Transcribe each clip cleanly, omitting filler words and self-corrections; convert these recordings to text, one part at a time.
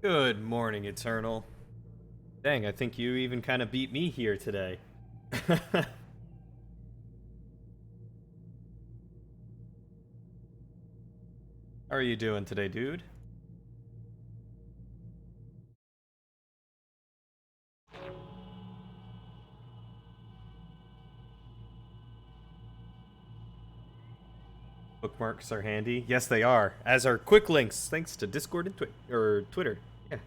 Good morning, Eternal. Dang, I think you even kind of beat me here today. How are you doing today, dude? Bookmarks are handy. Yes, they are. As are quick links, thanks to Discord and Twitter. Yeah.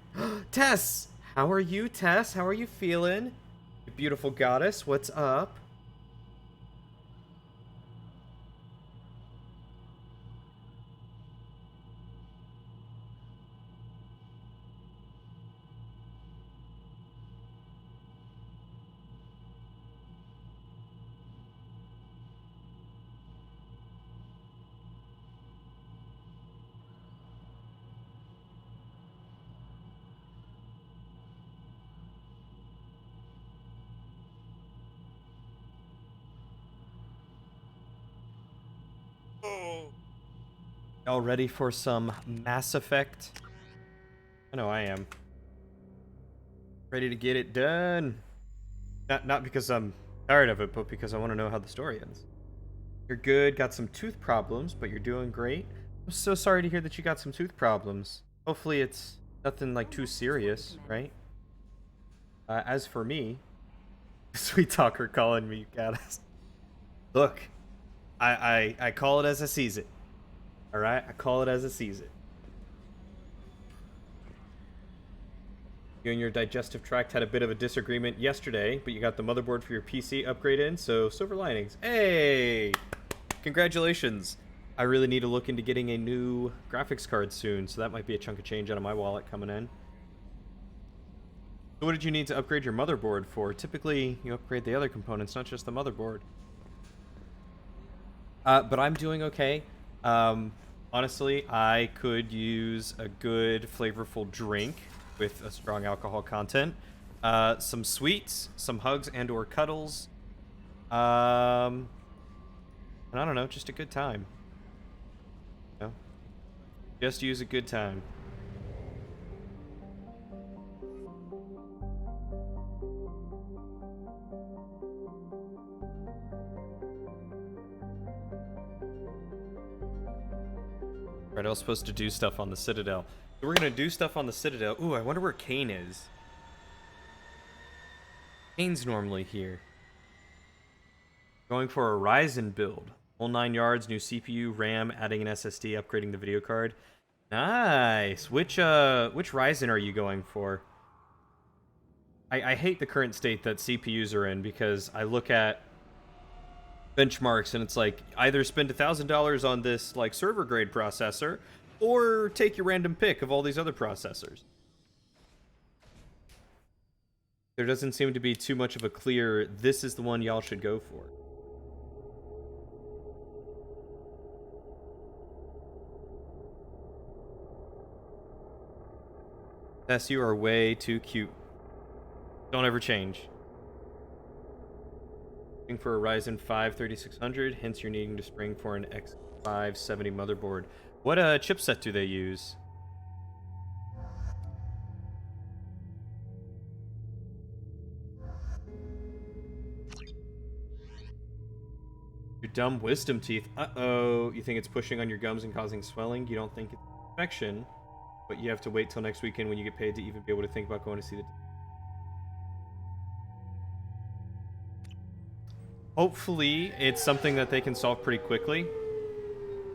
Tess, how are you, Tess? How are you feeling? You beautiful goddess. What's up? Y'all ready for some Mass Effect? I know I am. Ready to get it done. Not because I'm tired of it, but because I want to know how the story ends. You're good, got some tooth problems, but you're doing great. I'm so sorry to hear that you got some tooth problems. Hopefully it's nothing like too serious, right? As for me, Sweet Talker calling me Gaddis. Look, I call it as I sees it. Alright? I call it as I sees it. You and your digestive tract had a bit of a disagreement yesterday, but you got the motherboard for your PC upgrade in, so silver linings. Hey! Congratulations! I really need to look into getting a new graphics card soon, so that might be a chunk of change out of my wallet coming in. So what did you need to upgrade your motherboard for? Typically, you upgrade the other components, not just the motherboard. But I'm doing okay. Honestly, I could use a good, flavorful drink with a strong alcohol content. Some sweets, some hugs and/or cuddles. And I don't know, just a good time. You know? Just use a good time. Right, I was supposed to do stuff on the Citadel. So we're gonna do stuff on the Citadel. Ooh, I wonder where Kane is. Kane's normally here. Going for a Ryzen build. Whole 9 yards, new CPU, RAM, adding an SSD, upgrading the video card. Nice. Which Ryzen are you going for? I hate the current state that CPUs are in because I look at benchmarks and it's like either spend $1,000 on this like server grade processor or take your random pick of all these other processors. There doesn't seem to be too much of a clear this is the one y'all should go for. Tess, you are way too cute. Don't ever change. Looking for a Ryzen 5 3600, hence you're needing to spring for an X570 motherboard. What chipset do they use? Your dumb wisdom teeth. Uh-oh. You think it's pushing on your gums and causing swelling? You don't think it's infection, but you have to wait till next weekend when you get paid to even be able to think about going to see the... Hopefully, it's something that they can solve pretty quickly.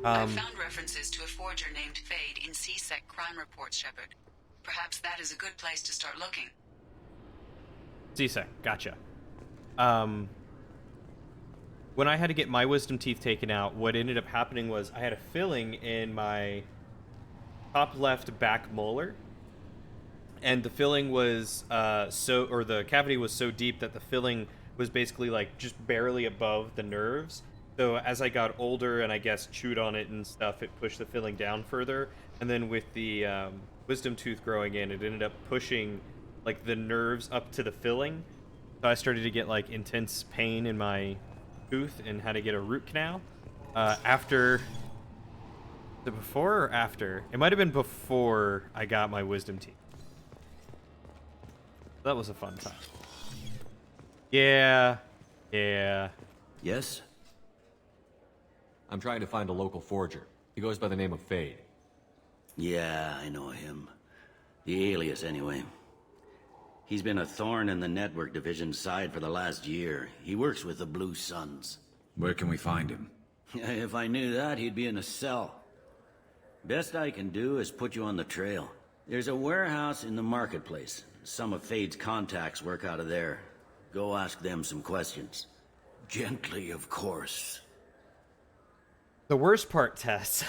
I found references to a forger named Fade in CSEC crime reports, Shepard. Perhaps that is a good place to start looking. CSEC, gotcha. When I had to get my wisdom teeth taken out, what ended up happening was I had a filling in my top left back molar, and the filling was the cavity was so deep that the filling was basically like just barely above the nerves. So as I got older and I guess chewed on it and stuff, it pushed the filling down further. And then with the wisdom tooth growing in, it ended up pushing like the nerves up to the filling. So I started to get like intense pain in my tooth and had to get a root canal. After it before or after? It might have been before I got my wisdom teeth. That was a fun time. Yeah. Yeah. Yes? I'm trying to find a local forger. He goes by the name of Fade. Yeah, I know him. The alias, anyway. He's been a thorn in the network division's side for the last year. He works with the Blue Suns. Where can we find him? If I knew that, he'd be in a cell. Best I can do is put you on the trail. There's a warehouse in the marketplace. Some of Fade's contacts work out of there. Go ask them some questions. Gently, of course. The worst part, Tess,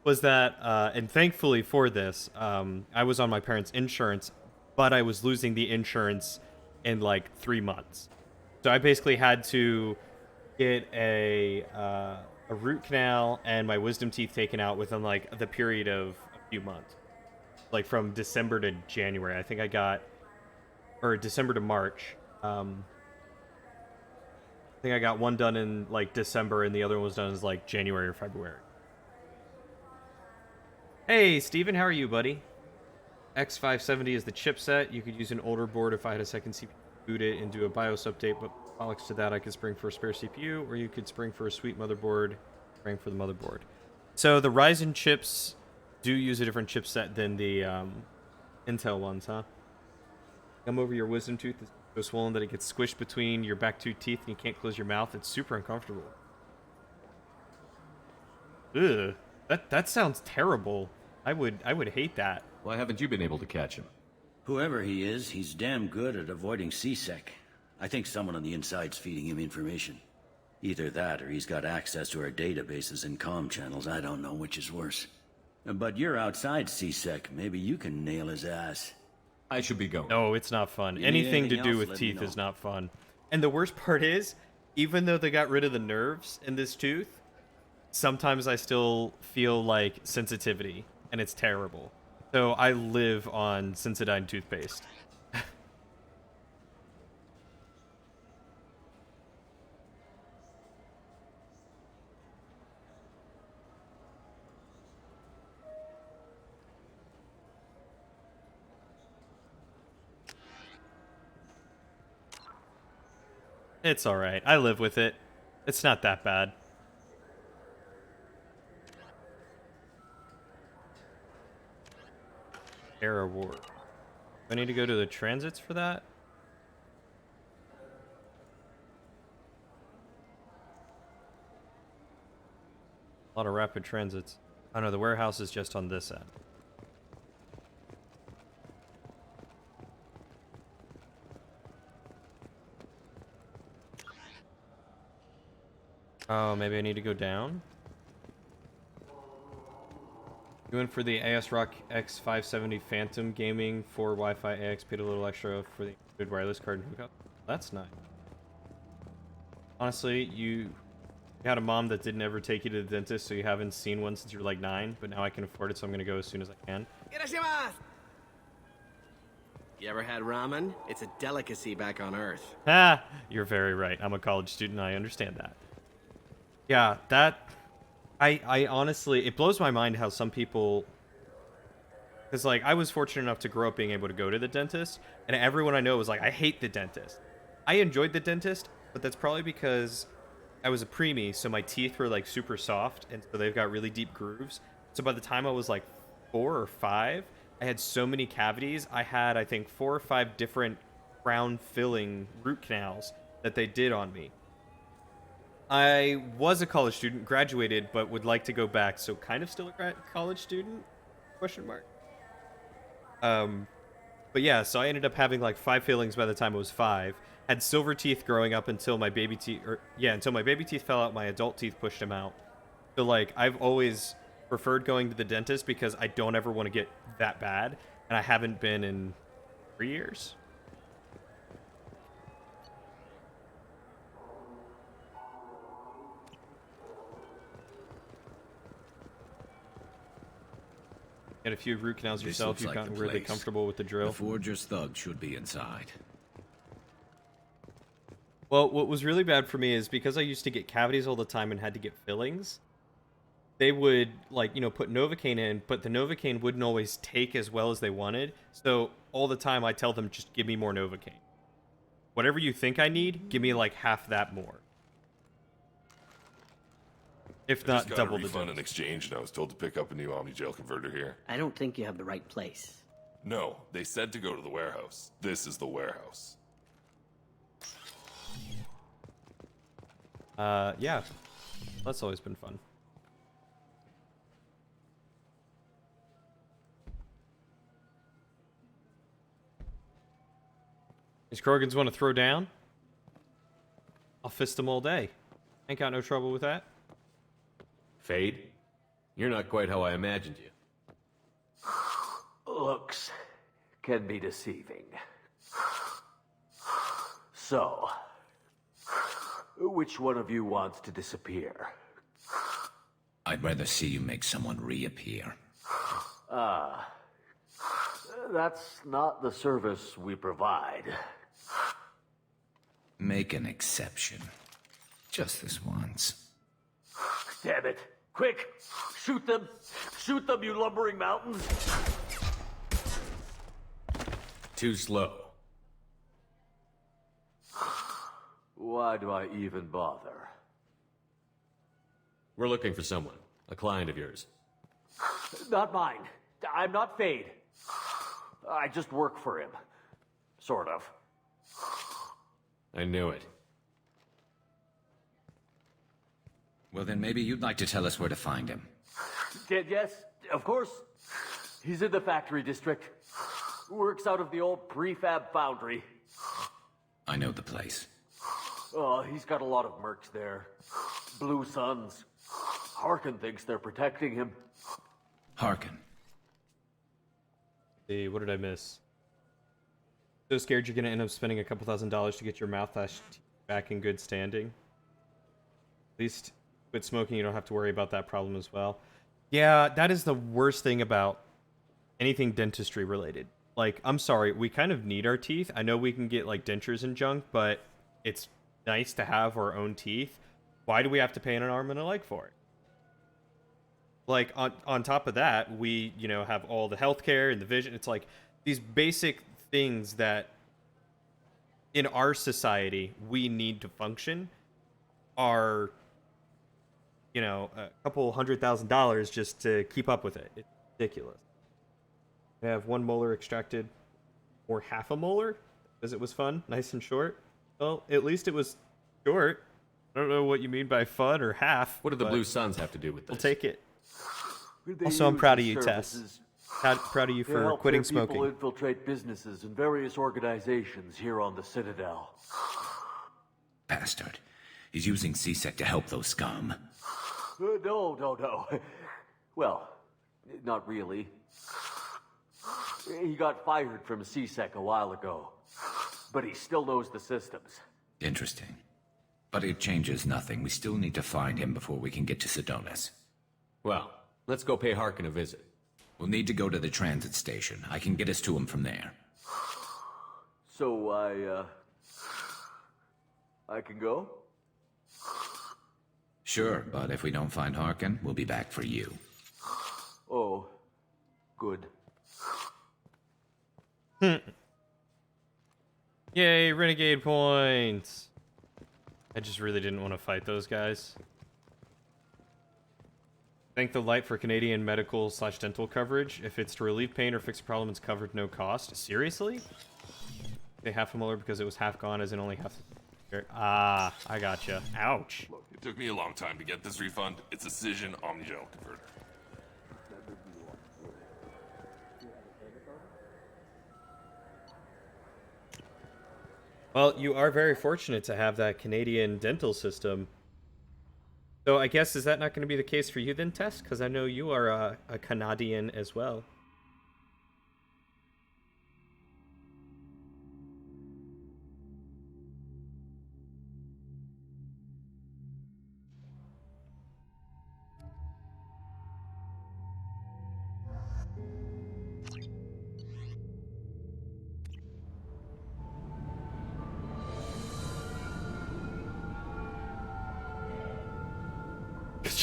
was that, and thankfully for this, I was on my parents' insurance, but I was losing the insurance in like 3 months. So I basically had to get a root canal and my wisdom teeth taken out within like the period of a few months. Like from December to January. I think I got, or December to March. I think I got one done in like December and the other one was done in like January or February. Hey, Steven, how are you, buddy? X570 is the chipset. You could use an older board if I had a second CPU, boot it and do a BIOS update, but bollocks to that, I could spring for a spare CPU, or you could spring for a sweet motherboard, spring for the motherboard. So the Ryzen chips do use a different chipset than the Intel ones, huh? Come over your wisdom tooth. It's so swollen that it gets squished between your back two teeth and you can't close your mouth. It's super uncomfortable. Ugh. That sounds terrible. I would hate that. Why haven't you been able to catch him? Whoever he is, he's damn good at avoiding C-Sec. I think someone on the inside's feeding him information. Either that, or he's got access to our databases and comm channels. I don't know which is worse. But you're outside C-Sec. Maybe you can nail his ass. I should be going. No, it's not fun. You need Anything to anything do else, with let me teeth know. is not fun. And the worst part is, even though they got rid of the nerves in this tooth, sometimes I still feel like sensitivity, and it's terrible. So I live on Sensodyne toothpaste. It's alright. I live with it. It's not that bad. Air Award. Do I need to go to the transits for that? A lot of rapid transits. Oh no, the warehouse is just on this end. Oh, maybe I need to go down? You went for the ASRock X570 Phantom Gaming for Wi-Fi AX, paid a little extra for the included wireless card and hookup. That's nice. Honestly, you had a mom that didn't ever take you to the dentist, so you haven't seen one since you were like 9, but now I can afford it, so I'm gonna go as soon as I can. You ever had ramen? It's a delicacy back on Earth. Ah, you're very right. I'm a college student, I understand that. Yeah, that... I honestly... It blows my mind how some people... Because, like, I was fortunate enough to grow up being able to go to the dentist, and everyone I know was like, I hate the dentist. I enjoyed the dentist, but that's probably because I was a preemie, so my teeth were, like, super soft, and so they've got really deep grooves. So by the time I was, like, 4 or 5, I had so many cavities. I had, I think, 4 or 5 different crown-filling root canals that they did on me. I was a college student, graduated, but would like to go back, so kind of still a college student? Question mark. But yeah, so I ended up having like 5 fillings by the time I was 5. Had silver teeth growing up until my baby teeth, until my baby teeth fell out. My adult teeth pushed them out. So like, I've always preferred going to the dentist because I don't ever want to get that bad, and I haven't been in 3 years. Get a few root canals This yourself. looks You've like gotten the really place. comfortable with the drill. The Forger's thug should be inside. Well, what was really bad for me is because I used to get cavities all the time and had to get fillings, they would, like, put Novocaine in, but the Novocaine wouldn't always take as well as they wanted. So all the time I tell them, just give me more Novocaine. Whatever you think I need, give me like half that more. If I not just got double a the refund dose. in exchange, and I was told to pick up a new Omni Gel converter here. I don't think you have the right place. No, they said to go to the warehouse. This is the warehouse. Yeah. That's always been fun. These Krogans want to throw down? I'll fist them all day. Ain't got no trouble with that. Fade? You're not quite how I imagined you. Looks can be deceiving. So, which one of you wants to disappear? I'd rather see you make someone reappear. That's not the service we provide. Make an exception. Just this once. Damn it. Quick! Shoot them! Shoot them, you lumbering mountains! Too slow. Why do I even bother? We're looking for someone. A client of yours. Not mine. I'm not Fade. I just work for him. Sort of. I knew it. Well, then maybe you'd like to tell us where to find him. Yes, of course. He's in the factory district. Works out of the old prefab foundry. I know the place. Oh, he's got a lot of mercs there. Blue Suns. Harkin thinks they're protecting him. Harkin. See, what did I miss? So scared you're gonna end up spending a couple $1,000s to get your mouthwash back in good standing. At least quit smoking, you don't have to worry about that problem as well. Yeah, that is the worst thing about anything dentistry related. Like, I'm sorry, we kind of need our teeth. I know we can get like dentures and junk, but it's nice to have our own teeth. Why do we have to pay an arm and a leg for it? Like, on top of that, we, have all the healthcare and the vision. It's like these basic things that in our society we need to function are, a couple $100,000 just to keep up with it. It's ridiculous. I have one molar extracted, or half a molar, because it was fun, nice and short. Well, at least it was short. I don't know what you mean by fun or half. What do the but Blue Suns have to do with this? We'll take it. They Also, I'm use proud of his you, Tess. services Proud of you to for help quitting their people smoking. infiltrate businesses and various organizations here on the Citadel. Bastard. He's using CSEC to help those scum. No. Well, not really. He got fired from CSEC a while ago, but he still knows the systems. Interesting. But it changes nothing. We still need to find him before we can get to Sedonis. Well, let's go pay Harkin a visit. We'll need to go to the transit station. I can get us to him from there. So I can go? Sure, but if we don't find Harkin, we'll be back for you. Oh, good. Yay, renegade points! I just really didn't want to fight those guys. Thank the light for Canadian medical/dental coverage. If it's to relieve pain or fix a problem, it's covered no cost. Seriously? They half a molar because it was half gone, as in only half. Ah, I gotcha. Ouch. Look, it took me a long time to get this refund. It's a Cision Omni Gel converter. Well, you are very fortunate to have that Canadian dental system. So I guess, is that not going to be the case for you then, Tess? Because I know you are a Canadian as well.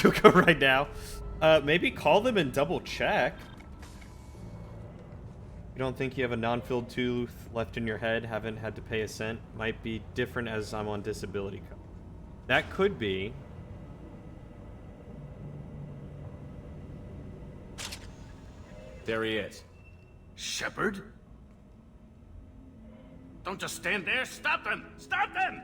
You'll go right now. Maybe call them and double check. You don't think you have a non-filled tooth left in your head, haven't had to pay a cent? Might be different as I'm on disability cover. That could be. There he is. Shepard? Don't just stand there. Stop them! Stop them!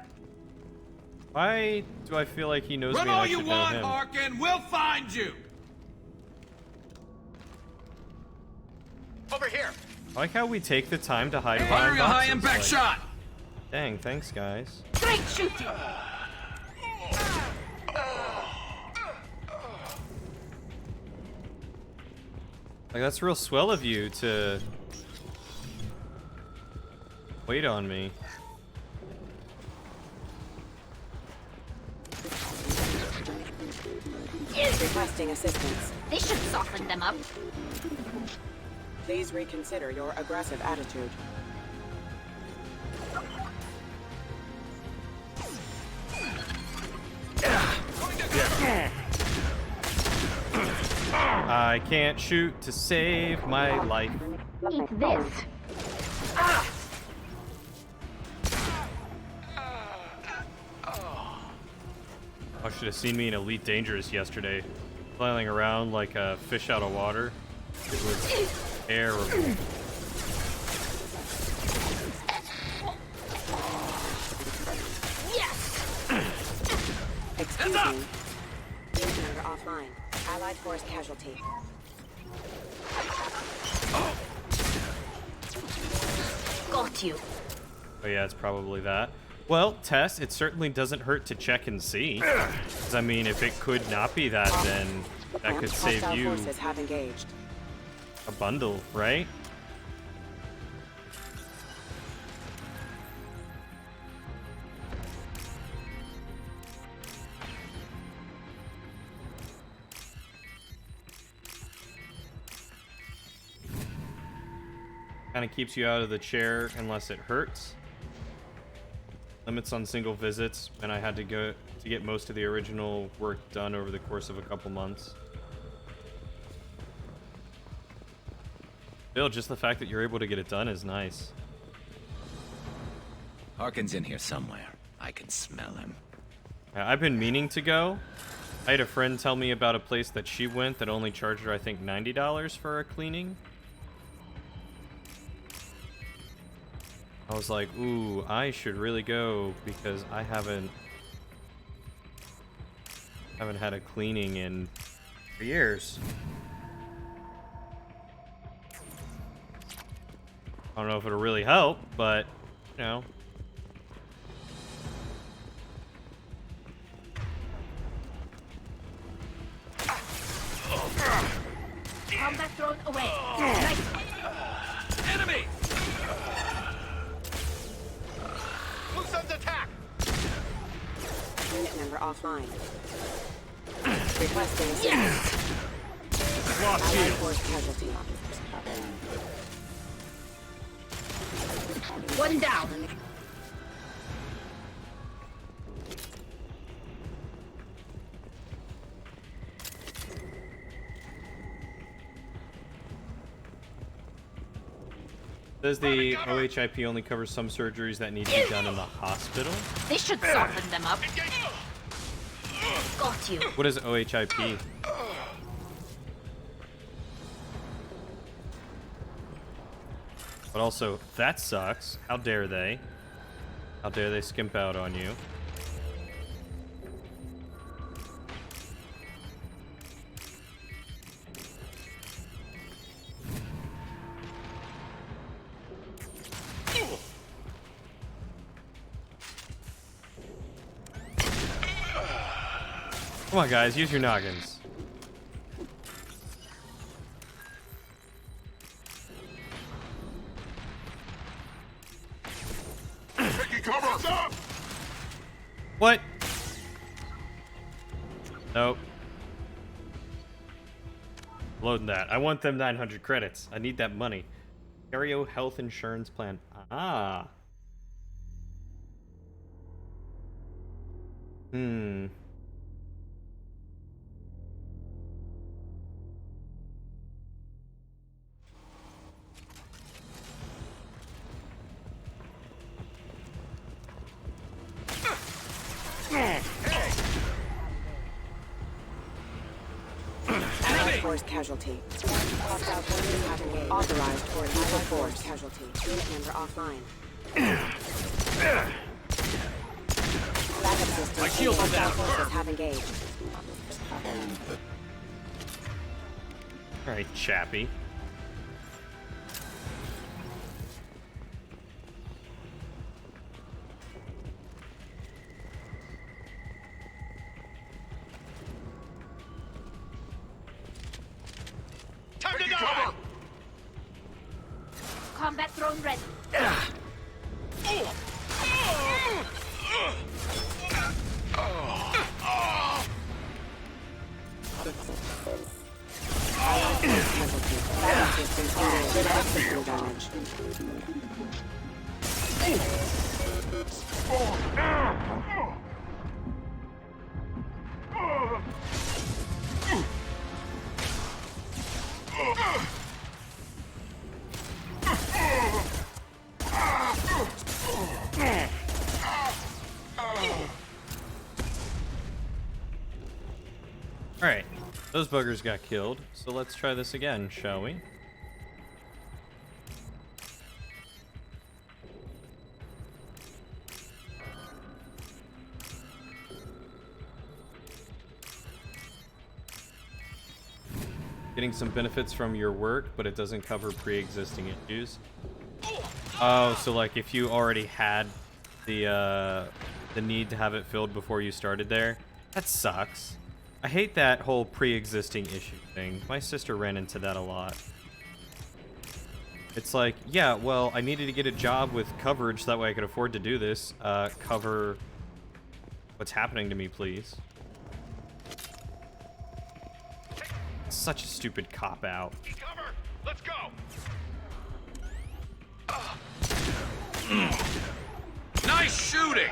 Why do I feel like he knows Run me and all I you should know want, him? Harkin! We'll find you! Over here! I like how we take the time to hide Fire behind a high boxes, impact like- shot! Dang, thanks guys. Great shooting! Like, that's real swell of you to wait on me. Requesting assistance. This should soften them up. Please reconsider your aggressive attitude. I can't shoot to save my life. Eat this. I should have seen me in Elite Dangerous yesterday, flailing around like a fish out of water. It was terrible. Excuse me. User offline. Allied force casualty. Got you. Oh yeah, it's probably that. Well, Tess, it certainly doesn't hurt to check and see. 'Cause, I mean, if it could not be that, then that could save Hostile you forces have engaged. a bundle, right? Kind of keeps you out of the chair unless it hurts. Limits on single visits, and I had to go to get most of the original work done over the course of a couple months. Still, just the fact that you're able to get it done is nice. Harkin's in here somewhere. I can smell him. I've been meaning to go. I had a friend tell me about a place that she went that only charged her, I think, $90 for a cleaning. I was like, ooh, I should really go because I haven't had a cleaning in 3 years. I don't know if it'll really help, but, you know. Combat thrown away. Nice. Enemy! Who's under attack? Unit member offline. Requesting assistance. Allied force casualty. One down. Says the OHIP only covers some surgeries that need to be done in the hospital. This should soften them up. Got you. What is OHIP? But also, that sucks. How dare they? How dare they skimp out on you? Come on, guys, use your noggins. Taking cover! Stop! What? Nope. Loading that. I want them 900 credits. I need that money. Aereo health insurance plan. Ah. force casualty. Hostile forces have engaged. Authorized for lethal force casualty. Unit member offline. Backup system. My shields are down. Hostile forces have engaged. All right, Chappie. Time to die! Combat drone ready. Backup systems engaged. Critical damage. Alright, those buggers got killed, so let's try this again, shall we? Getting some benefits from your work, but it doesn't cover pre-existing issues. Oh, so like if you already had the need to have it filled before you started there, that sucks. I hate that whole pre-existing issue thing. My sister ran into that a lot. It's like, yeah, well, I needed to get a job with coverage so that way I could afford to do this. Cover what's happening to me, please. Such a stupid cop-out. Cover! Let's go! Nice shooting!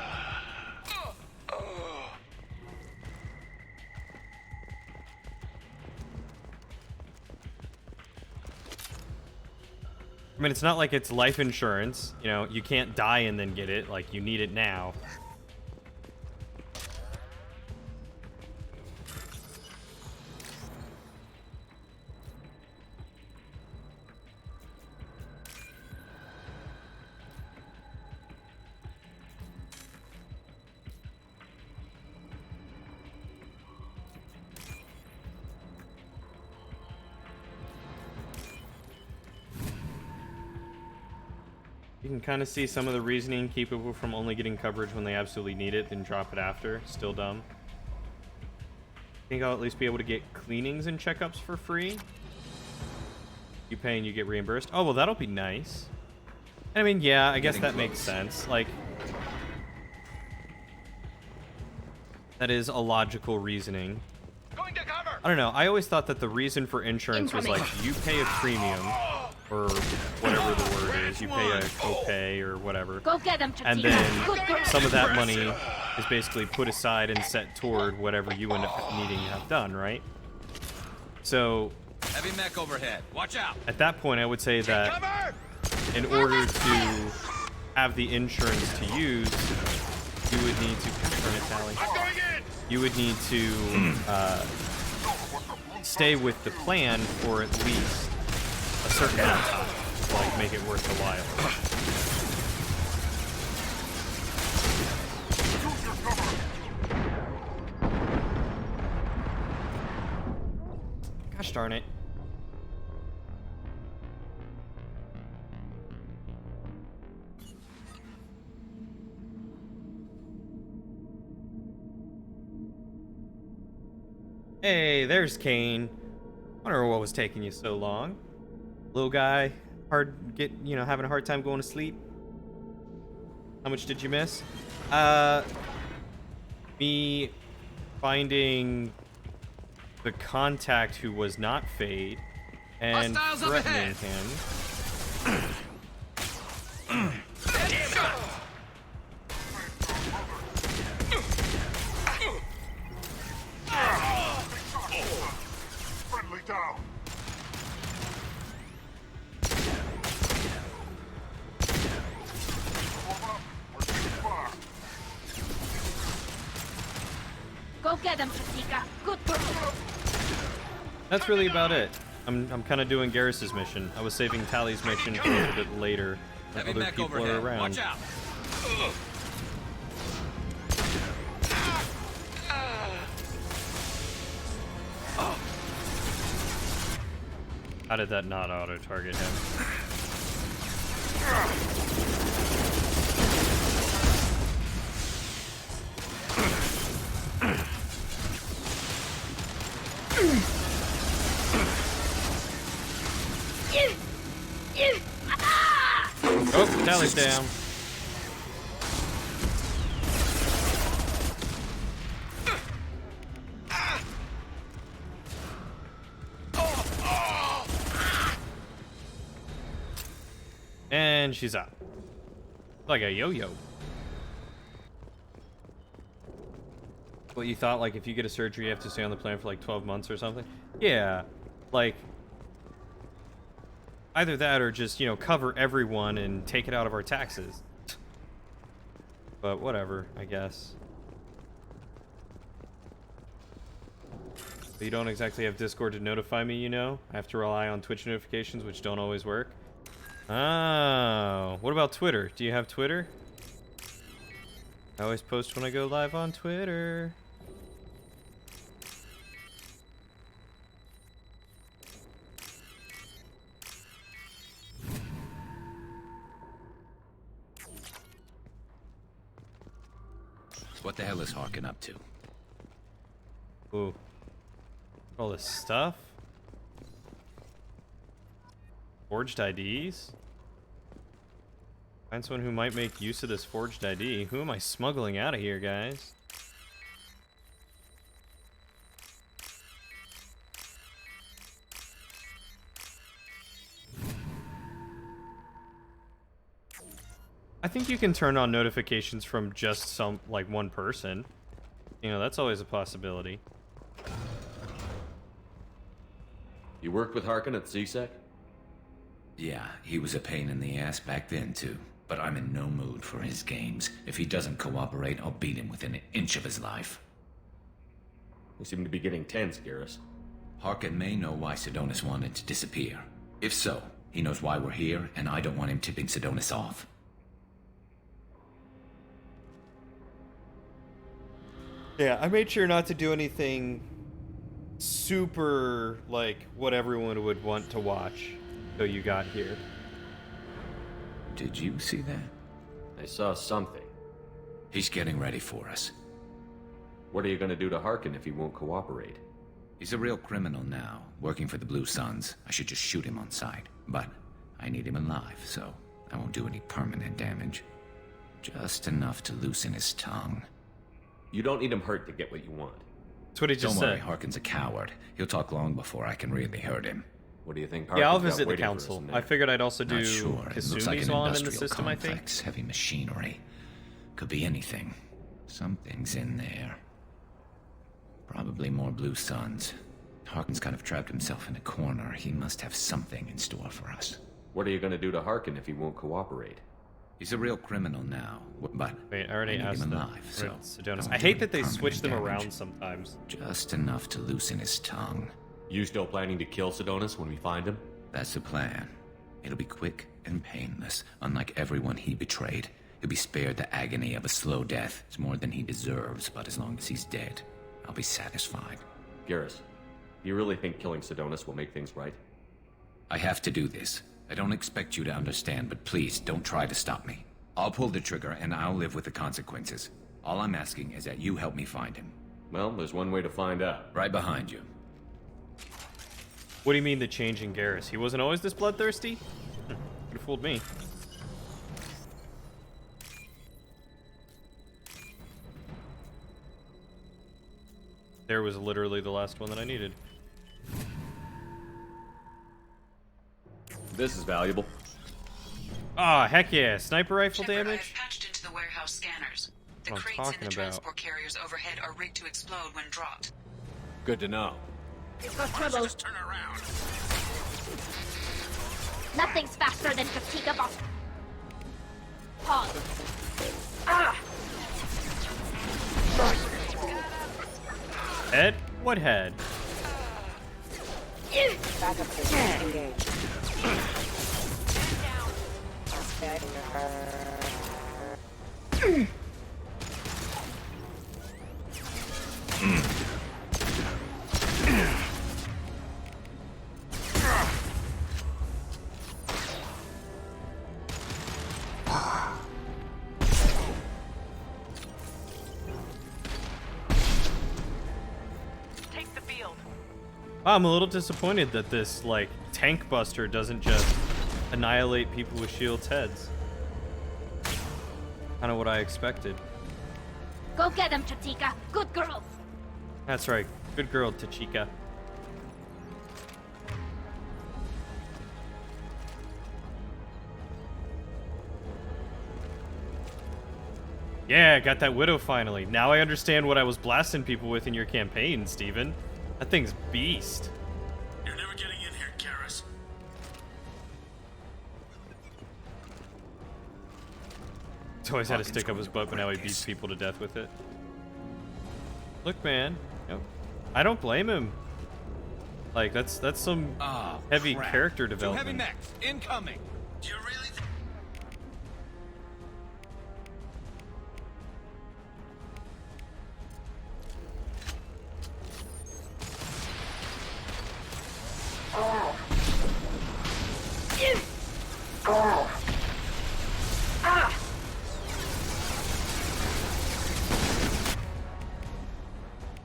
I mean, it's not like it's life insurance. You know, you can't die and then get it. Like, you need it now. You can kind of see some of the reasoning keep people from only getting coverage when they absolutely need it, then drop it after. Still dumb. Think I'll at least be able to get cleanings and checkups for free? You pay and you get reimbursed? Oh, well, that'll be nice. I mean, yeah, I guess that makes sense. Like, that is a logical reasoning. Going to cover! I don't know. I always thought that the reason for insurance was like you pay a premium or whatever the word is. You pay a copay or whatever. Go get them, And then some of that money is basically put aside and set toward whatever you end up needing to have done, right? So Heavy mech overhead. Watch out! at that point, I would say that in order to have the insurance to use, you would need to you would need to stay with the plan for at least a certain amount of time to like make it worth the while. Gosh darn it. Hey, there's Kane. Wonder what was taking you so long. Little guy, having a hard time going to sleep. How much did you miss? Me finding the contact who was not Fade and threatening him. Friendly down! Go get them, Chatika. Good girl. That's really about it. I'm kind of doing Garrus's mission. I was saving Tally's mission for a little bit later when Heavy other mech people overhead. are around. Watch out. How did that not auto-target him? Oh, Tally's down. And she's out. Like a yo-yo. What, you thought, like, if you get a surgery, you have to stay on the plan for, like, 12 months or something? Yeah. Like, either that or just, you know, cover everyone and take it out of our taxes. But whatever, I guess. But you don't exactly have Discord to notify me, you know? I have to rely on Twitch notifications, which don't always work. Oh, what about Twitter? Do you have Twitter? I always post when I go live on Twitter. What the hell is Harkin up to? Ooh. All this stuff? Forged IDs? Find someone who might make use of this forged ID. Who am I smuggling out of here, guys? I think you can turn on notifications from just like one person. You know, that's always a possibility. You worked with Harkin at CSEC? Yeah, he was a pain in the ass back then, too. But I'm in no mood for his games. If he doesn't cooperate, I'll beat him within an inch of his life. You seem to be getting tense, Garrus. Harkin may know why Sidonis wanted to disappear. If so, he knows why we're here, and I don't want him tipping Sidonis off. Yeah, I made sure not to do anything super, like, what everyone would want to watch until you got here. Did you see that? I saw something. He's getting ready for us. What are you gonna do to Harkin if he won't cooperate? He's a real criminal now, working for the Blue Suns. I should just shoot him on sight. But I need him alive, so I won't do any permanent damage. Just enough to loosen his tongue. You don't need him hurt to get what you want. That's what he just Don't worry, said. Harkin's a coward. He'll talk long before I can really hurt him. What do you think? Yeah, I'll Harkin's got visit the waiting for us council. in there? I figured I'd also do Not sure. It looks like Kasumi's an while I'm in the industrial system, I think. complex, heavy machinery. Could be anything. Something's in there. Probably more Blue Suns. Harkin's kind of trapped himself in a corner. He must have something in store for us. What are you gonna do to Harkin if he won't cooperate? He's a real criminal now, but Wait, I already need asked him them. alive, so Sidonis. don't I do hate any that they permanent switch them damage. around sometimes. Just enough to loosen his tongue. You still planning to kill Sidonis when we find him? That's the plan. It'll be quick and painless, unlike everyone he betrayed. He'll be spared the agony of a slow death. It's more than he deserves, but as long as he's dead, I'll be satisfied. Garrus, do you really think killing Sidonis will make things right? I have to do this. I don't expect you to understand, but please don't try to stop me. I'll pull the trigger and I'll live with the consequences. All I'm asking is that you help me find him. Well, there's one way to find out. Right behind you. What do you mean the change in Garrus? He wasn't always this bloodthirsty? Could have fooled me. There was literally the last one that I needed. This is valuable. Ah, heck yeah. Sniper rifle Shepard, I damage? have patched into the warehouse scanners. The What I'm crates in talking the about. transport carriers overhead are rigged to explode when dropped. Good to know. We've got trouble. Just turn around. Nothing's faster than Katika Boss. Pause. Head? What head? Backup system engaged. Take the field. I'm a little disappointed that this, like, tank buster doesn't just annihilate people with shields' heads. Kind of what I expected. Go get him, Chatika. Good girl. That's right. Good girl, Tachika. Yeah, got that Widow finally. Now I understand what I was blasting people with in your campaign, Steven. That thing's beast. You're never getting in here, Garrus. He's always had a stick up his butt, but now he beats people to death with it. Look, man. Yep. I don't blame him. Like, that's some heavy character development. Heavy mechs, incoming. Do you really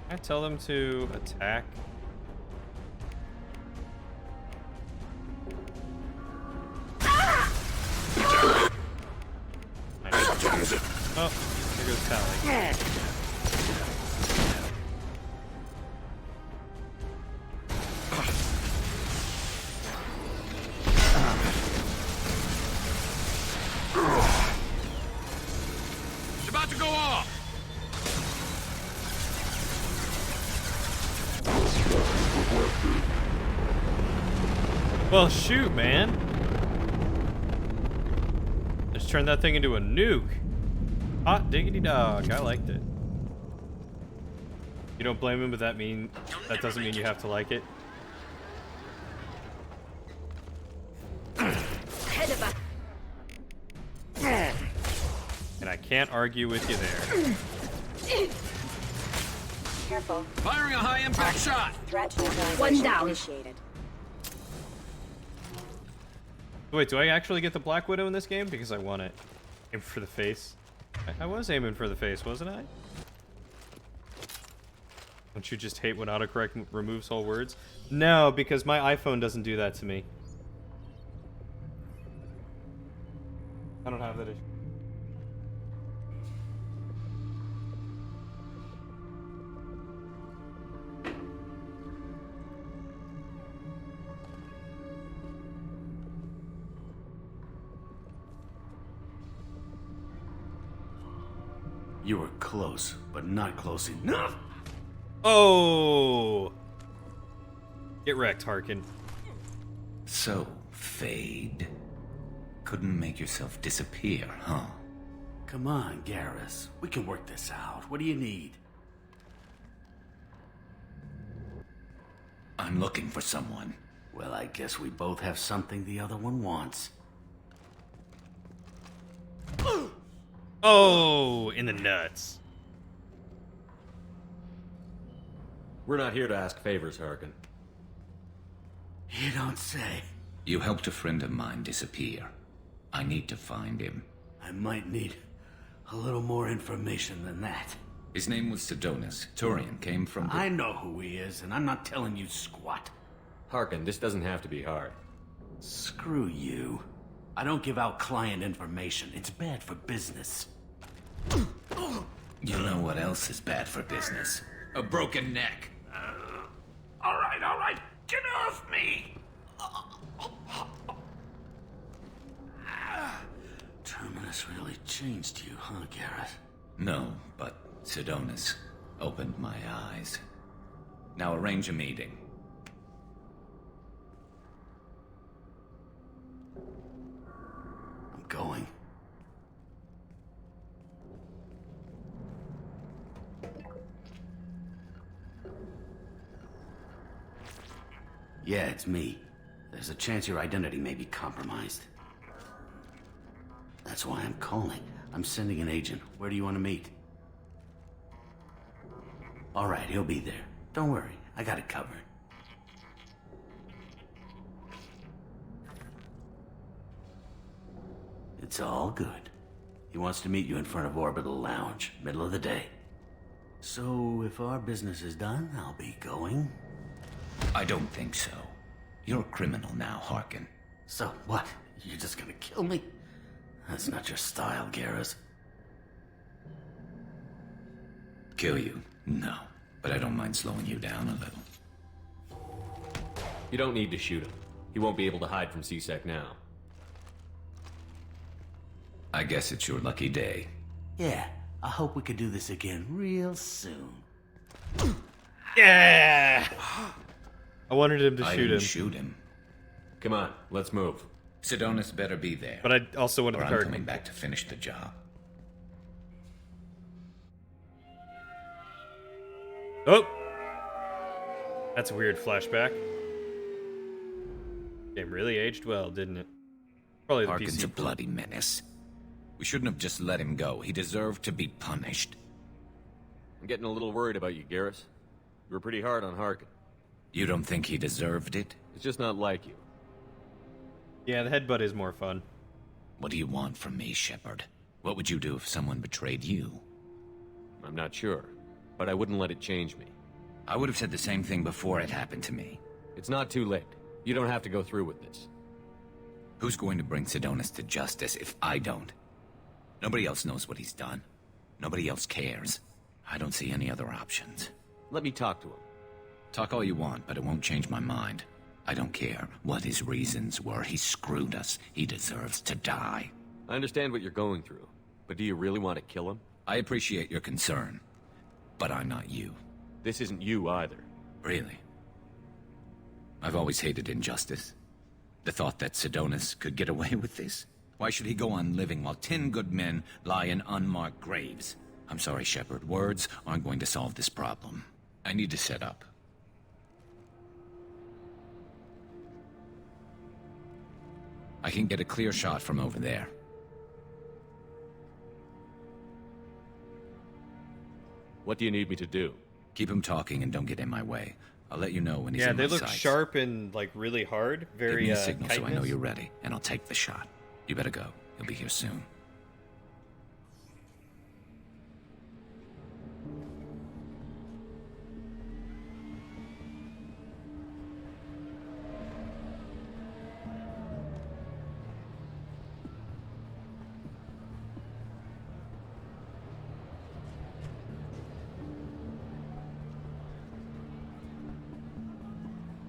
Can I tell them to attack? Oh, there goes Tally. It's about to go off. Well, shoot, man. Just turned that thing into a nuke. Hot diggity dog. I liked it. You don't blame him, but that doesn't mean you have to like it. And I can't argue with you there. Careful. Firing a high impact shot. Threat neutralization One down. initiated. Wait, do I actually get the Black Widow in this game? Because I want it. Aim for the face. I was aiming for the face, wasn't I? Don't you just hate when autocorrect removes whole words? No, because my iPhone doesn't do that to me. I don't have that issue. You were close, but not close enough. Oh! Get wrecked, Harkin. So, Fade. Couldn't make yourself disappear, huh? Come on, Garrus. We can work this out. What do you need? I'm looking for someone. Well, I guess we both have something the other one wants. Oh, in the nuts. We're not here to ask favors, Harkin. You don't say. You helped a friend of mine disappear. I need to find him. I might need a little more information than that. His name was Sidonis. Turian came from the... I know who he is, and I'm not telling you squat. Harkin, this doesn't have to be hard. Screw you. I don't give out client information. It's bad for business. You know what else is bad for business? A broken neck. All right. Get off me! Terminus really changed you, huh, Garrett? No, but Sidonis opened my eyes. Now arrange a meeting. I'm going. Yeah, it's me. There's a chance your identity may be compromised. That's why I'm calling. I'm sending an agent. Where do you want to meet? All right, he'll be there. Don't worry, I got it covered. It's all good. He wants to meet you in front of Orbital Lounge, middle of the day. So, if our business is done, I'll be going. I don't think so. You're a criminal now, Harkin. So, what? You're just gonna kill me? That's not your style, Garrus. Kill you? No. But I don't mind slowing you down a little. You don't need to shoot him. He won't be able to hide from C-Sec now. I guess it's your lucky day. Yeah, I hope we could do this again real soon. Yeah! I wanted him to I shoot didn't him. shoot him. Come on, let's move. Sidonis better be there. But I also wanted or the I'm card. coming back to finish the job. Oh! That's a weird flashback. Game really aged well, didn't it? Probably the Harkin's PC. a bloody menace. We shouldn't have just let him go. He deserved to be punished. I'm getting a little worried about you, Garrus. You were pretty hard on Harkin. You don't think he deserved it? It's just not like you. Yeah, the headbutt is more fun. What do you want from me, Shepard? What would you do if someone betrayed you? I'm not sure, but I wouldn't let it change me. I would have said the same thing before it happened to me. It's not too late. You don't have to go through with this. Who's going to bring Sidonis to justice if I don't? Nobody else knows what he's done. Nobody else cares. I don't see any other options. Let me talk to him. Talk all you want, but it won't change my mind. I don't care what his reasons were. He screwed us. He deserves to die. I understand what you're going through, but do you really want to kill him? I appreciate your concern, but I'm not you. This isn't you either. Really? I've always hated injustice. The thought that Sidonis could get away with this? Why should he go on living while 10 good men lie in unmarked graves? I'm sorry, Shepard. Words aren't going to solve this problem. I need to set up. I can get a clear shot from over there. What do you need me to do? Keep him talking and don't get in my way. I'll let you know when he's Yeah, in they my look sights. sharp and like really hard. Very Give me a signal so I know chitinous. you're ready, and I'll take the shot. You better go. He'll be here soon.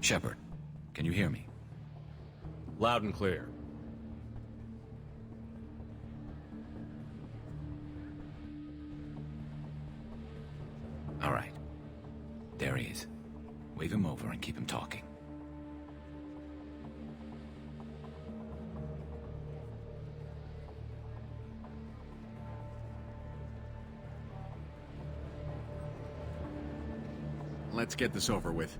Shepard, can you hear me? Loud and clear. All right. There he is. Wave him over and keep him talking. Let's get this over with.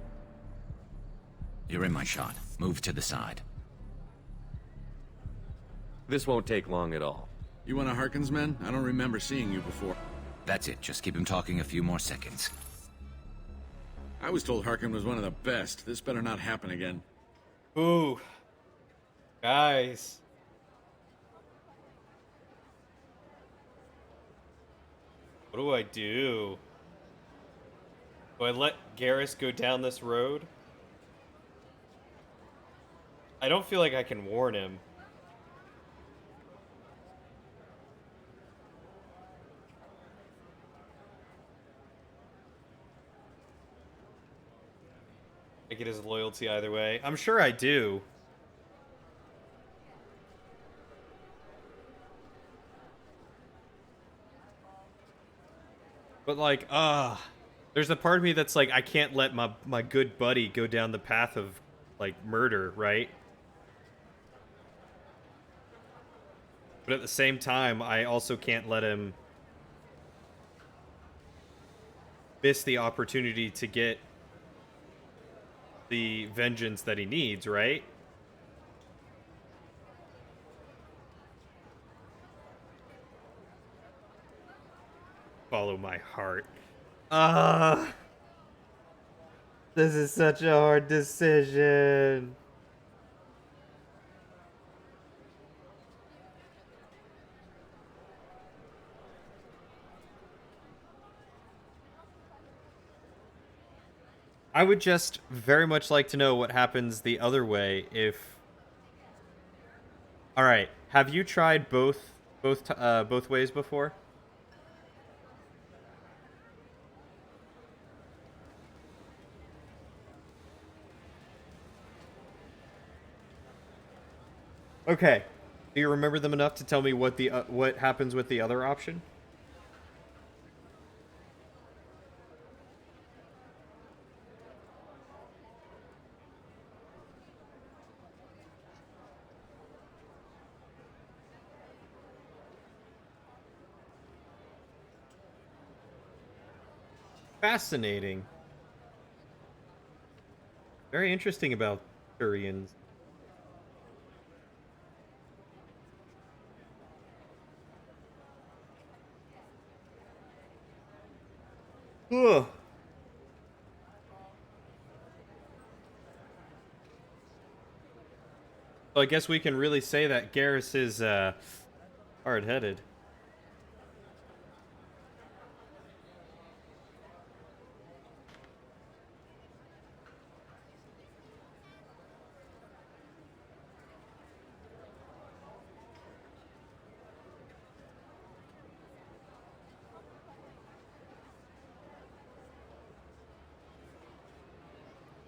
You're in my shot. Move to the side. This won't take long at all. You one of Harkin's men? I don't remember seeing you before. That's it. Just keep him talking a few more seconds. I was told Harkin was one of the best. This better not happen again. Ooh. Guys. What do I do? Do I let Garrus go down this road? I don't feel like I can warn him. I get his loyalty either way. I'm sure I do. But like, there's a part of me that's like, I can't let my good buddy go down the path of like murder, right? But at the same time, I also can't let him miss the opportunity to get the vengeance that he needs, right? Follow my heart. This is such a hard decision. I would just very much like to know what happens the other way if... Alright, have you tried both ways before? Okay. Do you remember them enough to tell me what happens with the other option? Fascinating. Very interesting about Turians. Ugh. So I guess we can really say that Garrus is hard-headed.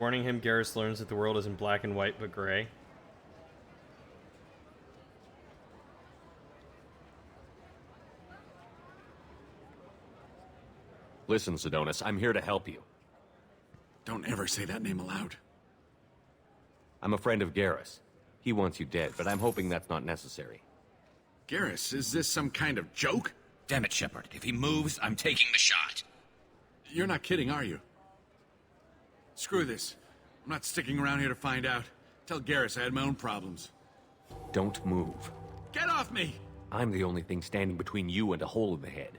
Warning him, Garrus learns that the world isn't black and white, but gray. Listen, Sidonis, I'm here to help you. Don't ever say that name aloud. I'm a friend of Garrus. He wants you dead, but I'm hoping that's not necessary. Garrus, is this some kind of joke? Damn it, Shepard. If he moves, I'm taking the shot. You're not kidding, are you? Screw this. I'm not sticking around here to find out. Tell Garrus I had my own problems. Don't move. Get off me! I'm the only thing standing between you and a hole in the head.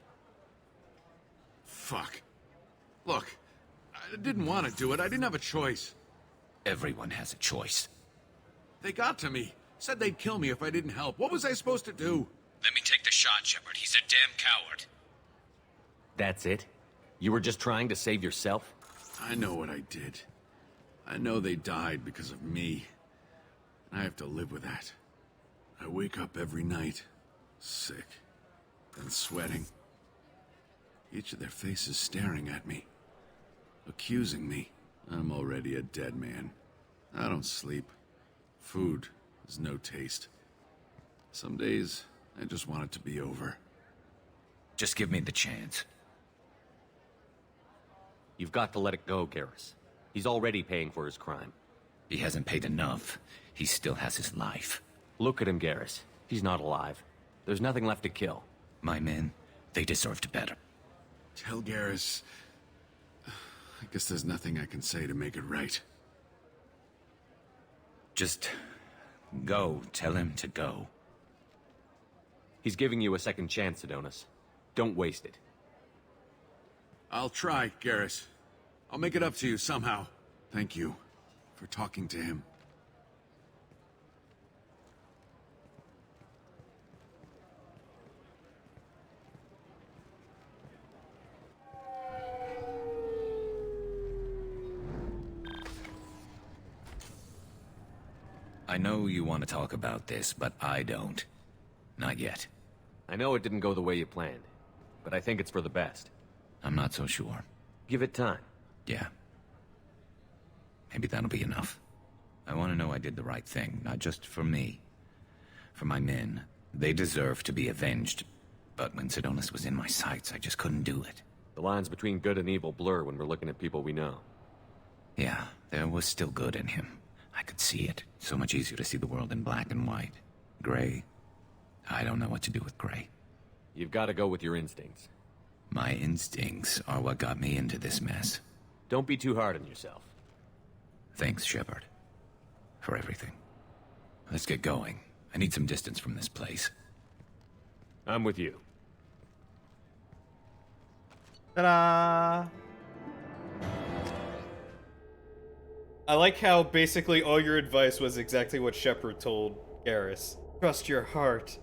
Fuck. Look, I didn't want to do it. I didn't have a choice. Everyone has a choice. They got to me. Said they'd kill me if I didn't help. What was I supposed to do? Let me take the shot, Shepard. He's a damn coward. That's it? You were just trying to save yourself? I know what I did. I know they died because of me. And I have to live with that. I wake up every night, sick, and sweating. Each of their faces staring at me, accusing me. I'm already a dead man. I don't sleep. Food has no taste. Some days, I just want it to be over. Just give me the chance. You've got to let it go, Garrus. He's already paying for his crime. He hasn't paid enough. He still has his life. Look at him, Garrus. He's not alive. There's nothing left to kill. My men, they deserved better. Tell Garrus... I guess there's nothing I can say to make it right. Just... go. Tell him to go. He's giving you a second chance, Sidonis. Don't waste it. I'll try, Garrus. I'll make it up to you somehow. Thank you for talking to him. I know you want to talk about this, but I don't. Not yet. I know it didn't go the way you planned, but I think it's for the best. I'm not so sure. Give it time. Yeah. Maybe that'll be enough. I want to know I did the right thing, not just for me. For my men. They deserve to be avenged. But when Sidonis was in my sights, I just couldn't do it. The lines between good and evil blur when we're looking at people we know. Yeah, there was still good in him. I could see it. So much easier to see the world in black and white. Gray. I don't know what to do with gray. You've got to go with your instincts. My instincts are what got me into this mess. Don't be too hard on yourself. Thanks, Shepard. For everything. Let's get going. I need some distance from this place. I'm with you. Ta-da! I like how basically all your advice was exactly what Shepard told Garrus. Trust your heart.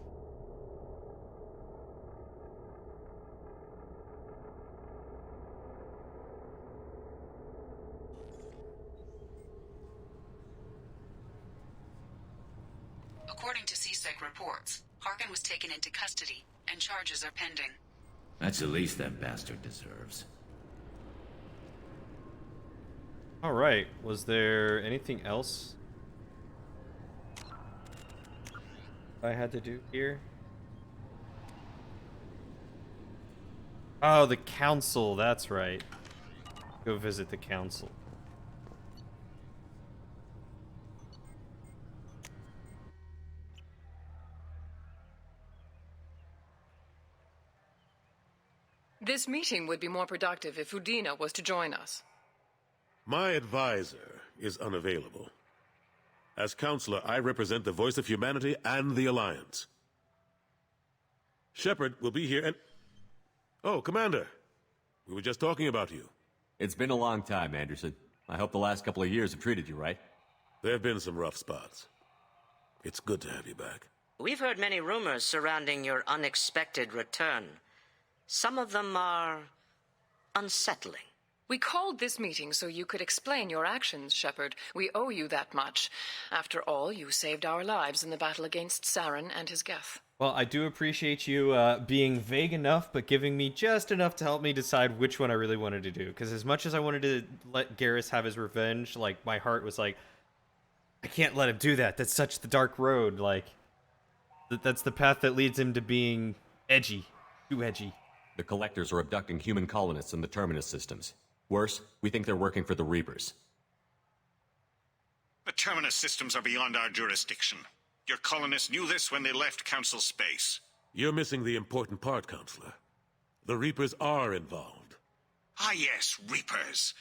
According to CSEC reports, Harkin was taken into custody, and charges are pending. That's the least that bastard deserves. Alright, was there anything else I had to do here? Oh, the council, that's right. Go visit the council. This meeting would be more productive if Udina was to join us. My advisor is unavailable. As counselor, I represent the voice of humanity and the Alliance. Shepard will be here and... Oh, Commander. We were just talking about you. It's been a long time, Anderson. I hope the last couple of years have treated you right. There have been some rough spots. It's good to have you back. We've heard many rumors surrounding your unexpected return. Some of them are unsettling. We called this meeting so you could explain your actions, Shepard. We owe you that much. After all, you saved our lives in the battle against Saren and his Geth. Well, I do appreciate you being vague enough, but giving me just enough to help me decide which one I really wanted to do. Because as much as I wanted to let Garrus have his revenge, like, my heart was like, I can't let him do that. That's such the dark road. Like, that's the path that leads him to being edgy. Too edgy. The Collectors are abducting human colonists in the Terminus systems. Worse, we think they're working for the Reapers. The Terminus systems are beyond our jurisdiction. Your colonists knew this when they left Council space. You're missing the important part, Counselor. The Reapers are involved. Ah yes, Reapers.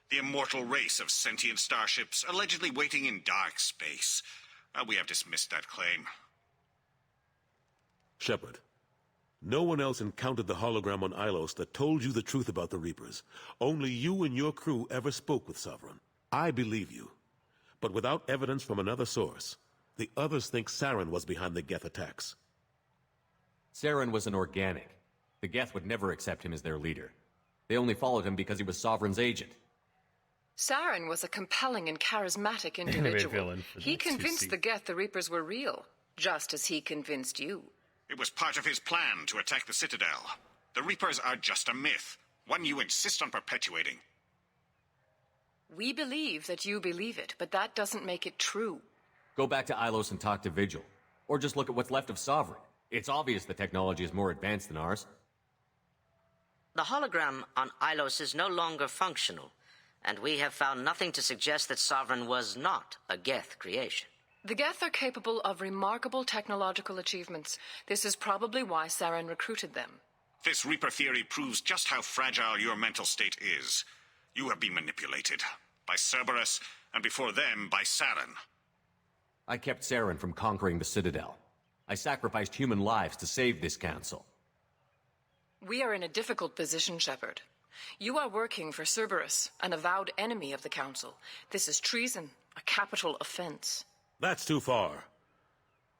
The immortal race of sentient starships allegedly waiting in dark space. We have dismissed that claim. Shepard, no one else encountered the hologram on Ilos that told you the truth about the Reapers. Only you and your crew ever spoke with Sovereign. I believe you. But without evidence from another source, the others think Saren was behind the Geth attacks. Saren was an organic. The Geth would never accept him as their leader. They only followed him because he was Sovereign's agent. Saren was a compelling and charismatic individual. He convinced the Geth the Reapers were real, just as he convinced you. It was part of his plan to attack the Citadel. The Reapers are just a myth, one you insist on perpetuating. We believe that you believe it, but that doesn't make it true. Go back to Ilos and talk to Vigil. Or just look at what's left of Sovereign. It's obvious the technology is more advanced than ours. The hologram on Ilos is no longer functional, and we have found nothing to suggest that Sovereign was not a Geth creation. The Geth are capable of remarkable technological achievements. This is probably why Saren recruited them. This Reaper theory proves just how fragile your mental state is. You have been manipulated. By Cerberus, and before them, by Saren. I kept Saren from conquering the Citadel. I sacrificed human lives to save this council. We are in a difficult position, Shepard. You are working for Cerberus, an avowed enemy of the Council. This is treason, a capital offense. That's too far.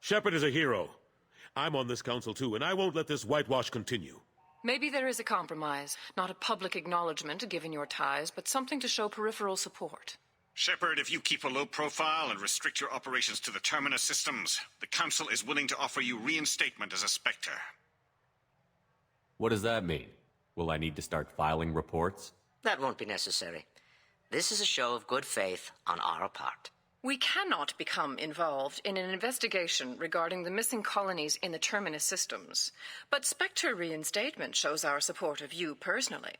Shepard is a hero. I'm on this council too, and I won't let this whitewash continue. Maybe there is a compromise. Not a public acknowledgement given your ties, but something to show peripheral support. Shepard, if you keep a low profile and restrict your operations to the Terminus systems, the Council is willing to offer you reinstatement as a Spectre. What does that mean? Will I need to start filing reports? That won't be necessary. This is a show of good faith on our part. We cannot become involved in an investigation regarding the missing colonies in the Terminus systems, but Spectre reinstatement shows our support of you personally.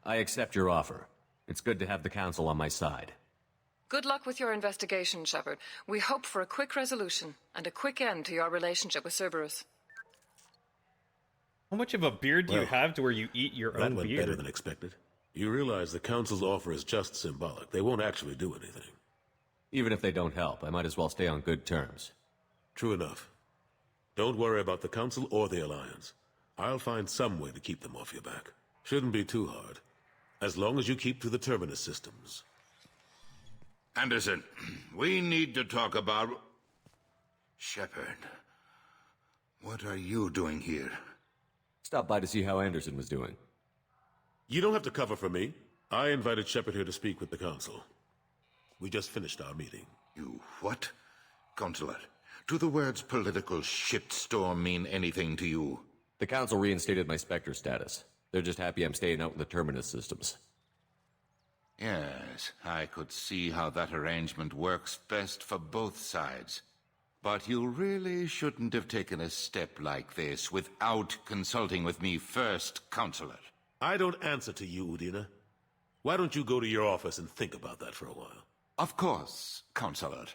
I accept your offer. It's good to have the Council on my side. Good luck with your investigation, Shepard. We hope for a quick resolution and a quick end to your relationship with Cerberus. How much of a beard do you have to where you eat your That own went beard? better than expected. You realize the Council's offer is just symbolic. They won't actually do anything. Even if they don't help, I might as well stay on good terms. True enough. Don't worry about the Council or the Alliance. I'll find some way to keep them off your back. Shouldn't be too hard. As long as you keep to the Terminus systems. Anderson, we need to talk about... Shepard, what are you doing here? Stop by to see how Anderson was doing. You don't have to cover for me. I invited Shepard here to speak with the Council. We just finished our meeting. You what? Counselor, do the words political shitstorm mean anything to you? The Council reinstated my Spectre status. They're just happy I'm staying out in the Terminus systems. Yes, I could see how that arrangement works best for both sides. But you really shouldn't have taken a step like this without consulting with me first, Counselor. I don't answer to you, Udina. Why don't you go to your office and think about that for a while? Of course, Counselor.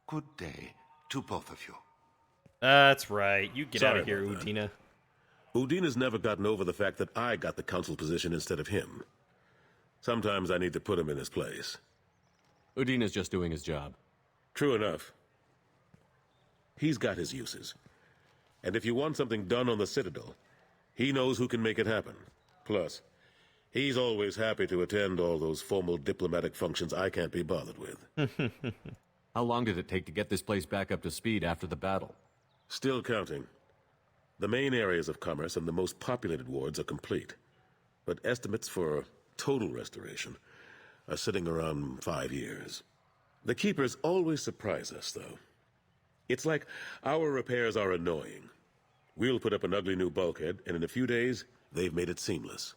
Good day to both of you. That's right. You get out Sorry of here, about that. Udina. Udina's never gotten over the fact that I got the Council position instead of him. Sometimes I need to put him in his place. Udina's just doing his job. True enough. He's got his uses. And if you want something done on the Citadel, he knows who can make it happen. Plus, he's always happy to attend all those formal diplomatic functions I can't be bothered with. How long did it take to get this place back up to speed after the battle? Still counting. The main areas of commerce and the most populated wards are complete. But estimates for total restoration are sitting around 5 years. The Keepers always surprise us, though. It's like our repairs are annoying. We'll put up an ugly new bulkhead, and in a few days, they've made it seamless.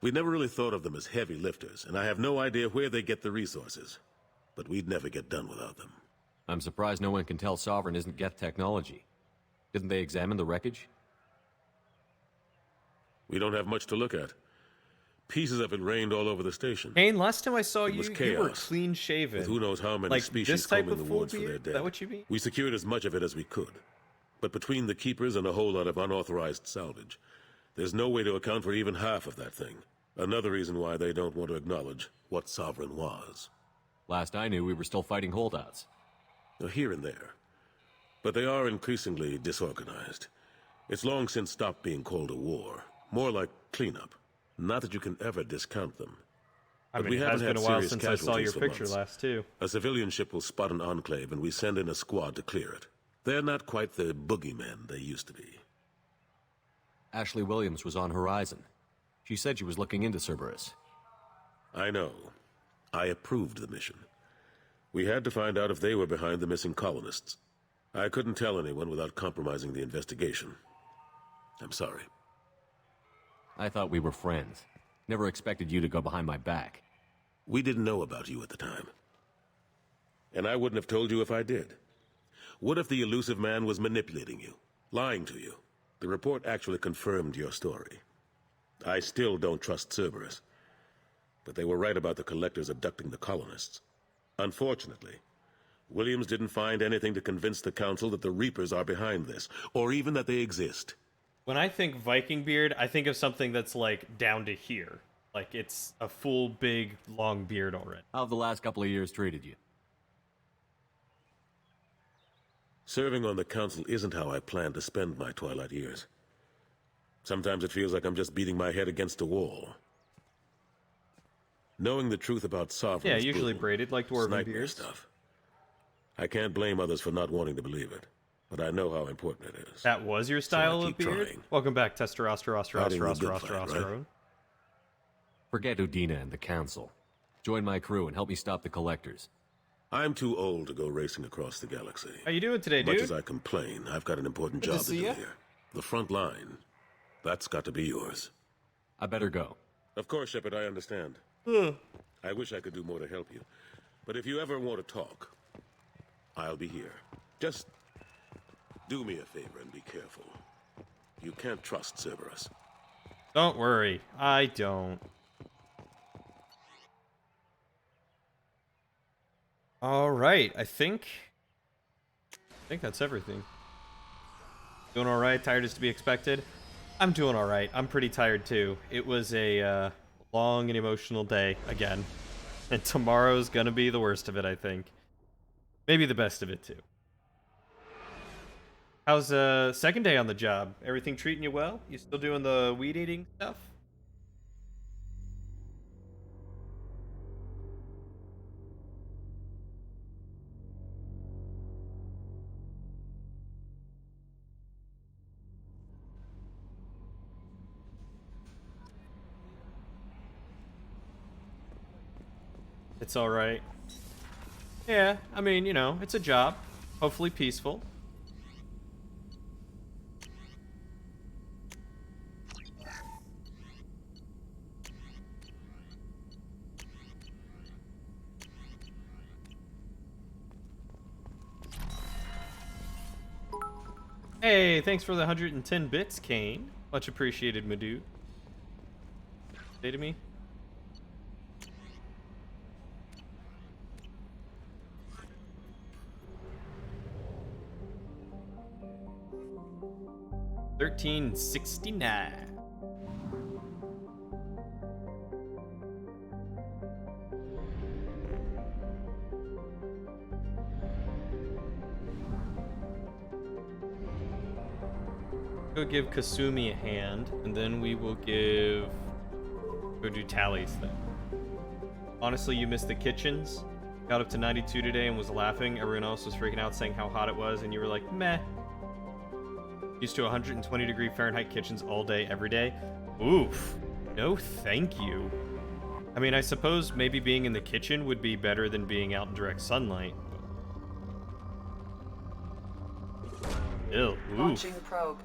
We never really thought of them as heavy lifters, and I have no idea where they get the resources. But we'd never get done without them. I'm surprised no one can tell Sovereign isn't Geth technology. Didn't they examine the wreckage? We don't have much to look at. Pieces of it rained all over the station. Kane, last time I saw It you, was you were chaos, clean shaven. with who knows how many like species this type combing of the full woods for their beard? dead. Is that what you mean? We secured as much of it as we could. But between the Keepers and a whole lot of unauthorized salvage, there's no way to account for even half of that thing. Another reason why they don't want to acknowledge what Sovereign was. Last I knew, we were still fighting holdouts. Here and there. But they are increasingly disorganized. It's long since stopped being called a war. More like cleanup. Not that you can ever discount them. I But mean, we it haven't has been had a while serious since I saw your casualties for picture months. last, too. A civilian ship will spot an enclave, and we send in a squad to clear it. They're not quite the boogeymen they used to be. Ashley Williams was on Horizon. She said she was looking into Cerberus. I know. I approved the mission. We had to find out if they were behind the missing colonists. I couldn't tell anyone without compromising the investigation. I'm sorry. I thought we were friends. Never expected you to go behind my back. We didn't know about you at the time. And I wouldn't have told you if I did. What if the elusive man was manipulating you, lying to you? The report actually confirmed your story. I still don't trust Cerberus. But they were right about the Collectors abducting the colonists. Unfortunately, Williams didn't find anything to convince the Council that the Reapers are behind this, or even that they exist. When I think Viking beard, I think of something that's like down to here. Like it's a full, big, long beard already. How have the last couple of years treated you? Serving on the Council isn't how I planned to spend my twilight years. Sometimes it feels like I'm just beating my head against a wall. Knowing the truth about Sovereign Yeah, usually braided like dwarven beards. stuff. I can't blame others for not wanting to believe it, but I know how important it is. That was your style So I of keep beard? trying. Welcome back, Fighting the good fight, testosterone. right? Forget Udina and the Council. Join my crew and help me stop the Collectors. I'm too old to go racing across the galaxy. How you doing today, Much dude? as I complain, I've got an important Good to job to see do ya. here. The front line. That's got to be yours. I better go. Of course, Shepard, I understand. I wish I could do more to help you. But if you ever want to talk, I'll be here. Just do me a favor and be careful. You can't trust Cerberus. Don't worry, I don't. All right, I think that's everything. Doing all right. Tired as to be expected. I'm doing all right. I'm pretty tired too. It was a long and emotional day again, and tomorrow's gonna be the worst of it. I think, maybe the best of it too. How's second day on the job? Everything treating you well? You still doing the weed eating stuff? It's all right. Yeah, I mean, you know, it's a job. Hopefully peaceful. Hey, thanks for the 110 bits, Kane. Much appreciated, my dude. Say to me. $13.69. Go give Kasumi a hand, and then we will go do tallies then. Honestly, you missed the kitchens. Got up to 92 today and was laughing. Everyone else was freaking out saying how hot it was, and you were like, meh. Used to 120-degree Fahrenheit kitchens all day, every day. Oof. No thank you. I mean, I suppose maybe being in the kitchen would be better than being out in direct sunlight. Ew. Oof. Launching probe.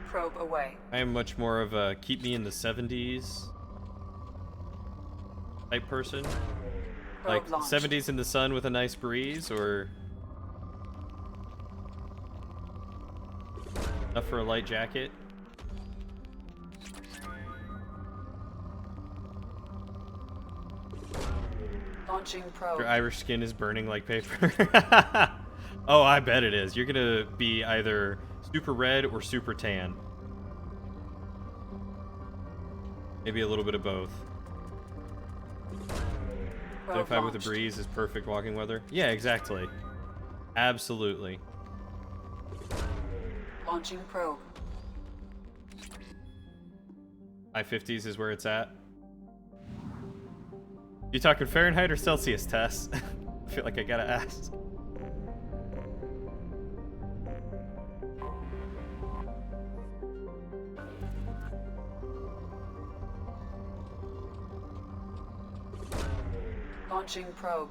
Probe away. I am much more of a keep me in the 70s type person. Probe Like launched. 70s in the sun with a nice breeze, or enough for a light jacket. Launching probe. Your Irish skin is burning like paper. Oh, I bet it is. You're gonna be either super red or super tan. Maybe a little bit of both. 75 with a breeze is perfect walking weather. Yeah, exactly. Absolutely. Launching probe. High 50s is where it's at. You talking Fahrenheit or Celsius, Tess? I feel like I gotta ask. Launching probe.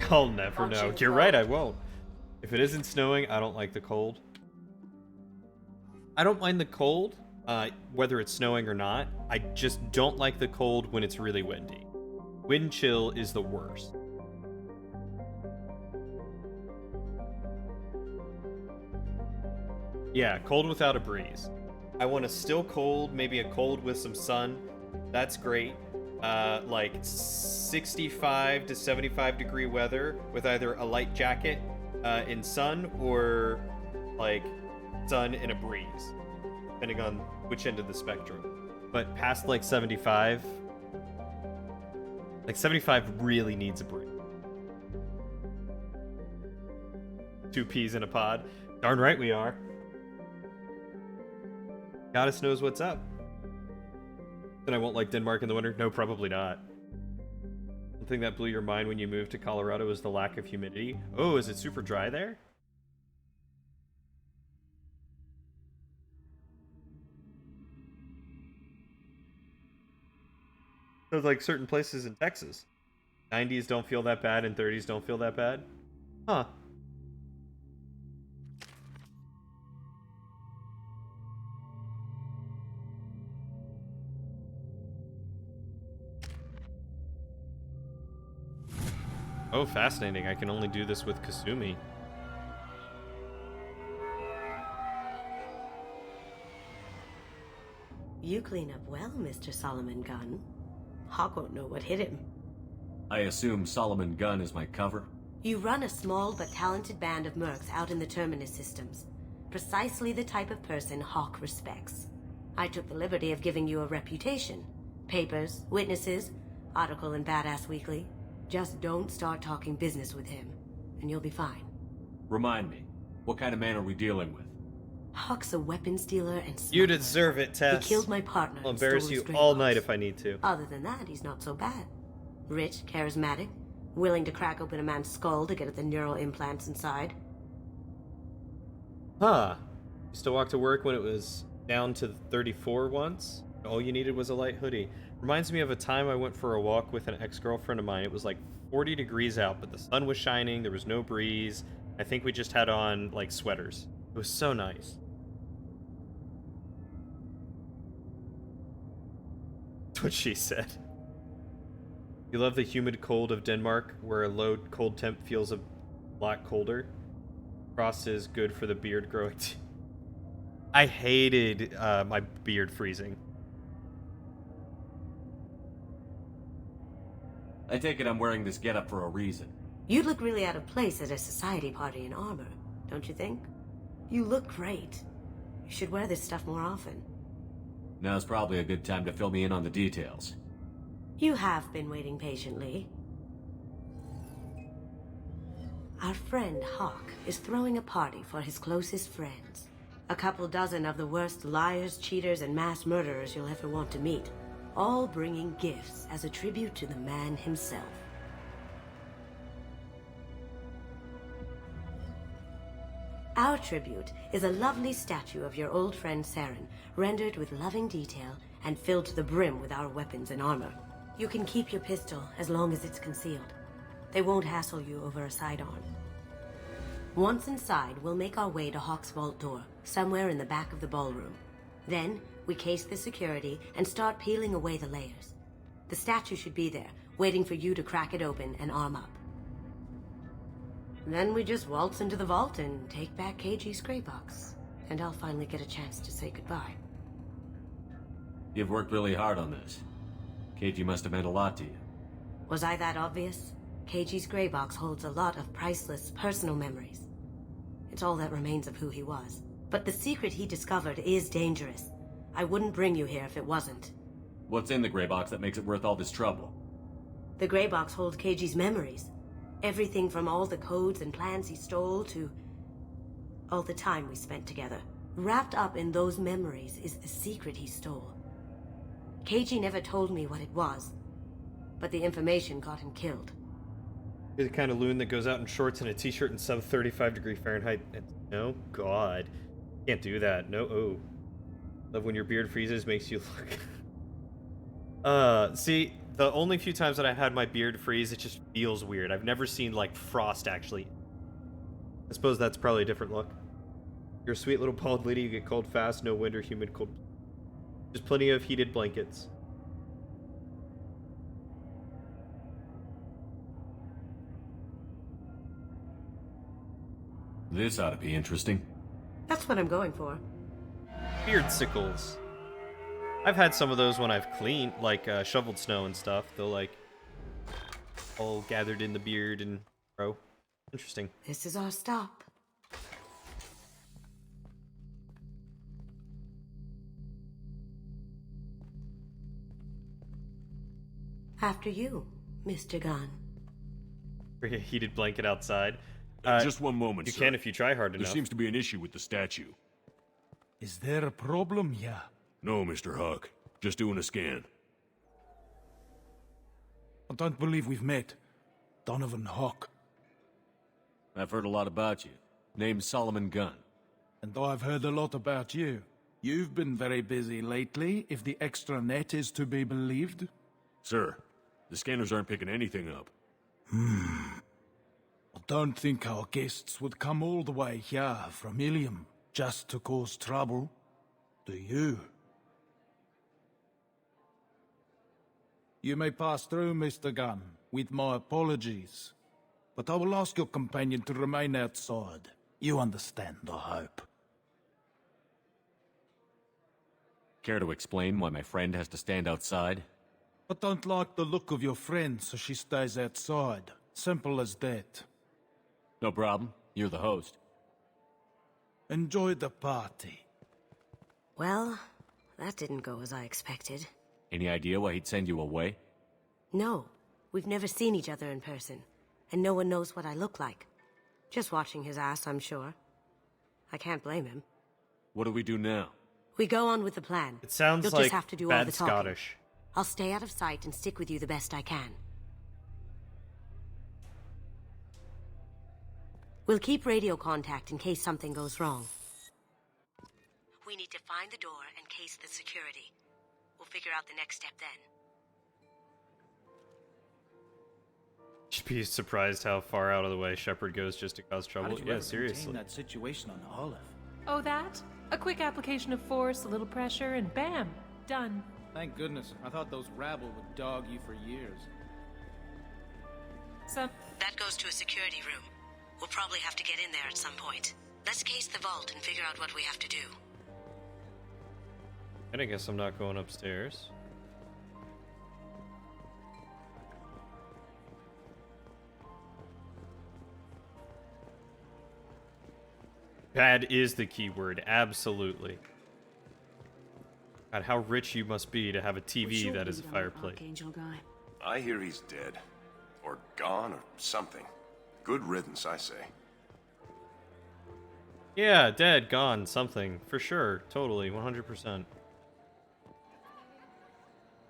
I'll never know. Launching You're right, I won't. If it isn't snowing, I don't like the cold. I don't mind the cold, whether it's snowing or not. I just don't like the cold when it's really windy. Wind chill is the worst. Yeah, cold without a breeze. I want a still cold, maybe a cold with some sun. That's great. Like 65 to 75 degree weather with either a light jacket in sun or like sun and a breeze, depending on which end of the spectrum. But past like 75 really needs a breeze. 2 peas in a pod. Darn right we are. Goddess knows what's up. Then I won't like Denmark in the winter? No, probably not. One thing that blew your mind when you moved to Colorado is the lack of humidity. Oh, is it super dry there? Sounds like certain places in Texas. 90s don't feel that bad and 30s don't feel that bad. Huh. Oh, fascinating. I can only do this with Kasumi. You clean up well, Mr. Solomon Gunn. Hawk won't know what hit him. I assume Solomon Gunn is my cover? You run a small but talented band of mercs out in the Terminus systems. Precisely the type of person Hawk respects. I took the liberty of giving you a reputation. Papers, witnesses, article in Badass Weekly. Just don't start talking business with him, and you'll be fine. Remind me, what kind of man are we dealing with? Hawk's a weapons dealer and smuggler. You deserve it, Tess. He killed my partner. I'll embarrass you all night if I need to. Other than that, he's not so bad. Rich, charismatic, willing to crack open a man's skull to get at the neural implants inside. Huh. Used to walk to work when it was down to 34 once. All you needed was a light hoodie. Reminds me of a time I went for a walk with an ex-girlfriend of mine. It was like 40 degrees out, but the sun was shining, there was no breeze. I think we just had on, like, sweaters. It was so nice. That's what she said. You love the humid cold of Denmark, where a low cold temp feels a lot colder. Frost is good for the beard growing. I hated my beard freezing. I take it I'm wearing this getup for a reason. You'd look really out of place at a society party in armor, don't you think? You look great. You should wear this stuff more often. Now's probably a good time to fill me in on the details. You have been waiting patiently. Our friend Hawk is throwing a party for his closest friends. A couple dozen of the worst liars, cheaters, and mass murderers you'll ever want to meet. All bringing gifts as a tribute to the man himself. Our tribute is a lovely statue of your old friend Saren, rendered with loving detail and filled to the brim with our weapons and armor. You can keep your pistol as long as it's concealed. They won't hassle you over a sidearm. Once inside, we'll make our way to Hawk's vault door, somewhere in the back of the ballroom. Then, we case the security and start peeling away the layers. The statue should be there, waiting for you to crack it open and arm up. Then we just waltz into the vault and take back KG's gray box. And I'll finally get a chance to say goodbye. You've worked really hard on this. KG must have meant a lot to you. Was I that obvious? KG's gray box holds a lot of priceless personal memories. It's all that remains of who he was. But the secret he discovered is dangerous. I wouldn't bring you here if it wasn't. What's in the gray box that makes it worth all this trouble? The gray box holds KG's memories. Everything from all the codes and plans he stole to all the time we spent together. Wrapped up in those memories is the secret he stole. KG never told me what it was, but the information got him killed. You're the kind of loon that goes out in shorts and a t-shirt in sub 35 degree Fahrenheit. No, God. Can't do that. No, oh. Love when your beard freezes, makes you look... see, the only few times that I had my beard freeze, it just feels weird. I've never seen, like, frost, actually. I suppose that's probably a different look. You're a sweet little bald lady, you get cold fast, no wind or humid cold. There's plenty of heated blankets. This ought to be interesting. That's what I'm going for. Beard sickles. I've had some of those when I've cleaned, like, shoveled snow and stuff. They'll, like, all gathered in the beard and grow. Interesting. This is our stop. After you, Mr. Gunn. Bring a heated blanket outside. Just one moment, You sir. can if you try hard enough. There seems to be an issue with the statue. Is there a problem here? No, Mr. Hawk. Just doing a scan. I don't believe we've met. Donovan Hawk. I've heard a lot about you. Name's Solomon Gunn. And I've heard a lot about you. You've been very busy lately, if the extra net is to be believed. Sir, the scanners aren't picking anything up. I don't think our guests would come all the way here from Ilium just to cause trouble. Do you? You may pass through, Mr. Gunn, with my apologies. but I will ask your companion to remain outside. You understand, I hope. Care to explain why my friend has to stand outside? I don't like the look of your friend, so she stays outside. Simple as that. No problem. You're the host. Enjoy the party. Well, that didn't go as I expected. Any idea why he'd send you away? No, we've never seen each other in person, and no one knows what I look like. Just watching his ass, I'm sure. I can't blame him. What do we do now? We go on with the plan. It sounds You'll like just have to do all bad the talking. Scottish. I'll stay out of sight and stick with you the best I can. We'll keep radio contact in case something goes wrong. We need to find the door and case the security. We'll figure out the next step then. You'd be surprised how far out of the way Shepard goes just to cause How trouble. did you Yeah, ever seriously. contain that situation on Olive? Oh, that? A quick application of force, a little pressure, and bam! Done. Thank goodness. I thought those rabble would dog you for years. That goes to a security room. We'll probably have to get in there at some point. Let's case the vault and figure out what we have to do. And I guess I'm not going upstairs. Bad is the key word, absolutely. God, how rich you must be to have a TV that is a fireplace. Archangel guy. I hear he's dead. Or gone, or something. Good riddance, I say. Yeah, dead, gone, something. For sure, totally, 100%.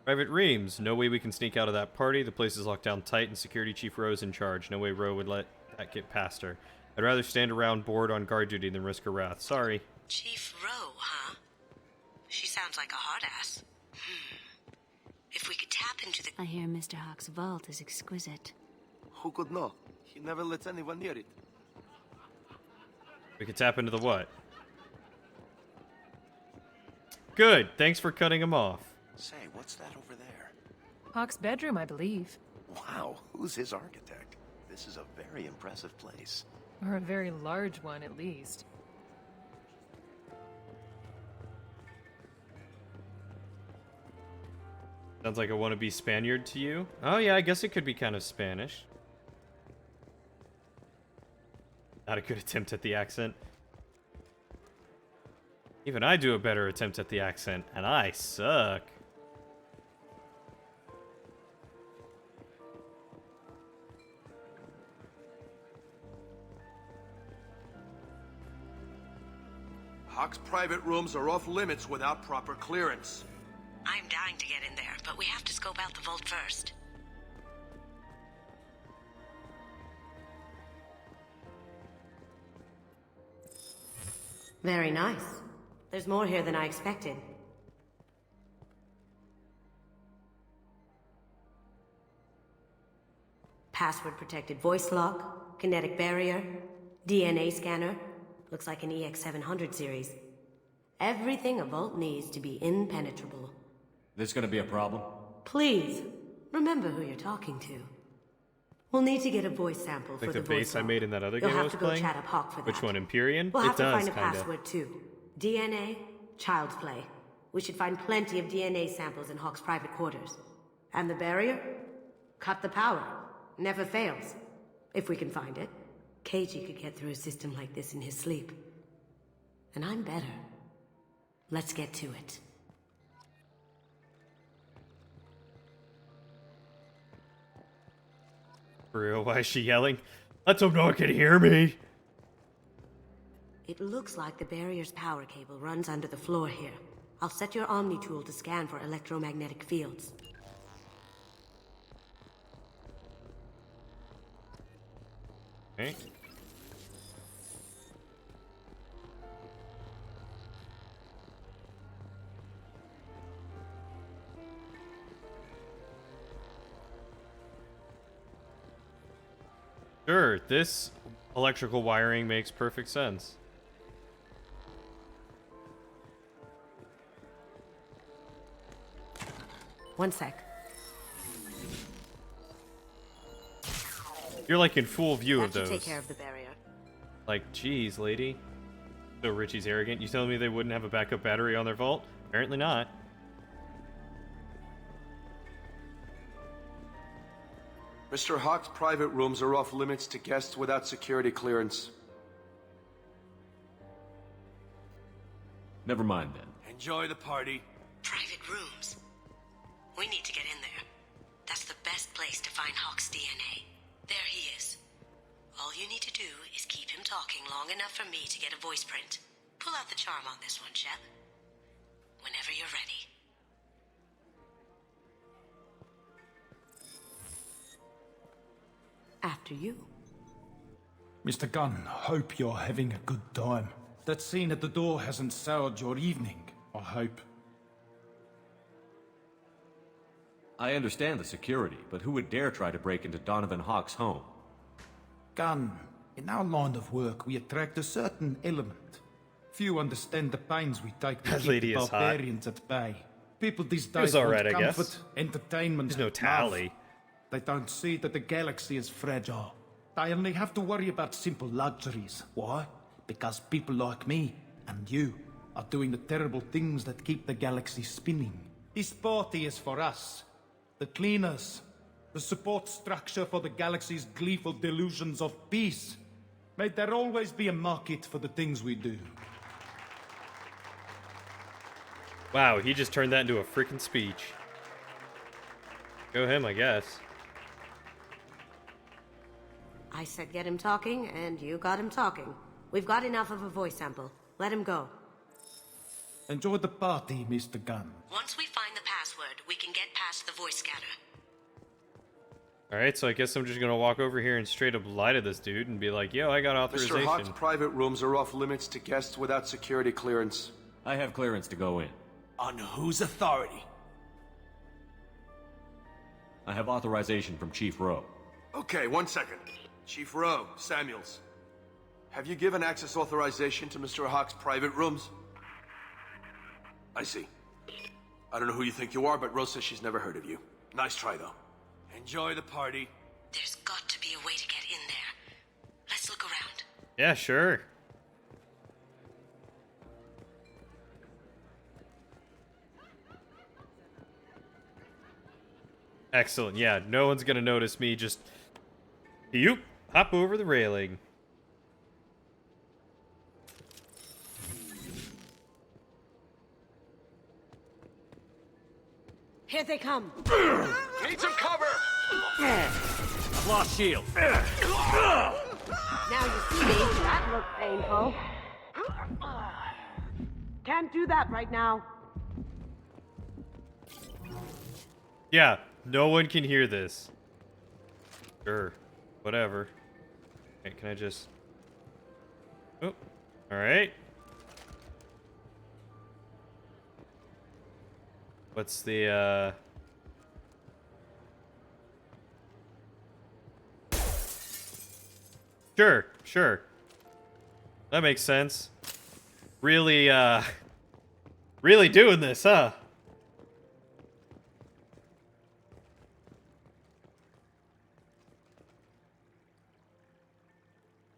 Private Reams, no way we can sneak out of that party. The place is locked down tight and Security Chief Rowe's in charge. No way Rowe would let that get past her. I'd rather stand around bored on guard duty than risk her wrath. Sorry. Chief Rowe, huh? She sounds like a hard ass. If we could tap into the... I hear Mr. Hawk's vault is exquisite. Who could know? He never lets anyone near it. We could tap into the what? Good, thanks for cutting him off. Say, what's that over there? Hawk's bedroom, I believe. Wow, who's his architect? This is a very impressive place. Or a very large one, at least. Sounds like a wannabe Spaniard to you? Oh yeah, I guess it could be kind of Spanish. Not a good attempt at the accent. Even I do a better attempt at the accent, and I suck. Hawk's private rooms are off limits without proper clearance. I'm dying to get in there, but we have to scope out the vault first. Very nice. There's more here than I expected. Password-protected voice lock, kinetic barrier, DNA scanner. Looks like an EX700 series. Everything a vault needs to be impenetrable. This gonna be a problem? Please, remember who you're talking to. We'll need to get a voice sample for Like the the voice bass I log. made in that other You'll game I have was to go playing? chat up Hawk for Which that. one, Empyrean? We'll It have to does, find a kinda. password too. DNA, child's play. We should find plenty of DNA samples in Hawk's private quarters. And the barrier? Cut the power. Never fails. If we can find it. KG could get through a system like this in his sleep. And I'm better. Let's get to it. For real, why is she yelling? Let them know I can hear me. It looks like the barrier's power cable runs under the floor here. I'll set your Omni tool to scan for electromagnetic fields. Okay. Sure, this electrical wiring makes perfect sense. One sec. You're like in full view That of should those. take care of the barrier. Like, geez, lady. So Richie's arrogant. You telling me they wouldn't have a backup battery on their vault? Apparently not. Mr. Hawk's private rooms are off limits to guests without security clearance. Never mind then. Enjoy the party. Private rooms. We need to get in there. That's the best place to find Hawk's DNA. There he is. All you need to do is keep him talking long enough for me to get a voice print. Pull out the charm on this one, Shep. Whenever you're ready. After you. Mr. Gunn, hope you're having a good time. That scene at the door hasn't soured your evening, I hope. I understand the security, but who would dare try to break into Donovan Hawk's home? Gunn, in our line of work, we attract a certain element. Few understand the pains we take to That keep lady the is hot. barbarians at bay. People these She was days alright, want I guess. comfort, entertainment, There's no love. tally. They don't see that the galaxy is fragile. They only have to worry about simple luxuries. Why? Because people like me and you are doing the terrible things that keep the galaxy spinning. This party is for us, the cleaners, the support structure for the galaxy's gleeful delusions of peace. May there always be a market for the things we do. Wow, he just turned that into a freaking speech. Go him, I guess. I said get him talking, and you got him talking. We've got enough of a voice sample. Let him go. Enjoy the party, Mr. Gunn. Once we find the password, we can get past the voice scanner. Alright, so I guess I'm just gonna walk over here and straight up lie to this dude and be like, yo, I got authorization. Mr. Hawk's private rooms are off limits to guests without security clearance. I have clearance to go in. On whose authority? I have authorization from Chief Rowe. Okay, 1 second. Chief Rowe, Samuels. Have you given access authorization to Mr. Hawk's private rooms? I see. I don't know who you think you are, but Rose says she's never heard of you. Nice try, though. Enjoy the party. There's got to be a way to get in there. Let's look around. Yeah, sure. Excellent. Yeah, no one's gonna notice me. Just, you hop over the railing. Here they come. Need some cover! I've lost shield. Now you see me. That looks painful. Can't do that right now. Yeah, no one can hear this. Sure. Whatever. Okay, can I just... Oh, alright. What's the, Sure, sure. That makes sense. Really, really doing this, huh?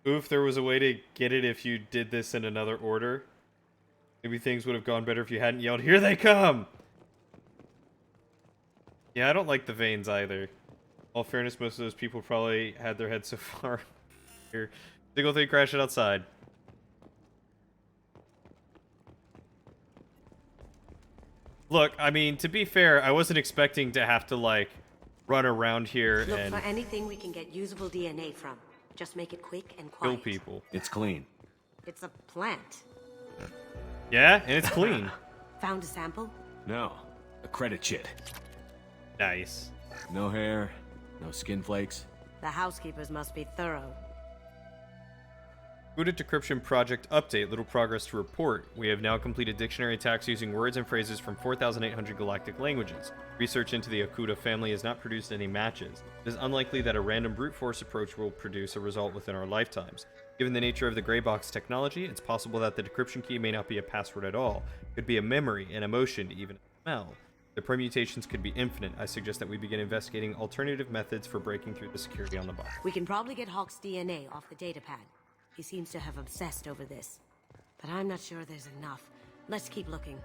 Ooh, if there was a way to get it if you did this in another order. Maybe things would have gone better if you hadn't yelled, "Here they come!" Yeah, I don't like the veins either. All fairness, most of those people probably had their heads so far here. Single thing crashing outside. Look, I mean, to be fair, I wasn't expecting to have to, like, run around here Look and for anything we can get usable DNA from. Just make it quick and kill quiet. people. It's clean. It's a plant. Yeah, and it's clean. Found a sample? No. A credit chit. Nice. No hair, no skin flakes. The housekeepers must be thorough. Buddha Decryption Project Update. Little progress to report. We have now completed dictionary attacks using words and phrases from 4,800 galactic languages. Research into the Okuda family has not produced any matches. It is unlikely that a random brute force approach will produce a result within our lifetimes. Given the nature of the gray box technology, it's possible that the decryption key may not be a password at all. It could be a memory, an emotion, even a smell. The permutations could be infinite. I suggest that we begin investigating alternative methods for breaking through the security on the box. We can probably get Hawk's DNA off the datapad. He seems to have obsessed over this. But I'm not sure there's enough. Let's keep looking.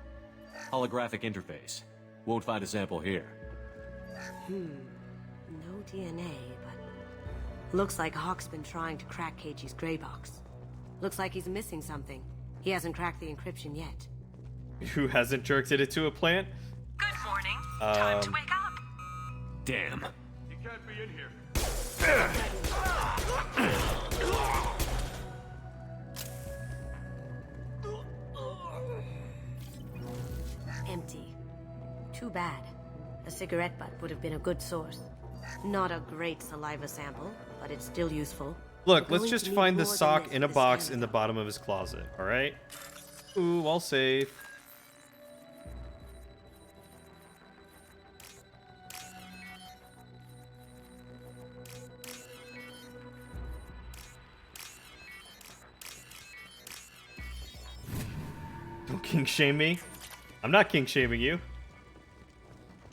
Holographic interface. Won't find a sample here. No DNA, but... Looks like Hawk's been trying to crack Keiji's gray box. Looks like he's missing something. He hasn't cracked the encryption yet. Who hasn't jerked it into a plant? Good morning. Time to wake up. Damn. You can't be in here. Empty. Too bad. A cigarette butt would have been a good source. Not a great saliva sample, but it's still useful. Look, We're let's going just to need find the more than sock this in a for box scanning. in the bottom of his closet, alright? Ooh, I'll save. Don't kink shame me. I'm not kink shaming you.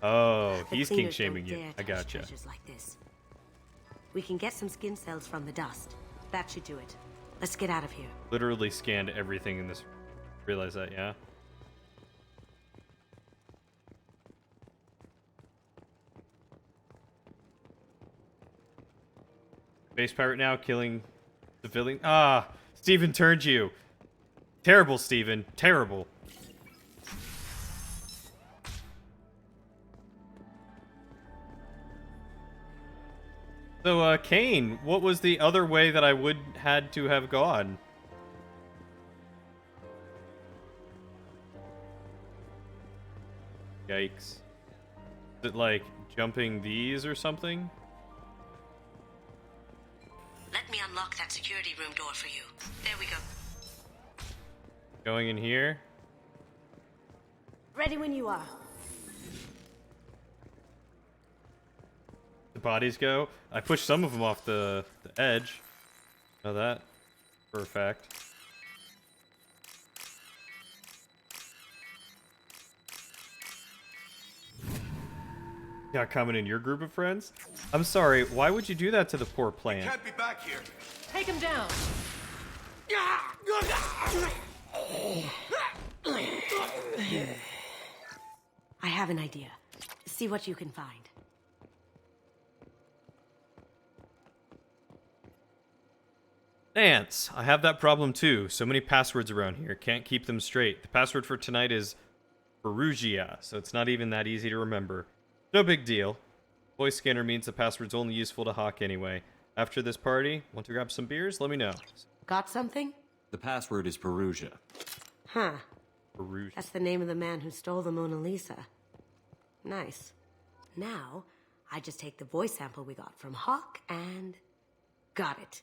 Oh, The he's cleaners kink shaming don't you. dare I touch gotcha. treasures like this. We can get some skin cells from the dust. That should do it. Let's get out of here. Literally scanned everything in this. Realize that, yeah? Space pirate now killing civilian. Ah, Steven turned you. Terrible, Steven. Terrible. So, Kane, what was the other way that I would had to have gone? Yikes. Is it like jumping these or something? Let me unlock that security room door for you. There we go. Going in here? Ready when you are. The bodies go? I pushed some of them off the edge. Know that for a fact. Got coming in your group of friends? I'm sorry, why would you do that to the poor plant? Can't be back here. Take him down. I have an idea. See what you can find. Nance, I have that problem too. So many passwords around here. Can't keep them straight. The password for tonight is Perugia, so it's not even that easy to remember. No big deal. Voice scanner means the password's only useful to Hawk anyway. After this party, want to grab some beers? Let me know. Got something? The password is Perugia. Huh. Perugia. That's the name of the man who stole the Mona Lisa. Nice. Now, I just take the voice sample we got from Hawk and... got it.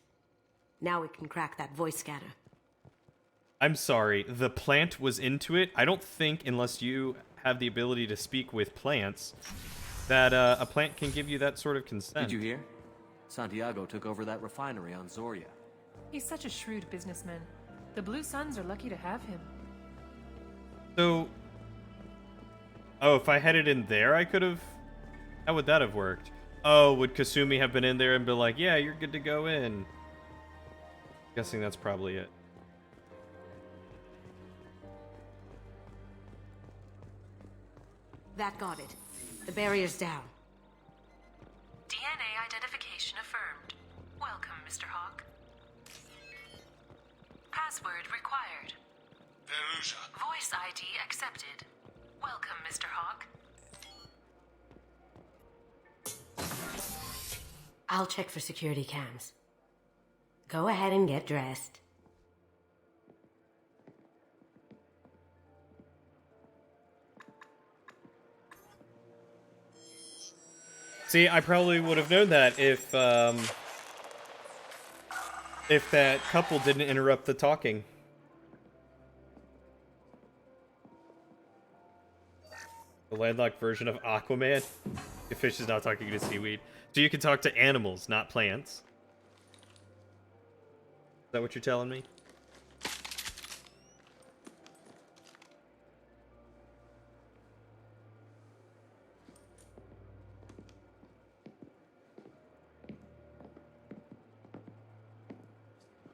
Now we can crack that voice scanner. I'm sorry, the plant was into it. I don't think, unless you have the ability to speak with plants, that a plant can give you that sort of consent. Did you hear? Santiago took over that refinery on Zoria. He's such a shrewd businessman. The Blue Suns are lucky to have him. So... Oh, if I headed in there, I could have... How would that have worked? Oh, would Kasumi have been in there and be like, yeah, you're good to go in? Guessing that's probably it. That got it. The barrier's down. DNA identification affirmed. Welcome, Mr. Hawk. Password required. Perugia. Voice ID accepted. Welcome, Mr. Hawk. I'll check for security cams. Go ahead and get dressed. See, I probably would have known that if that couple didn't interrupt the talking. The landlocked version of Aquaman. The fish is not talking to seaweed. So you can talk to animals, not plants. Is that what you're telling me?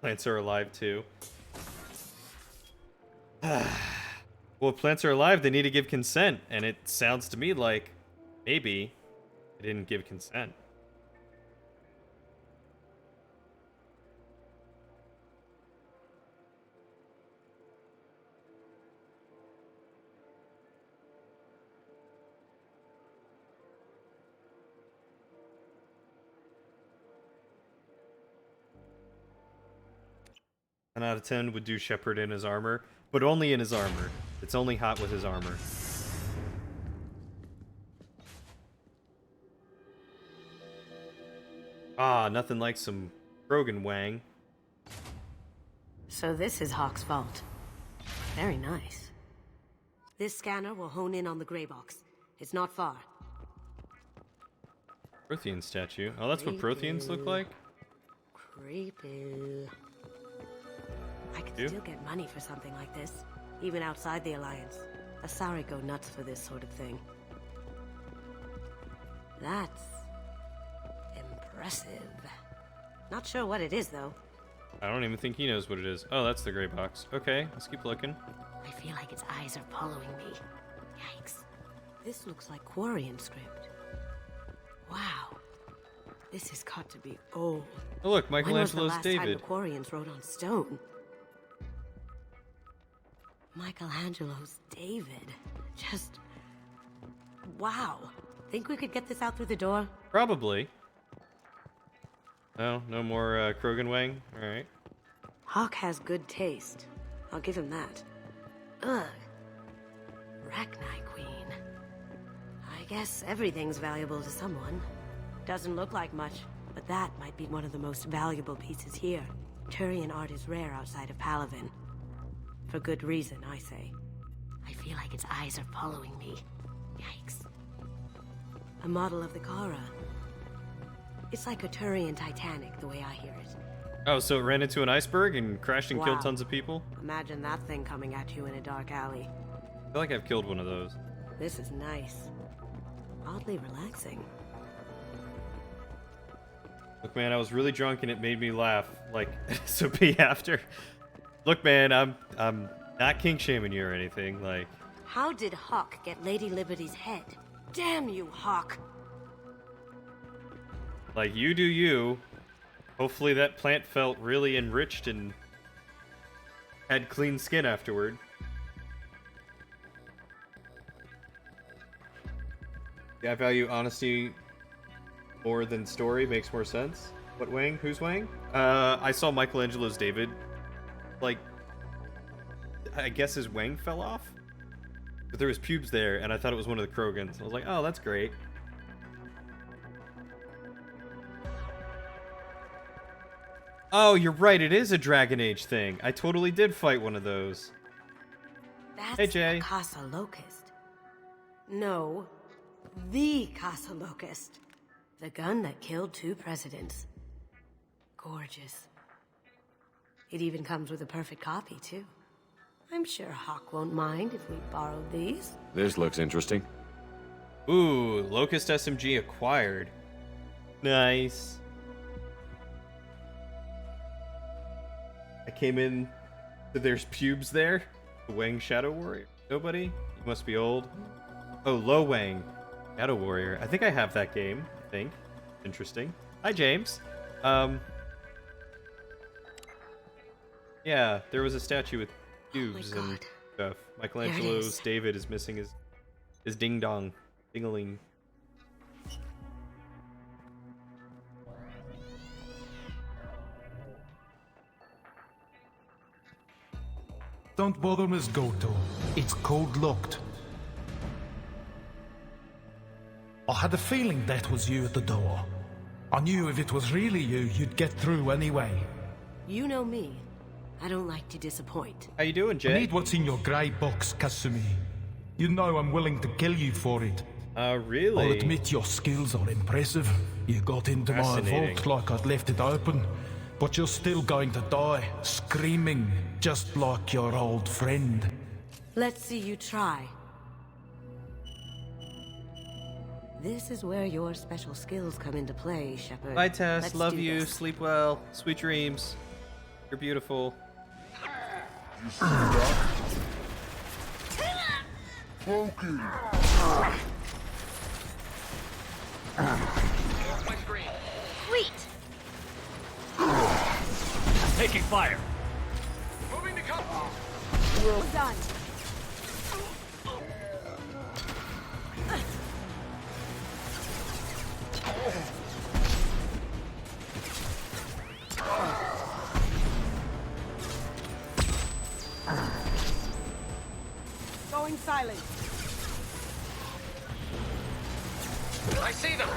Plants are alive too. Well, if plants are alive, they need to give consent, and it sounds to me like maybe they didn't give consent. An out of 10 would do Shepard in his armor, but only in his armor. It's only hot with his armor. Ah, nothing like some Krogan Wang. So this is Hawk's vault. Very nice. This scanner will hone in on the gray box. It's not far. Prothean statue. Oh, that's what Protheans look like? Creepy. I could still get money for something like this, even outside the Alliance. Asari go nuts for this sort of thing. That's impressive. Not sure what it is, though. I don't even think he knows what it is. Oh, that's the gray box. Okay, let's keep looking. I feel like its eyes are following me. Yikes. This looks like Quarian script. Wow. This has got to be old. Oh, look, Michelangelo's when was the last David. time the Quarians wrote on stone? Michelangelo's David. Just... wow. Think we could get this out through the door? Probably. No, no more Krogan Wang? Alright. Hawk has good taste. I'll give him that. Ugh. Rachni Queen. I guess everything's valuable to someone. Doesn't look like much, but that might be one of the most valuable pieces here. Turian art is rare outside of Palaven. For good reason, I say. I feel like its eyes are following me. Yikes. A model of the Kara. It's like a Turian Titanic, the way I hear it. Oh, so it ran into an iceberg and crashed and killed Wow. tons of people? Imagine that thing coming at you in a dark alley. I feel like I've killed one of those. This is nice. Oddly relaxing. Look, man, I was really drunk and it made me laugh. Like, so be after. Look, man, I'm not kink shaming you or anything. Like, How did Hawk get Lady Liberty's head? Damn you, Hawk! you do you. Hopefully that plant felt really enriched and had clean skin afterward. Yeah, I value honesty more than story. Makes more sense. What Wang? Who's Wang? I saw Michelangelo's David. Like, I guess his wang fell off? But there was pubes there, and I thought it was one of the Krogans. I was like, oh, that's great. Oh, you're right, it is a Dragon Age thing. I totally did fight one of those. That's Hey, Jay. a Casa Locust. No, the Casa Locust. The gun that killed 2 presidents. Gorgeous. It even comes with a perfect copy, too. I'm sure Hawk won't mind if we borrowed these. This looks interesting. Ooh, Locust SMG acquired. Nice. I came in, so there's pubes there. The Wang Shadow Warrior. Nobody? You must be old. Oh, Lo Wang Shadow Warrior. I think I have that game. I think. Interesting. Hi, James. Yeah, there was a statue with pubes and stuff. Michelangelo's David is missing his ding dong. Ding-a-ling. Don't bother, Miss Goto. It's code-locked. I had a feeling that was you at the door. I knew if it was really you, you'd get through anyway. You know me. I don't like to disappoint. How you doing, Jay? I need what's in your grey box, Kasumi. You know I'm willing to kill you for it. Really? I'll admit your skills are impressive. You got into my Fascinating. vault like I'd left it open. But you're still going to die, screaming, just like your old friend. Let's see you try. This is where your special skills come into play, Shepard. Bye, Tess. Let's Love do you. this. Sleep well. Sweet dreams. You're beautiful. You see that? Broken. Sweet! Taking fire. Moving to cover. Well done. Going silent. I see them.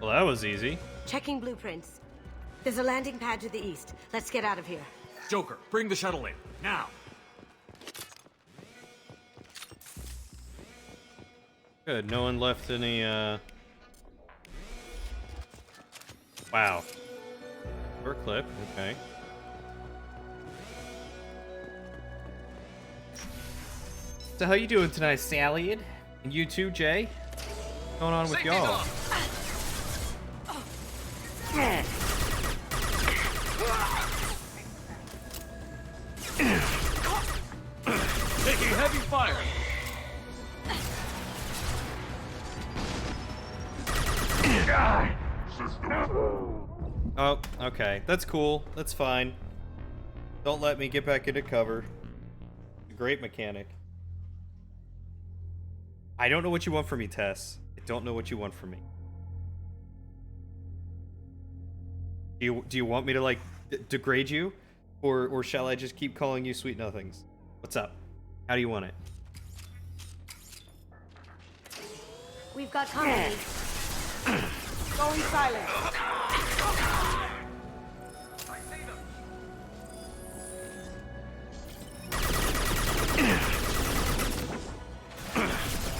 Well, that was easy. Checking blueprints. There's a landing pad to the east. Let's get out of here. Joker, bring the shuttle in, now! Good, no one left any, Wow. Short clip, okay. So how you doing tonight, Sally? And you too, Jay? What's going on with y'all? Taking heavy fire. Oh, okay. That's cool. That's fine. Don't let me get back into cover. Great mechanic. I don't know what you want from me, Tess. I don't know what you want from me. Do you want me to, like, degrade you? Or shall I just keep calling you sweet nothings? What's up? How do you want it? We've got company. Going silent.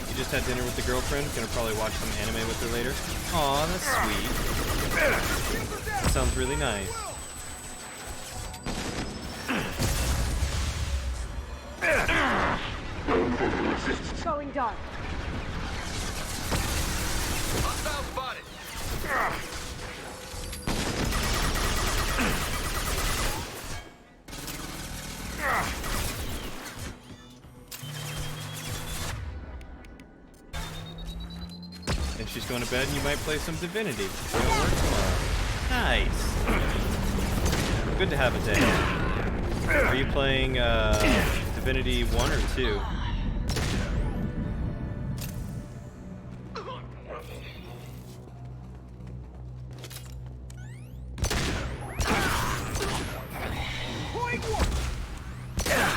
You just had dinner with the girlfriend? Gonna probably watch some anime with her later? Aw, that's sweet. That sounds really nice. Going dark. Hostile spotted. And she's going to bed, and you might play some Divinity. You don't work tomorrow. Nice. Good to have a day. Are you playing Divinity 1 or 2?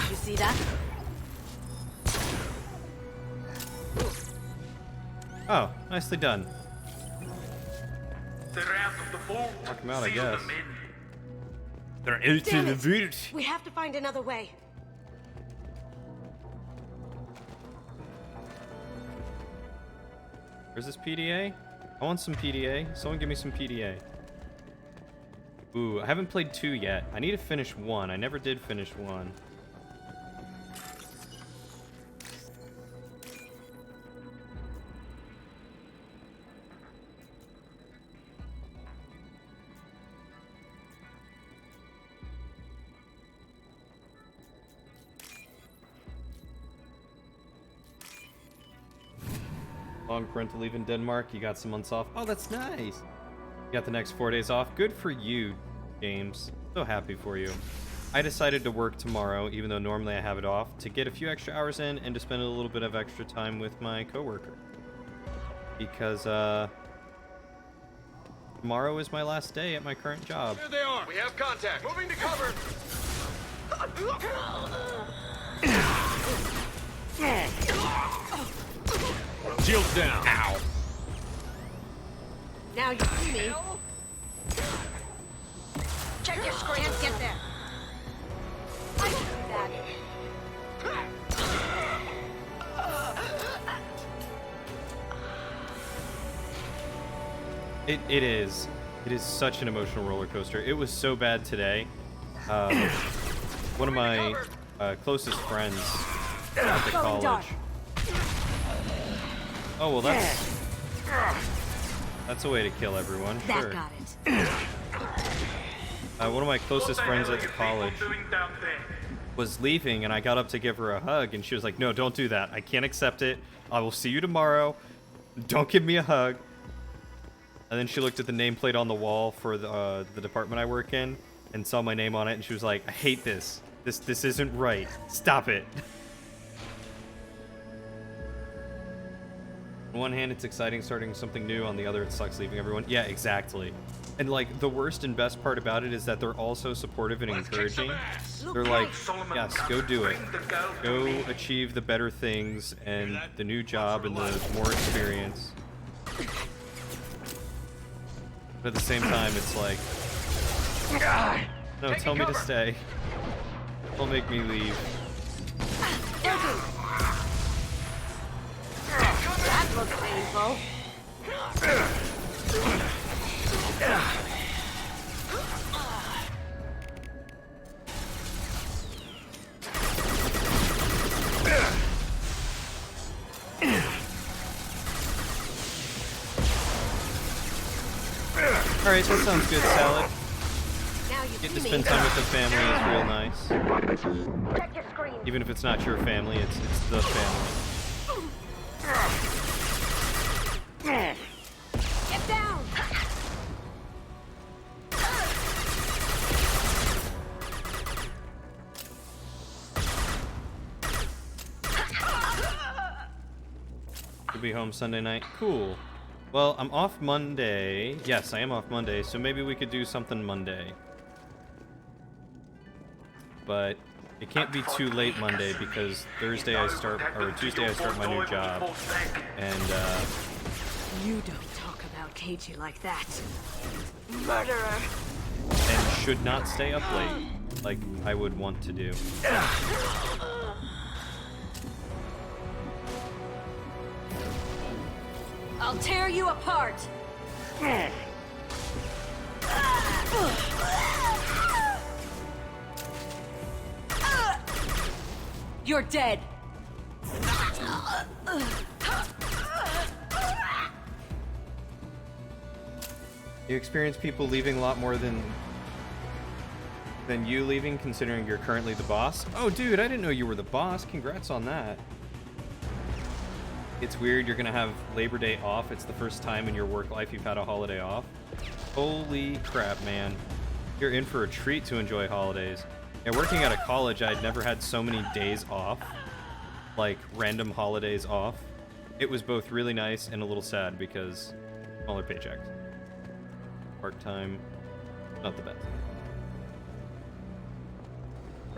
You see that? Oh, nicely done. The wrath of the foe. Knock him out, I seal guess. them in. They're out Damn to it. the beach. We have to find another way. Where's this PDA? I want some PDA. Someone give me some PDA. Ooh, I haven't played 2 yet. I need to finish 1. I never did finish 1. Long parental leave in Denmark. You got some months off. Oh, that's nice. You got the next 4 days off. Good for you, James. So happy for you. I decided to work tomorrow, even though normally I have it off, to get a few extra hours in and to spend a little bit of extra time with my coworker. Because, tomorrow is my last day at my current job. There they are. We have contact. Moving to cover. Shields down. Ow. Now you see me. Check your screen. Get there. I can do that. It is. It is such an emotional roller coaster. It was so bad today. One of my closest friends Not the Going dark. college. Oh, well, that's a way to kill everyone, That sure. got it. One of my closest friends at the college was leaving, and I got up to give her a hug, and she was like, no, don't do that. I can't accept it. I will see you tomorrow. Don't give me a hug. And then she looked at the nameplate on the wall for the department I work in and saw my name on it, and she was like, I hate this. This isn't right. Stop it. On one hand, it's exciting starting something new. On the other, it sucks leaving everyone. Yeah, exactly. And, like, the worst and best part about it is that they're also supportive and encouraging. They're like, yes, go do it. Go achieve the better things and the new job and the more experience. But at the same time, it's like, no, tell me to stay. Don't make me leave. That looks painful. Alright, that sounds good, Salad. Now you Getting to see spend me. time with the family is real nice. Check your screen. Even if it's not your family, it's the family. Get down. You'll be home Sunday night. Cool. Well, I'm off Monday. Yes, I am off Monday, so maybe we could do something Monday. But it can't be too late Monday because Tuesday I start my new job. And You don't talk about Keiji like that. Murderer. and should not stay up late like I would want to do. I'll tear you apart. You're dead. You experience people leaving a lot more than you leaving, considering you're currently the boss. Oh, dude, I didn't know you were the boss. Congrats on that. It's weird, you're gonna have Labor Day off. It's the first time in your work life you've had a holiday off. Holy crap, man. You're in for a treat to enjoy holidays. Yeah, working at a college, I'd never had so many days off. Like, random holidays off. It was both really nice and a little sad because smaller paychecks. Part-time, not the best.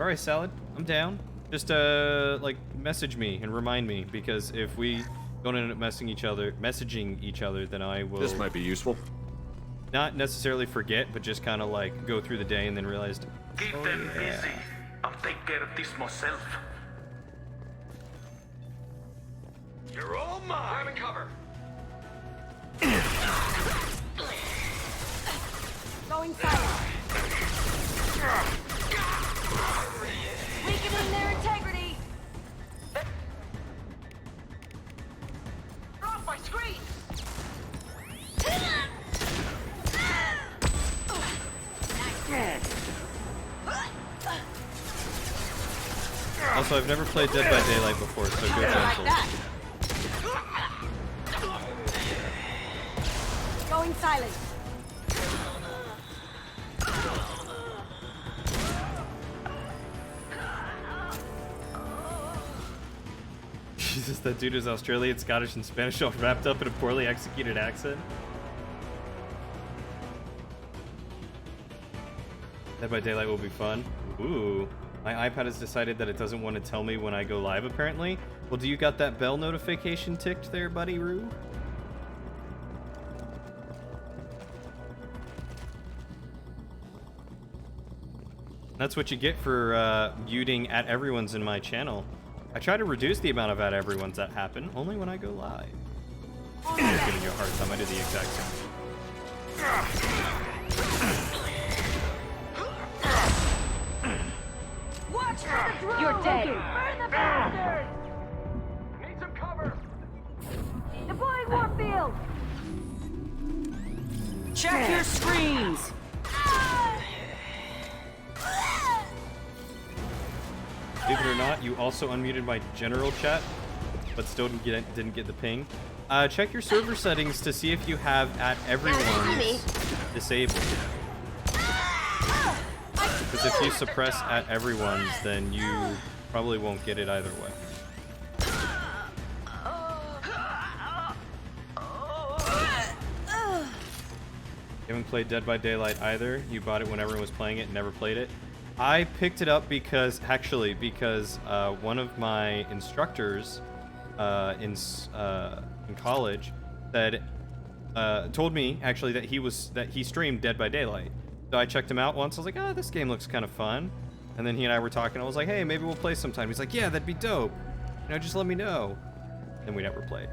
Alright, Salad, I'm down. Just, like, message me and remind me, because if we don't end up messaging each other, then I will... This might be useful. Not necessarily forget, but just kind of, like, go through the day and then realized... Keep them busy. I'll take care of this myself. You're all mine. Grabbing cover. Going silent. Weakening their integrity. Off my screen. Also, I've never played Dead by Daylight before, so go gentle. Going silent. Jesus, that dude is Australian, Scottish, and Spanish all wrapped up in a poorly executed accent. Dead by Daylight will be fun. Ooh. My iPad has decided that it doesn't want to tell me when I go live, apparently. Well, do you got that bell notification ticked there, buddy Roo? That's what you get for muting at everyone's in my channel. I try to reduce the amount of at everyone's that happen, only when I go live. I'm giving you a hard time, I did the exact same. Watch for the drone. You're dead. Burn the bastard. Check your screens! Believe it or not, you also unmuted my general chat, but still didn't get the ping. Check your server settings to see if you have at everyone's disabled. Because if you suppress at everyone's, then you probably won't get it either way. You haven't played Dead by Daylight either. You bought it when everyone was playing it and never played it. I picked it up because one of my instructors in college told me actually that he streamed Dead by Daylight. So I checked him out once. I was like, oh, this game looks kind of fun. And then he and I were talking. I was like, hey, maybe we'll play sometime. He's like, yeah, that'd be dope. You know, just let me know. And we never played.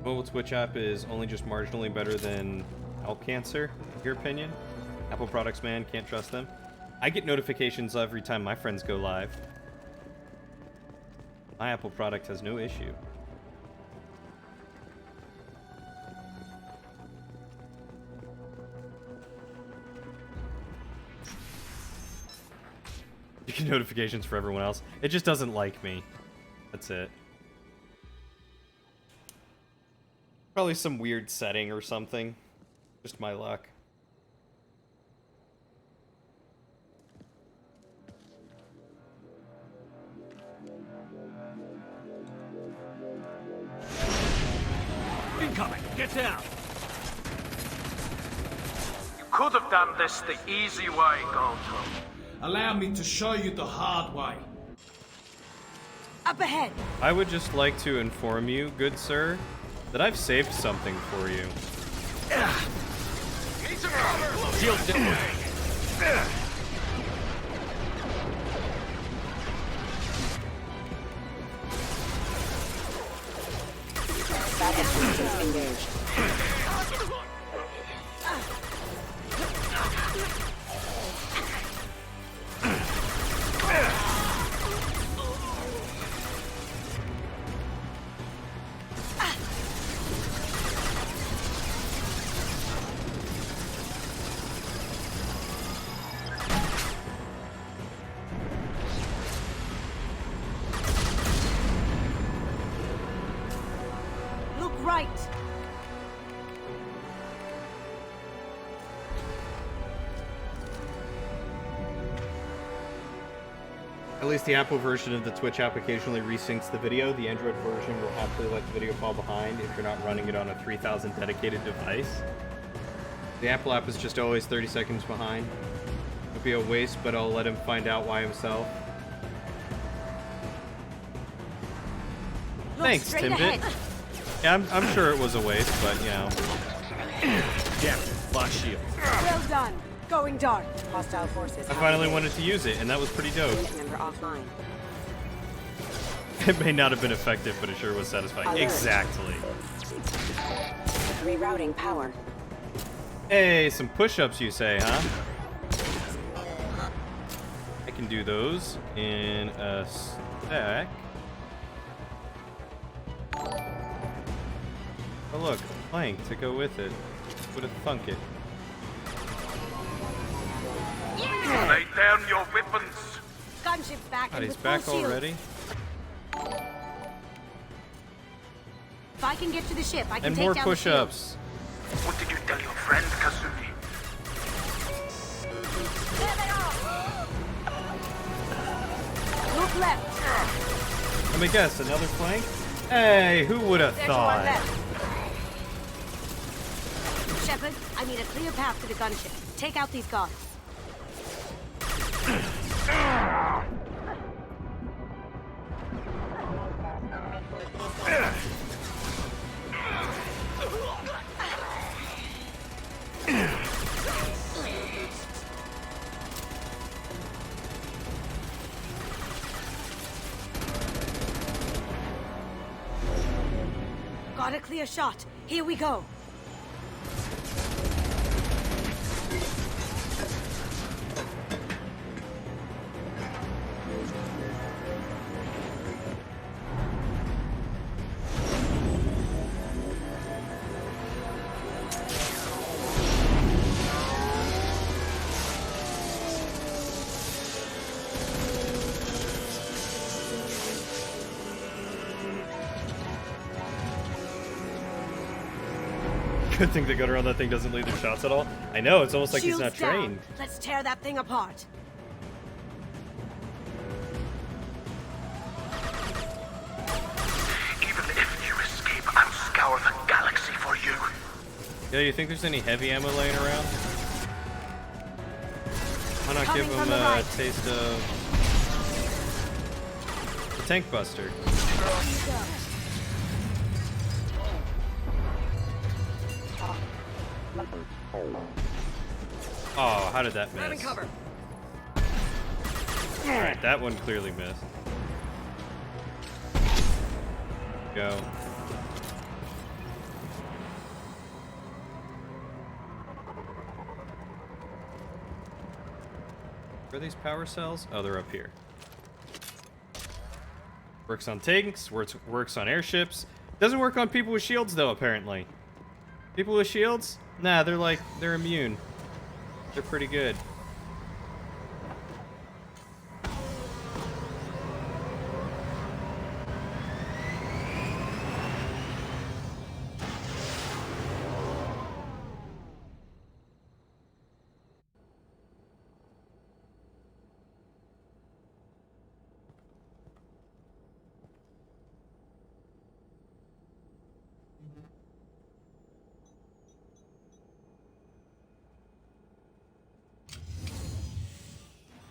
Mobile Twitch app is only just marginally better than Alcancer, in your opinion? Apple products, man, can't trust them. I get notifications every time my friends go live. My Apple product has no issue. You get notifications for everyone else. It just doesn't like me. That's it. Probably some weird setting or something. Just my luck. Incoming! Get down! You could have done this the easy way, Goldthorpe. Allow me to show you the hard way. Up ahead! I would just like to inform you, good sir, that I've saved something for you. Need some cover! Shield down! Backup systems engaged. At least the Apple version of the Twitch app occasionally resyncs the video. The Android version will happily let the video fall behind if you're not running it on a 3000 dedicated device. The Apple app is just always 30 seconds behind. It'll be a waste, but I'll let him find out why himself. Thanks, Timbit. Yeah, I'm sure it was a waste, but you know. Damn it, lost shield. Well done. Going dark. Hostile forces. I finally wanted to use it, and that was pretty dope. Member offline. It may not have been effective, but it sure was satisfying. Alert. Exactly. Rerouting power. Hey, some push-ups, you say, huh? I can do those in a stack. Oh look, a plank to go with it. Would have thunk it. Lay down your weapons. Gunship's back. God, and he's with back full shield. already? If I can get to the ship, I can And take more down the shield. push-ups. What did you tell your friend, Kazumi? Look left. Let me guess, another flank? Hey, who would have There's one thought? left. Shepard, I need a clear path to the gunship. Take out these guards. Got a clear shot. Here we go. Good thing the gunner on that thing doesn't lead their shots at all. I know, it's almost like he's not Shields down. trained. Let's tear that thing apart. Even if you escape, I'll scour the galaxy for you. Yeah, you think there's any heavy ammo laying around? Why not give him a taste of the tank buster? Oh, how did that miss? Alright, that one clearly missed. Go. Where are these power cells? Oh, they're up here. Works on tanks, works on airships. Doesn't work on people with shields, though, apparently. People with shields? Nah, they're immune. They're pretty good.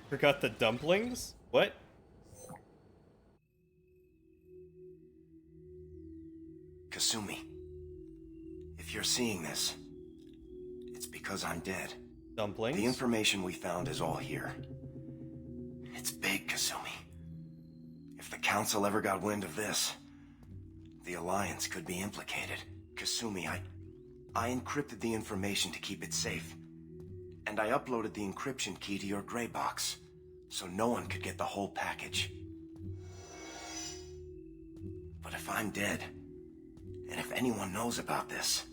Forgot the dumplings? What? Kasumi, if you're seeing this, it's because I'm dead. Dumplings? The information we found is all here. It's big, Kasumi. If the Council ever got wind of this, the Alliance could be implicated. Kasumi, I encrypted the information to keep it safe. And I uploaded the encryption key to your gray box, so no one could get the whole package. But if I'm dead, and if anyone knows about this,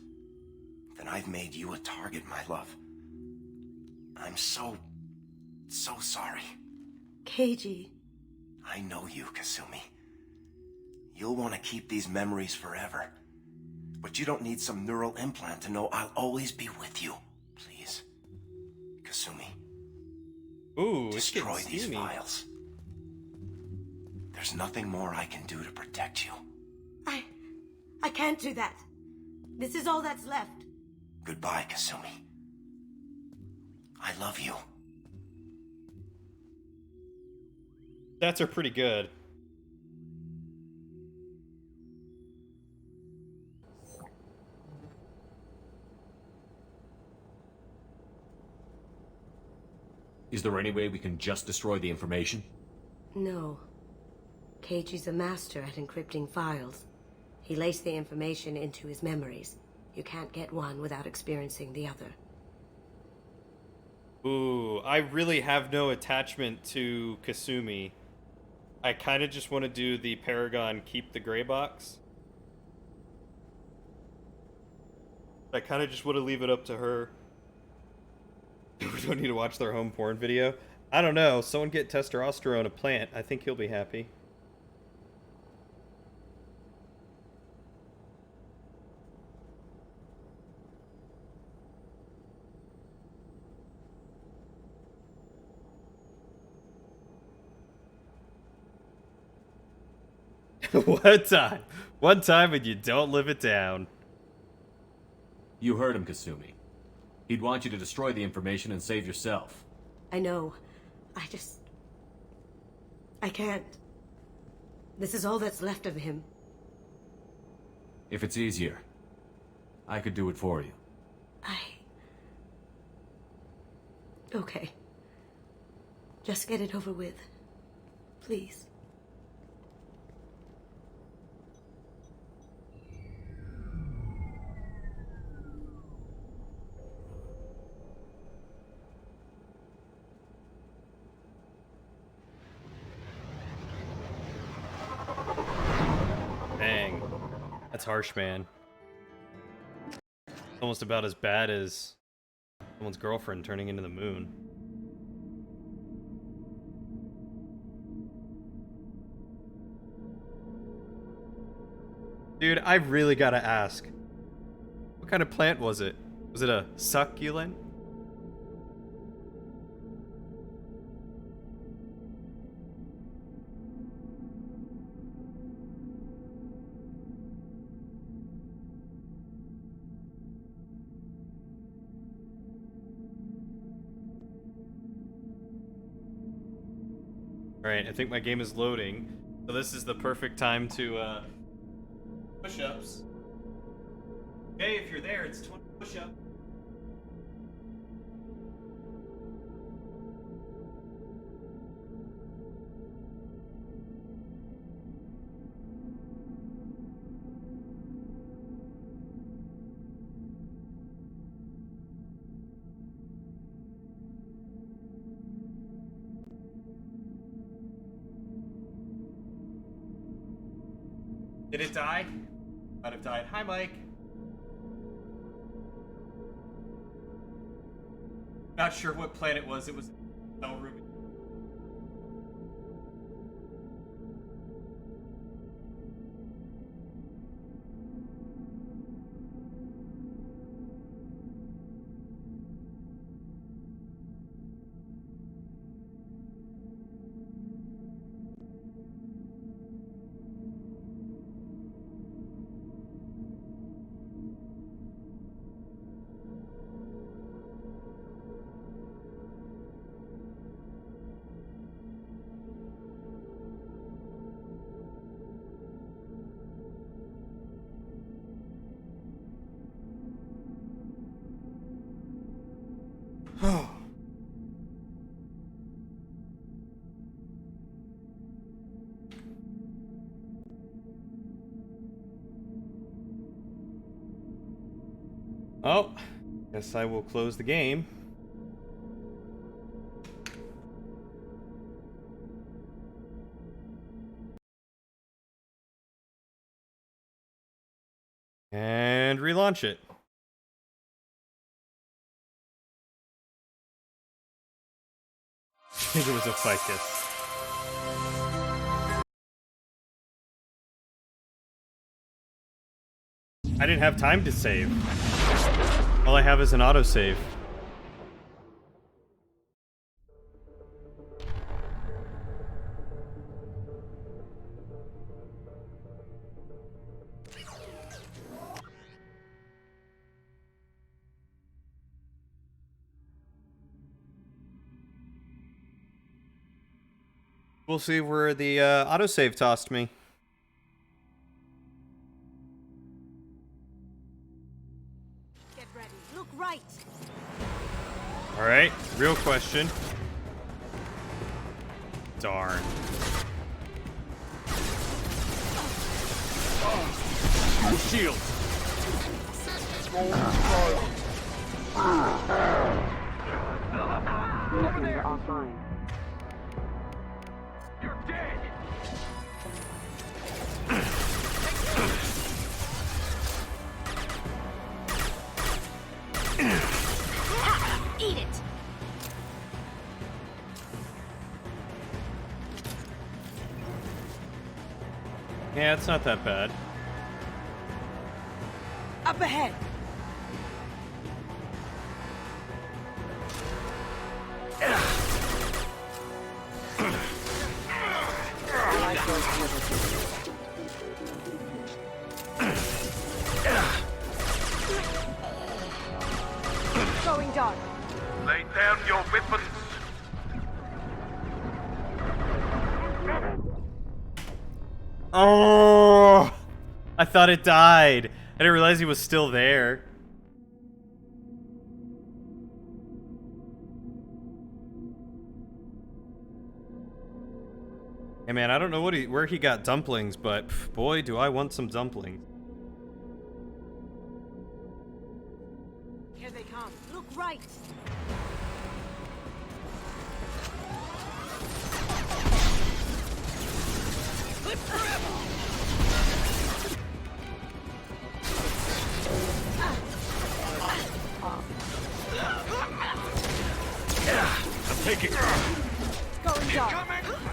then I've made you a target, my love. I'm so sorry. Keiji. I know you, Kasumi. You'll want to keep these memories forever. But you don't need some neural implant to know I'll always be with you. Please. Kasumi. Ooh, destroy these files. There's nothing more I can do to protect you. I can't do that. This is all that's left. Goodbye, Kasumi. I love you. Stats are pretty good. Is there any way we can just destroy the information? No. Keiji's a master at encrypting files. He laced the information into his memories. You can't get one without experiencing the other. Ooh, I really have no attachment to Kasumi. I kind of just want to do the Paragon keep the gray box. I kind of just want to leave it up to her. We don't need to watch their home porn video. I don't know. Someone get testosterone a plant. I think he'll be happy. One time and you don't live it down. You heard him, Kasumi. He'd want you to destroy the information and save yourself. I know. I can't. This is all that's left of him. If it's easier, I could do it for you. Okay. Just get it over with. Please. Dang. That's harsh, man. It's almost about as bad as someone's girlfriend turning into the moon. Dude, I really gotta ask. What kind of plant was it? Was it a succulent? Alright, I think my game is loading. So this is the perfect time to, push-ups. Okay, if you're there, it's 20 push-ups. Did it die? Might have died. Hi, Mike. Not sure what planet it was. It was El Ruby. Oh, guess I will close the game. And relaunch it. I think it was a ficus. I didn't have time to save. All I have is an autosave. We'll see where the autosave tossed me. Get ready. Look right. All right, real question. Darn. Shield. Weapons offline. You're dead! Eat it. Yeah, it's not that bad. Up ahead. Going dark. Lay down your weapons! Oh! I thought it died. I didn't realize he was still there. Hey man, I don't know where he got dumplings, but boy, do I want some dumplings. Here they come. Look right. Live forever. I'm taking. It's going dark.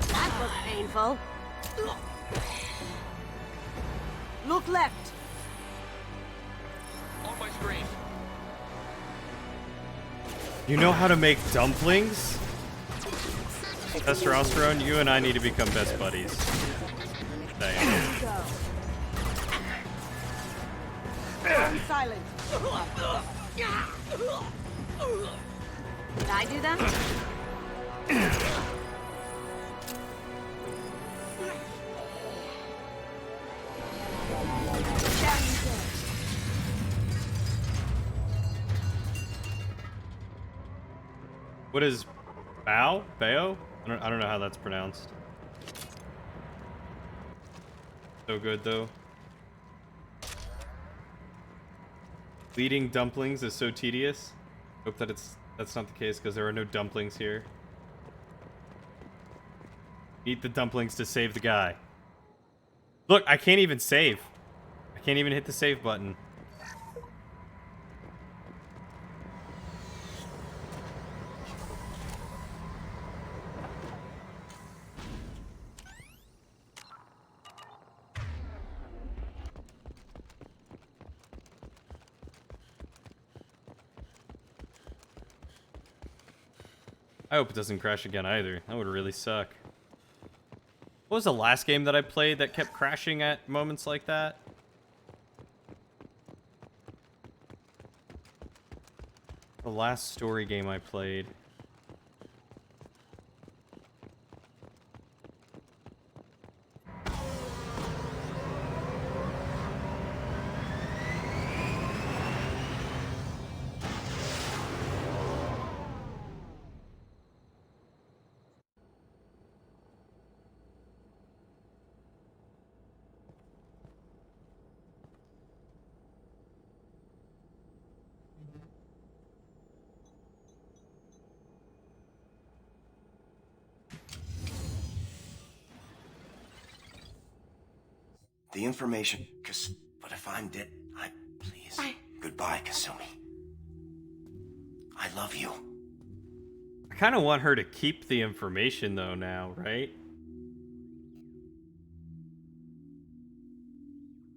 That was painful. Look left. On my screen. You know how to make dumplings? Testosterone, you and I need to become best buddies. Dang. Silent. Did I do that? What is Bao? Bao? I don't know how that's pronounced. So good though. Eating dumplings is so tedious. Hope that that's not the case because there are no dumplings here. Eat the dumplings to save the guy. Look, I can't even save. I can't even hit the save button. I hope it doesn't crash again either. That would really suck. What was the last game that I played that kept crashing at moments like that? The last story game I played. The information, but if I'm dead, please. Goodbye, Kasumi. I love you. I kind of want her to keep the information though now, right?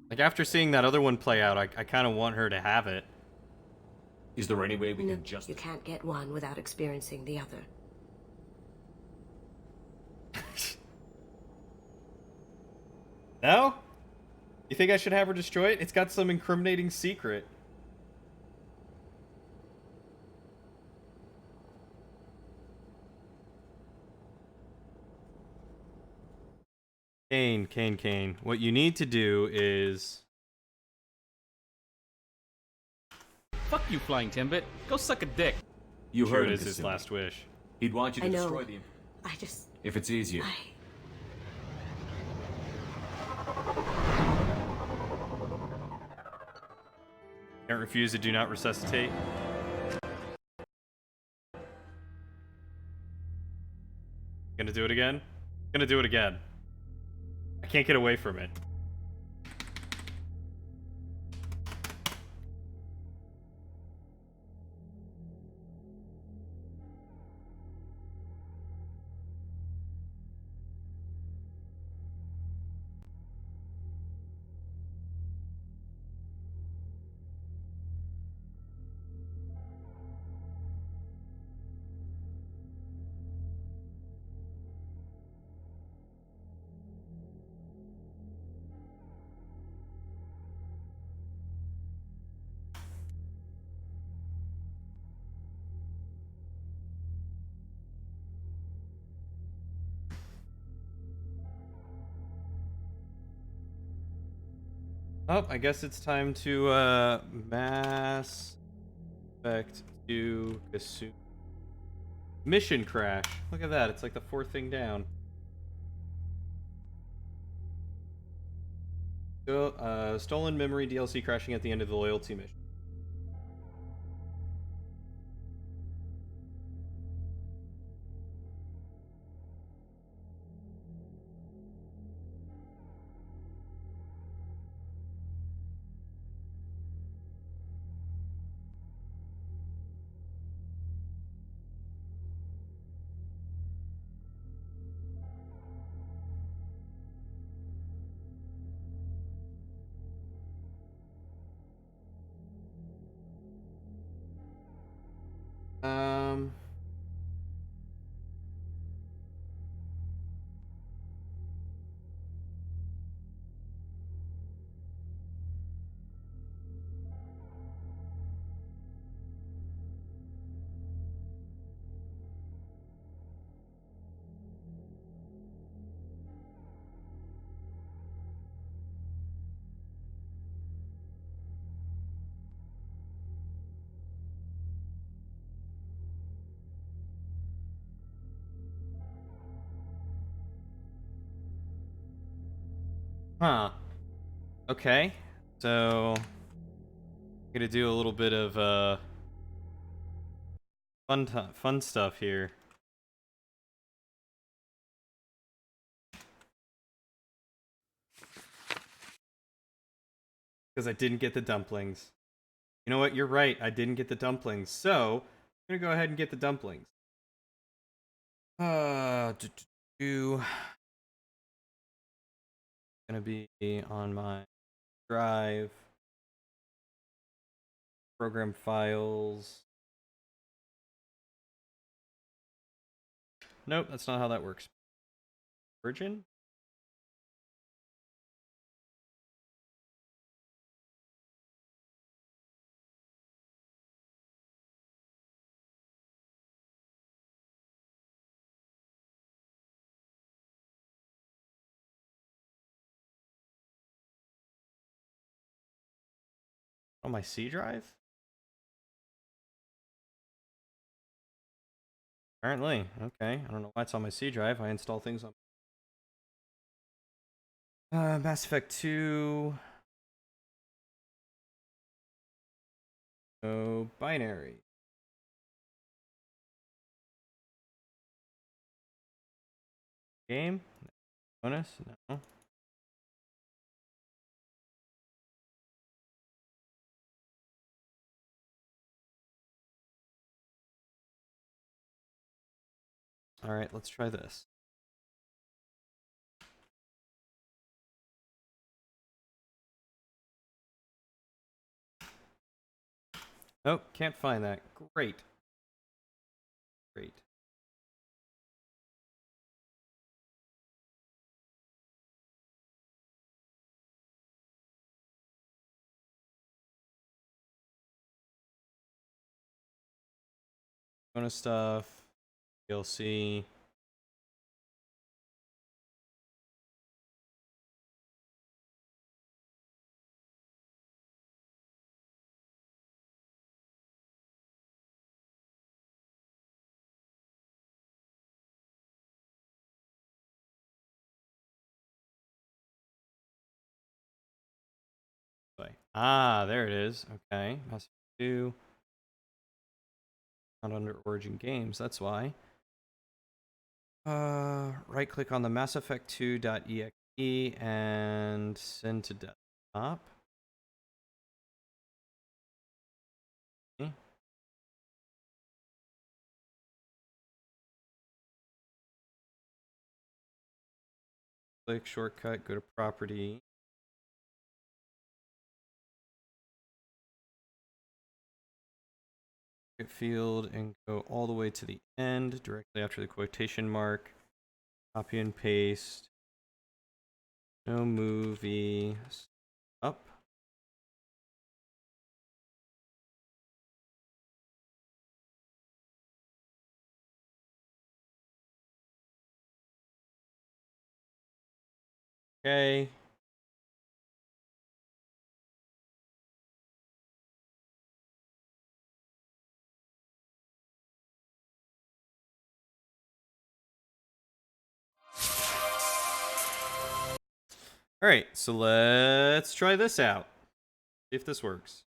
Like after seeing that other one play out, I kind of want her to have it. Is there any way we No, can just... you can't get one without experiencing the other. No? You think I should have her destroy it? It's got some incriminating secret. Kane. What you need to do is... Fuck you, Flying Timbit. Go suck a dick. You Sure, heard it him, is his Kasumi. last wish. He'd want you to I know. destroy the... I just... If it's easier. Can't refuse to do not resuscitate. Gonna do it again? Gonna do it again. I can't get away from it. Oh, I guess it's time to Mass Effect 2 Kasumi. Mission crash. Look at that. It's like the fourth thing down. So, stolen memory DLC crashing at the end of the loyalty mission. Huh. Okay. So gonna do a little bit of fun stuff here. Because I didn't get the dumplings. You know what? You're right. I didn't get the dumplings. So I'm gonna go ahead and get the dumplings. Gonna be on my drive. Program files. Nope, that's not how that works. Virgin? On my C drive? Apparently. Okay. I don't know why it's on my C drive. I install things on Mass Effect 2. Oh, binary. Game? Bonus? No. Alright, let's try this. Oh, can't find that. Great. Great. Bonus stuff. DLC. Ah, there it is. Okay. Mass Effect 2. Not under Origin Games, that's why. Right click on the Mass Effect 2.exe and send to desktop. Okay. Click shortcut, go to property. Field and go all the way to the end directly after the quotation mark. Copy and paste. No movie. Up. Okay. All right, so let's try this out. See if this works.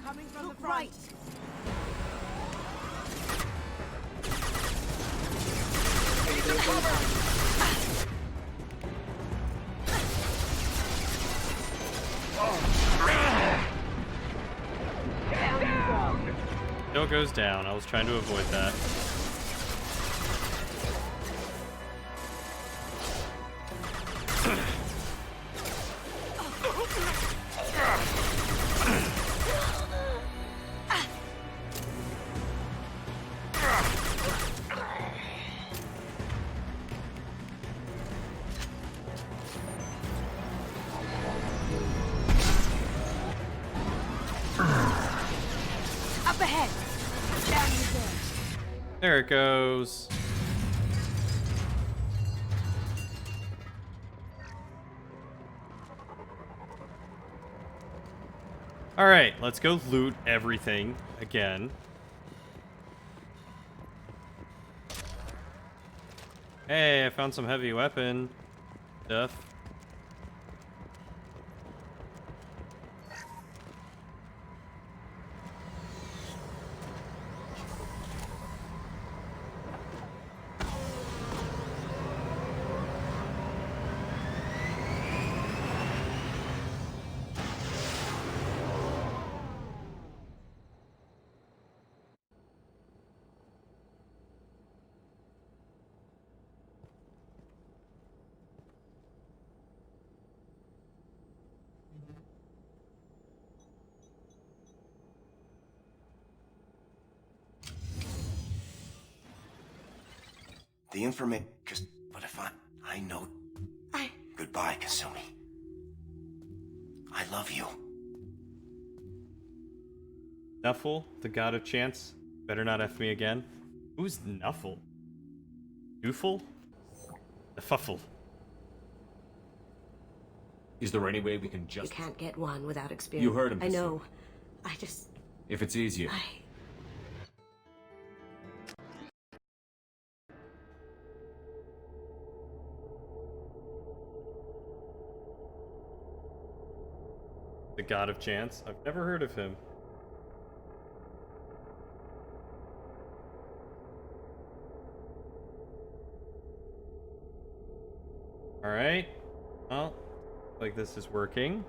Coming from the front. Still goes down. I was trying to avoid that. Up ahead. Down you go. There it goes. All right, let's go loot everything again. Hey, I found some heavy weapon stuff. The information... But if I know... Goodbye, Kasumi. I love you. Nuffle, the god of chance. Better not F me again. Who's Nuffle? Doofle? Fuffle. Is there any way we can just... You can't get one without experience. You heard him. I know. I just... If it's easier. The god of chance? I've never heard of him. Alright. Well, like this is working.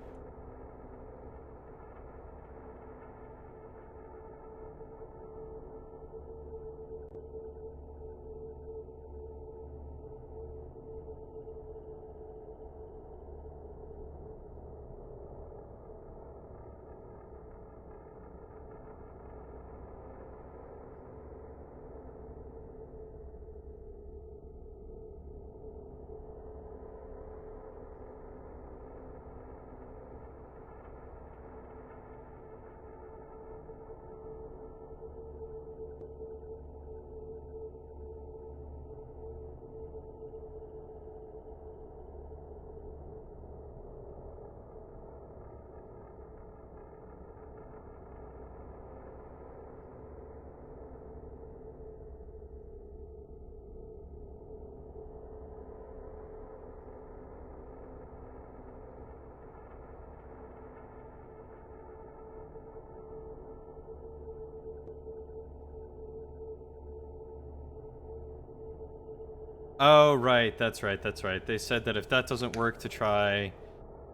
Oh, right. That's right. That's right. They said that if that doesn't work, to try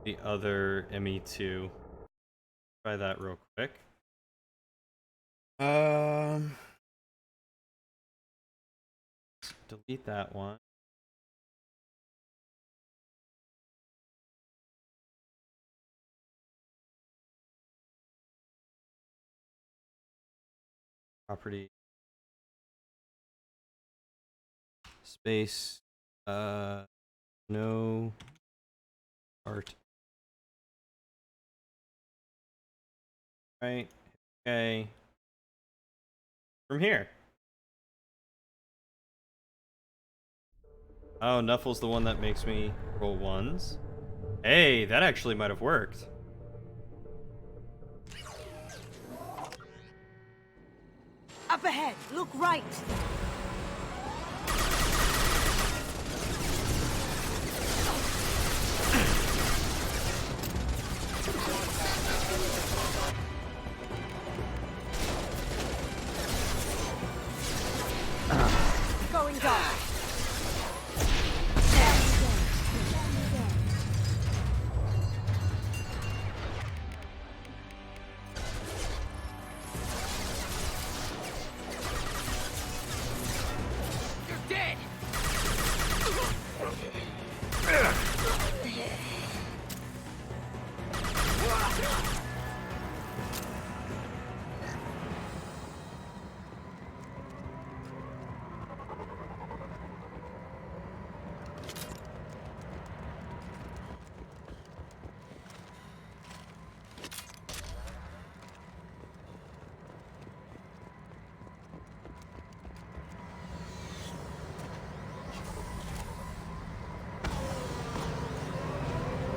the other ME2. Try that real quick. Delete that one. Property. Space, no art. Right, okay. From here. Oh, Nuffle's the one that makes me roll ones. Hey, that actually might have worked. Up ahead, look right.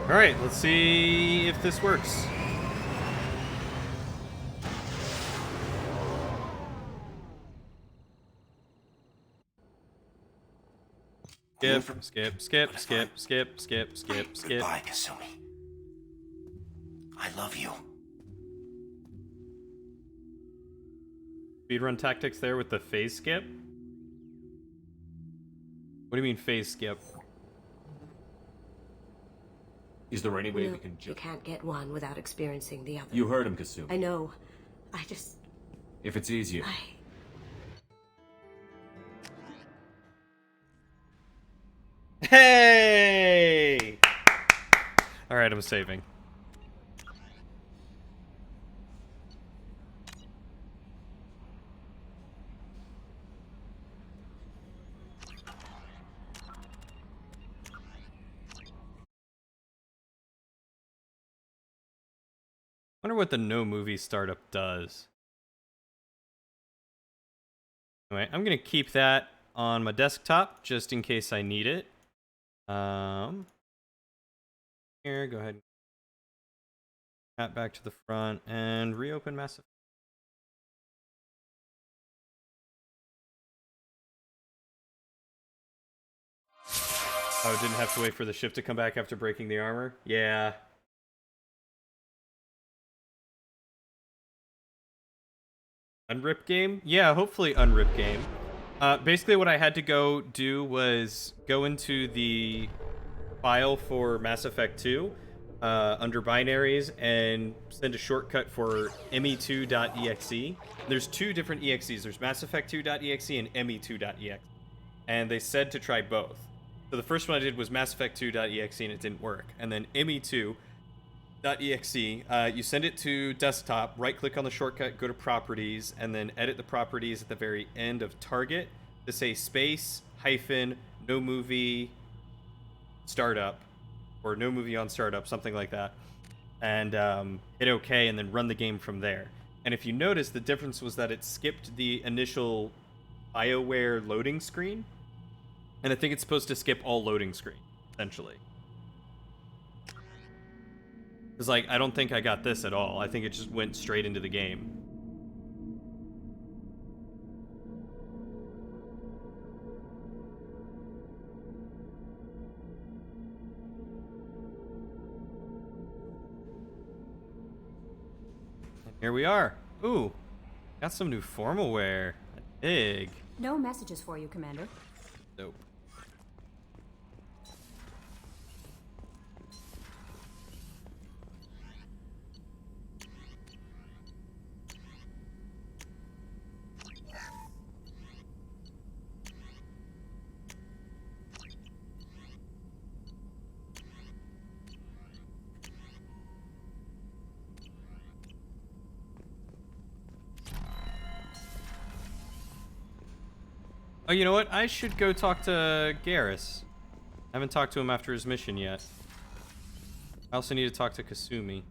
Alright, let's see if this works. Skip. Goodbye, Kasumi. I love you. Speedrun tactics there with the phase skip? What do you mean phase skip? Is there any way No, we can you can't get one without experiencing the other. You heard him, Kasumi. I know. I just... If it's easier. Hey! Alright, I'm saving. Wonder what the no movie startup does. Anyway, I'm gonna keep that on my desktop just in case I need it. Here, go ahead. Pat back to the front and reopen Mass Effect. Oh, didn't have to wait for the ship to come back after breaking the armor? Yeah. Unrip game? Yeah, hopefully unrip game. Basically what I had to go do was go into the file for Mass Effect 2 under binaries and send a shortcut for me2.exe. There's two different exes. There's Mass Effect 2.exe and me2.exe. And they said to try both. So the first one I did was Mass Effect 2.exe and it didn't work. And then me2.exe, you send it to desktop, right click on the shortcut, go to properties, and then edit the properties at the very end of target to say space, hyphen, no movie, startup, or no movie on startup, something like that. And hit OK and then run the game from there. And if you notice, the difference was that it skipped the initial BioWare loading screen. And I think it's supposed to skip all loading screen, essentially. Because, like, I don't think I got this at all. I think it just went straight into the game. And here we are. Ooh, got some new formal wear. Big. No messages for you, Commander. Nope. Oh, you know what? I should go talk to Garrus. I haven't talked to him after his mission yet. I also need to talk to Kasumi.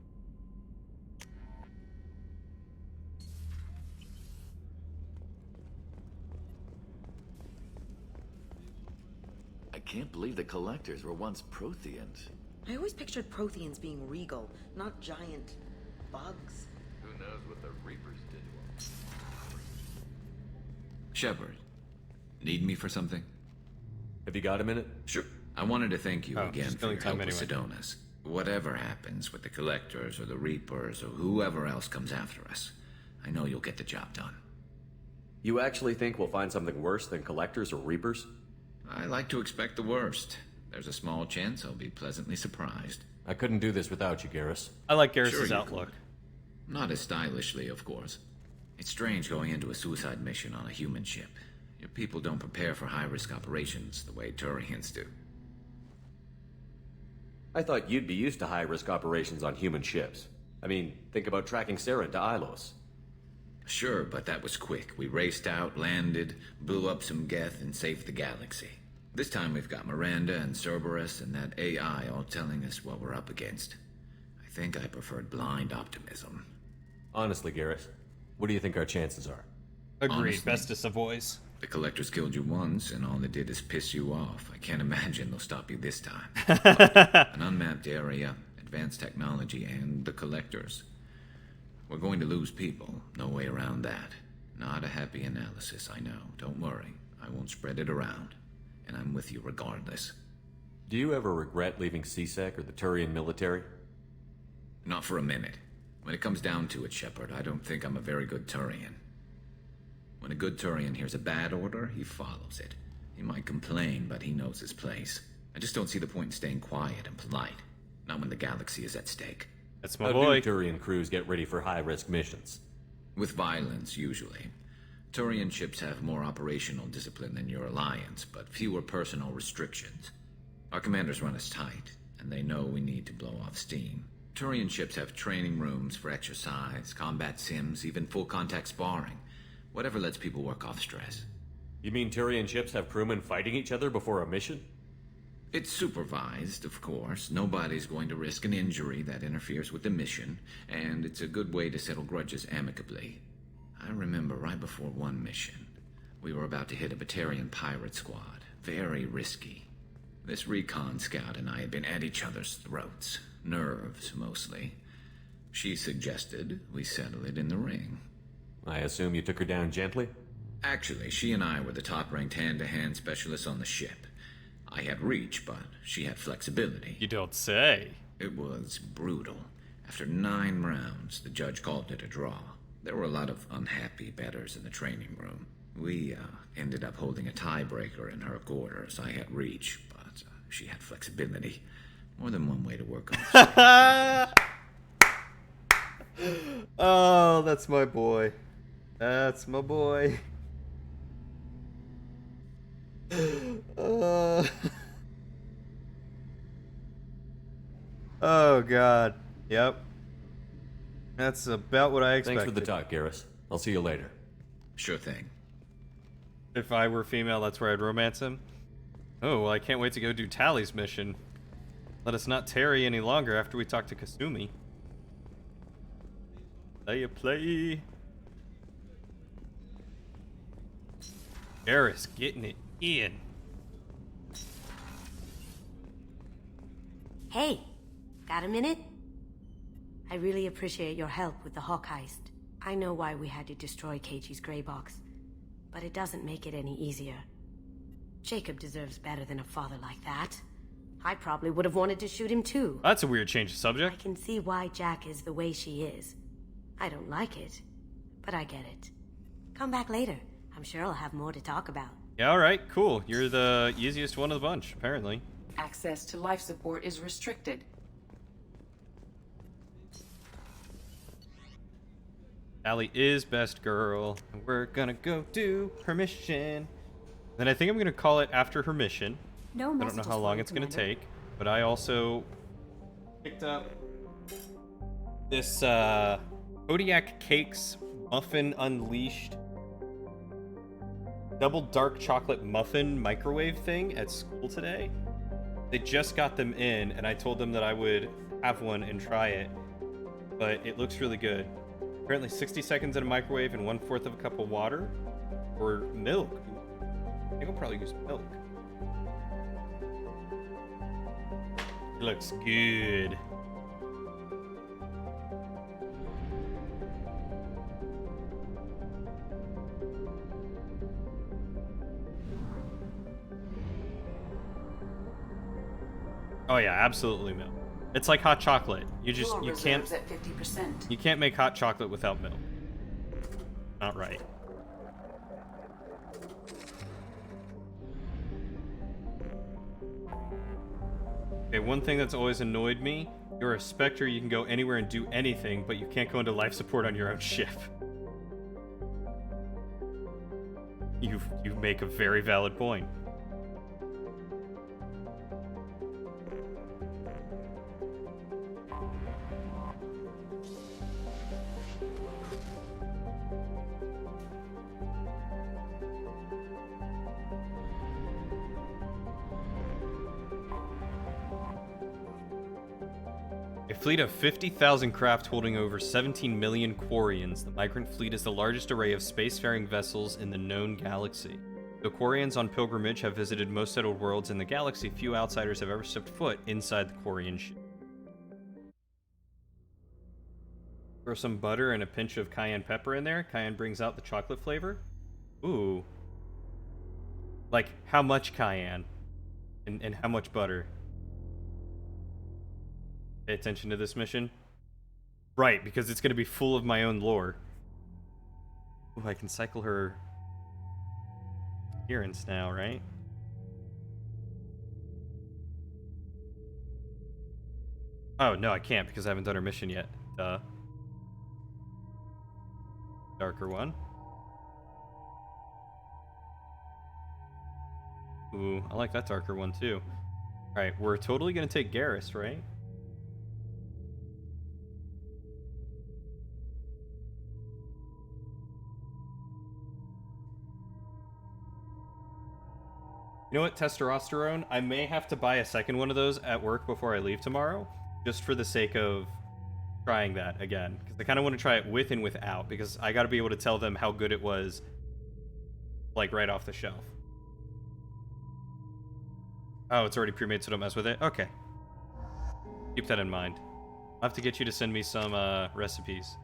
I can't believe the Collectors were once Protheans. I always pictured Protheans being regal, not giant bugs. Who knows what the Reapers did to them? Shepard, need me for something? Have you got a minute? Sure. I wanted to thank you again for your help anyway. with Sidonis. Whatever happens with the Collectors or the Reapers or whoever else comes after us, I know you'll get the job done. You actually think we'll find something worse than Collectors or Reapers? I like to expect the worst. There's a small chance I'll be pleasantly surprised. I couldn't do this without you, Garrus. I like Garrus's Sure you outlook. could. Not as stylishly, of course. It's strange going into a suicide mission on a human ship. Your people don't prepare for high-risk operations the way Turians do. I thought you'd be used to high-risk operations on human ships. I mean, think about tracking Saren to Ilos. Sure, but that was quick. We raced out, landed, blew up some Geth, and saved the galaxy. This time we've got Miranda and Cerberus and that AI all telling us what we're up against. I think I preferred blind optimism. Honestly, Garrus, what do you think our chances are? Agreed. Honestly, Bestest of boys. The Collectors killed you once, and all they did is piss you off. I can't imagine they'll stop you this time. An unmapped area, advanced technology, and the Collectors. We're going to lose people. No way around that. Not a happy analysis, I know. Don't worry. I won't spread it around. And I'm with you regardless. Do you ever regret leaving C-Sec or the Turian military? Not for a minute. When it comes down to it, Shepard, I don't think I'm a very good Turian. When a good Turian hears a bad order, he follows it. He might complain, but he knows his place. I just don't see the point in staying quiet and polite. Not when the galaxy is at stake. That's my How boy. do Turian crews get ready for high-risk missions? With violence, usually. Turian ships have more operational discipline than your alliance, but fewer personal restrictions. Our commanders run us tight, and they know we need to blow off steam. Turian ships have training rooms for exercise, combat sims, even full-contact sparring. Whatever lets people work off stress. You mean Turian ships have crewmen fighting each other before a mission? It's supervised, of course. Nobody's going to risk an injury that interferes with the mission, and it's a good way to settle grudges amicably. I remember right before one mission, we were about to hit a Batarian pirate squad. Very risky. This recon scout and I had been at each other's throats. Nerves, mostly. She suggested we settle it in the ring. I assume you took her down gently? Actually, she and I were the top-ranked hand-to-hand specialists on the ship. I had reach, but she had flexibility. You don't say. It was brutal. After 9 rounds, the judge called it a draw. There were a lot of unhappy bettors in the training room. We ended up holding a tiebreaker in her quarters. I had reach, but she had flexibility. More than one way to work on it. Oh, that's my boy. That's my boy. Oh god. Yep. That's about what I expected. Thanks for the talk, Garrus. I'll see you later. Sure thing. If I were female, that's where I'd romance him. Oh, well, I can't wait to go do Tally's mission. Let us not tarry any longer after we talk to Kasumi. Play. Garrus getting it in. Hey, got a minute? I really appreciate your help with the Hawk heist. I know why we had to destroy Keiichi's gray box, but it doesn't make it any easier. Jacob deserves better than a father like that. I probably would have wanted to shoot him too. That's a weird change of subject. I can see why Jack is the way she is. I don't like it, but I get it. Come back later. I'm sure I'll have more to talk about. Yeah, alright, cool. You're the easiest one of the bunch, apparently. Access to life support is restricted. Allie is best girl. And we're gonna go do her mission. Then I think I'm gonna call it after her mission. No I don't know how long it's gonna take, but I also picked up this Kodiak Cakes Muffin Unleashed double dark chocolate muffin microwave thing at school today. They just got them in, and I told them that I would have one and try it, but it looks really good. Apparently 60 seconds in a microwave and 1/4 of a cup of water or milk. I think I'll probably use milk. It looks good. Oh yeah, absolutely milk. It's like hot chocolate. You can't at 50%. You can't make hot chocolate without milk. Not right. Okay, one thing that's always annoyed me, you're a Spectre, you can go anywhere and do anything, but you can't go into life support on your own ship. You make a very valid point. A fleet of 50,000 craft holding over 17 million Quarians, the Migrant Fleet is the largest array of spacefaring vessels in the known galaxy. The Quarians on pilgrimage have visited most settled worlds in the galaxy. Few outsiders have ever stepped foot inside the Quarian ship. Throw some butter and a pinch of cayenne pepper in there. Cayenne brings out the chocolate flavor. Ooh. Like, how much cayenne? And how much butter? Pay attention to this mission. Right, because it's going to be full of my own lore. Ooh, I can cycle her appearance now, right? Oh, no, I can't because I haven't done her mission yet. Duh. Darker one. Ooh, I like that darker one too. Alright, we're totally gonna take Garrus, right? You know what, testosterone? I may have to buy a second one of those at work before I leave tomorrow, just for the sake of trying that again. Because I kind of want to try it with and without, because I got to be able to tell them how good it was, like, right off the shelf. Oh, it's already pre-made, so don't mess with it? Okay. Keep that in mind. I'll have to get you to send me some recipes.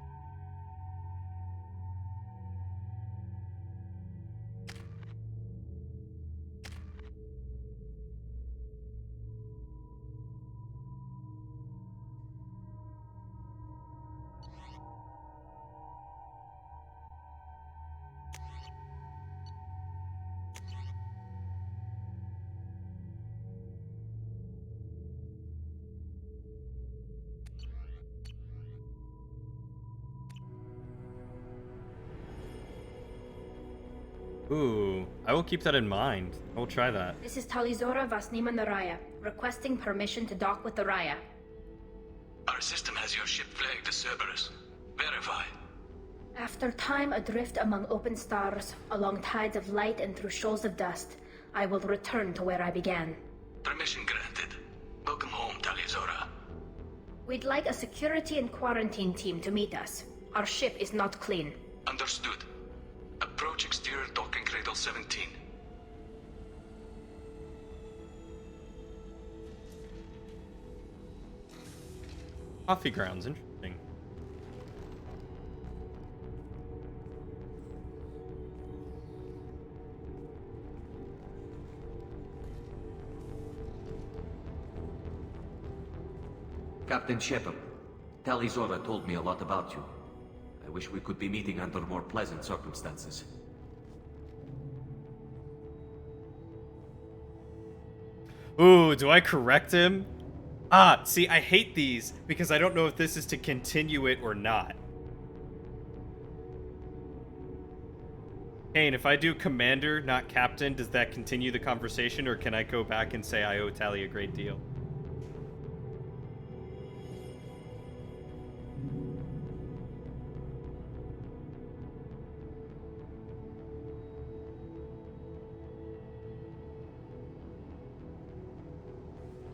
Ooh, I will keep that in mind. I will try that. This is Talizora Vasnima Naraya, requesting permission to dock with the Raya. Our system has your ship flagged as Cerberus. Verify. After time adrift among open stars, along tides of light and through shoals of dust, I will return to where I began. Permission granted. Welcome home, Talizora. We'd like a security and quarantine team to meet us. Our ship is not clean. Understood. Approach exterior docking cradle 17. Coffee grounds, interesting. Captain Shepard, Talizora told me a lot about you. I wish we could be meeting under more pleasant circumstances. Ooh, do I correct him? Ah, see, I hate these because I don't know if this is to continue it or not. Kane, if I do commander, not captain, does that continue the conversation, or can I go back and say I owe Tali a great deal?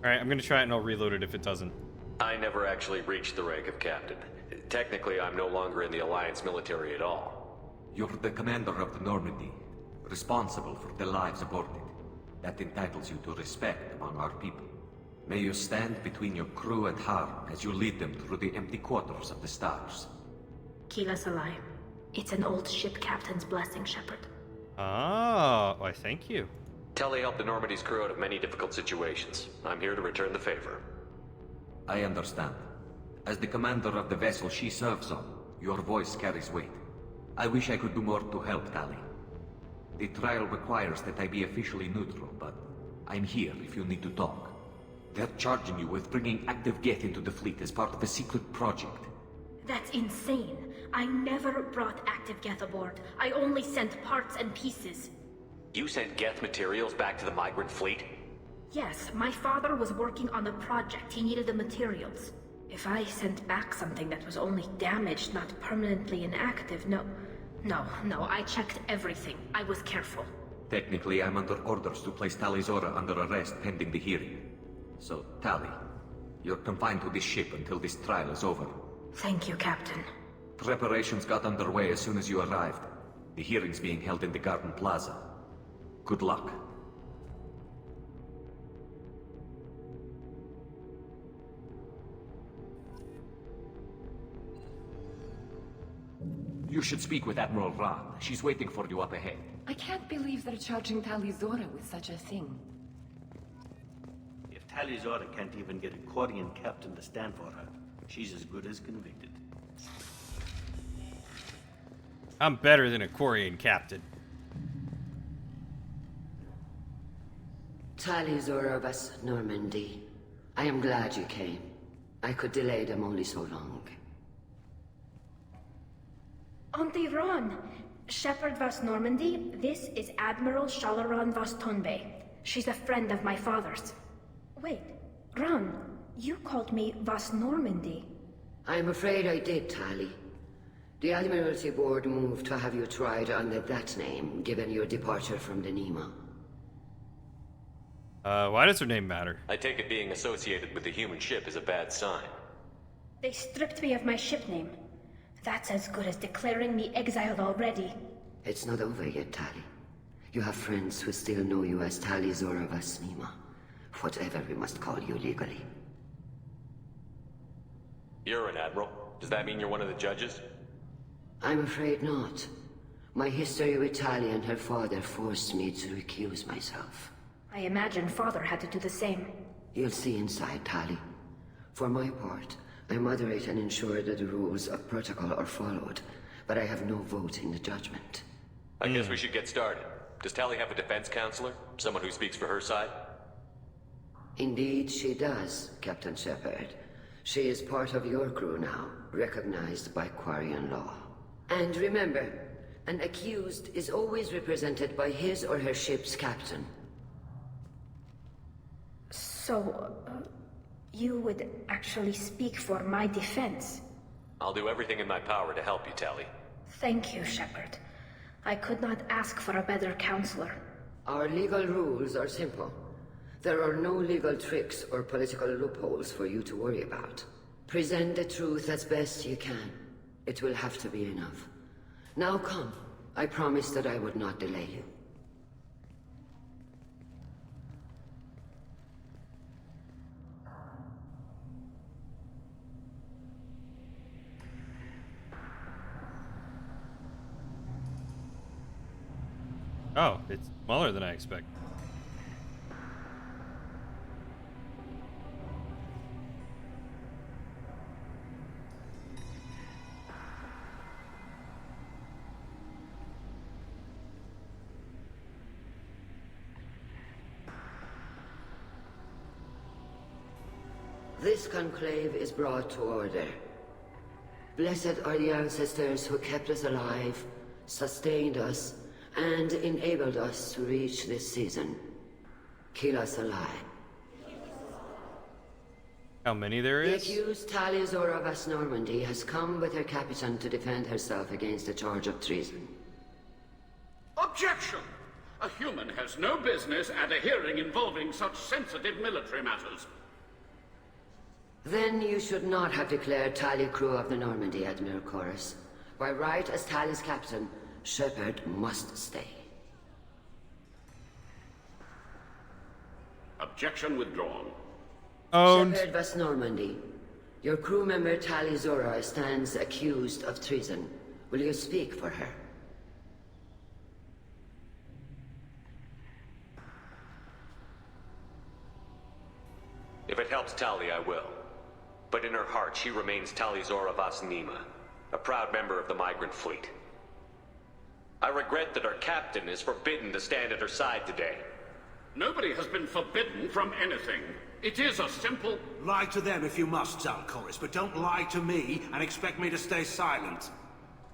Alright, I'm gonna try it and I'll reload it if it doesn't. I never actually reached the rank of captain. Technically, I'm no longer in the Alliance military at all. You're the commander of the Normandy, responsible for the lives aborted. That entitles you to respect among our people. May you stand between your crew and harm as you lead them through the empty quarters of the stars. Kila Salai. It's an old ship captain's blessing, Shepard. Oh, why thank you. Tali helped the Normandy's crew out of many difficult situations. I'm here to return the favor. I understand. As the commander of the vessel she serves on, your voice carries weight. I wish I could do more to help, Tali. The trial requires that I be officially neutral, but I'm here if you need to talk. They're charging you with bringing active Geth into the fleet as part of a secret project. That's insane. I never brought active Geth aboard. I only sent parts and pieces. You sent Geth materials back to the migrant fleet? Yes, my father was working on a project. He needed the materials. If I sent back something that was only damaged, not permanently inactive, no, I checked everything. I was careful. Technically, I'm under orders to place Talizora under arrest pending the hearing. So, Tali, you're confined to this ship until this trial is over. Thank you, Captain. Preparations got underway as soon as you arrived. The hearing's being held in the Garden Plaza. Good luck. You should speak with Admiral Ra. She's waiting for you up ahead. I can't believe they're charging Tali Zora with such a thing. If Tali Zora can't even get a Quarian captain to stand for her, she's as good as convicted. I'm better than a Quarian captain. Tali Zora of us, Normandy. I am glad you came. I could delay them only so long. Auntie Ron, Shepard Vas Normandy, this is Admiral Shalaran Vas Tonbe. She's a friend of my father's. Wait, Ron, you called me Vas Normandy. I'm afraid I did, Tali. The Admiralty Board moved to have you tried under that name, given your departure from the Nema. Why does her name matter? I take it being associated with the human ship is a bad sign. They stripped me of my ship name. That's as good as declaring me exiled already. It's not over yet, Tali. You have friends who still know you as Tali Zora Vas Nema. Whatever we must call you legally. You're an admiral. Does that mean you're one of the judges? I'm afraid not. My history with Tali and her father forced me to recuse myself. I imagine father had to do the same. You'll see inside, Tali. For my part, I moderate and ensure that the rules of protocol are followed, but I have no vote in the judgment. I guess we should get started. Does Tali have a defense counselor? Someone who speaks for her side? Indeed, she does, Captain Shepard. She is part of your crew now, recognized by Quarian law. And remember, an accused is always represented by his or her ship's captain. So, you would actually speak for my defense? I'll do everything in my power to help you, Tali. Thank you, Shepard. I could not ask for a better counselor. Our legal rules are simple. There are no legal tricks or political loopholes for you to worry about. Present the truth as best you can. It will have to be enough. Now come. I promised that I would not delay you. Oh, it's smaller than I expected. This conclave is brought to order. Blessed are the ancestors who kept us alive, sustained us, and enabled us to reach this season. Kill us alive. How many there is? The accused Tali Zora Vas Normandy has come with her captain to defend herself against a charge of treason. Objection! A human has no business at a hearing involving such sensitive military matters. Then you should not have declared Tali crew of the Normandy, Admiral Chorus. By right as Tali's captain, Shepard must stay. Objection withdrawn. Owned. Shepard Vas Normandy, your crew member Tali Zora stands accused of treason. Will you speak for her? If it helps Tali, I will. But in her heart, she remains Tali Zora Vas Nema, a proud member of the migrant fleet. I regret that our captain is forbidden to stand at her side today. Nobody has been forbidden from anything. It is a simple... Lie to them if you must, Zalcoris, but don't lie to me and expect me to stay silent.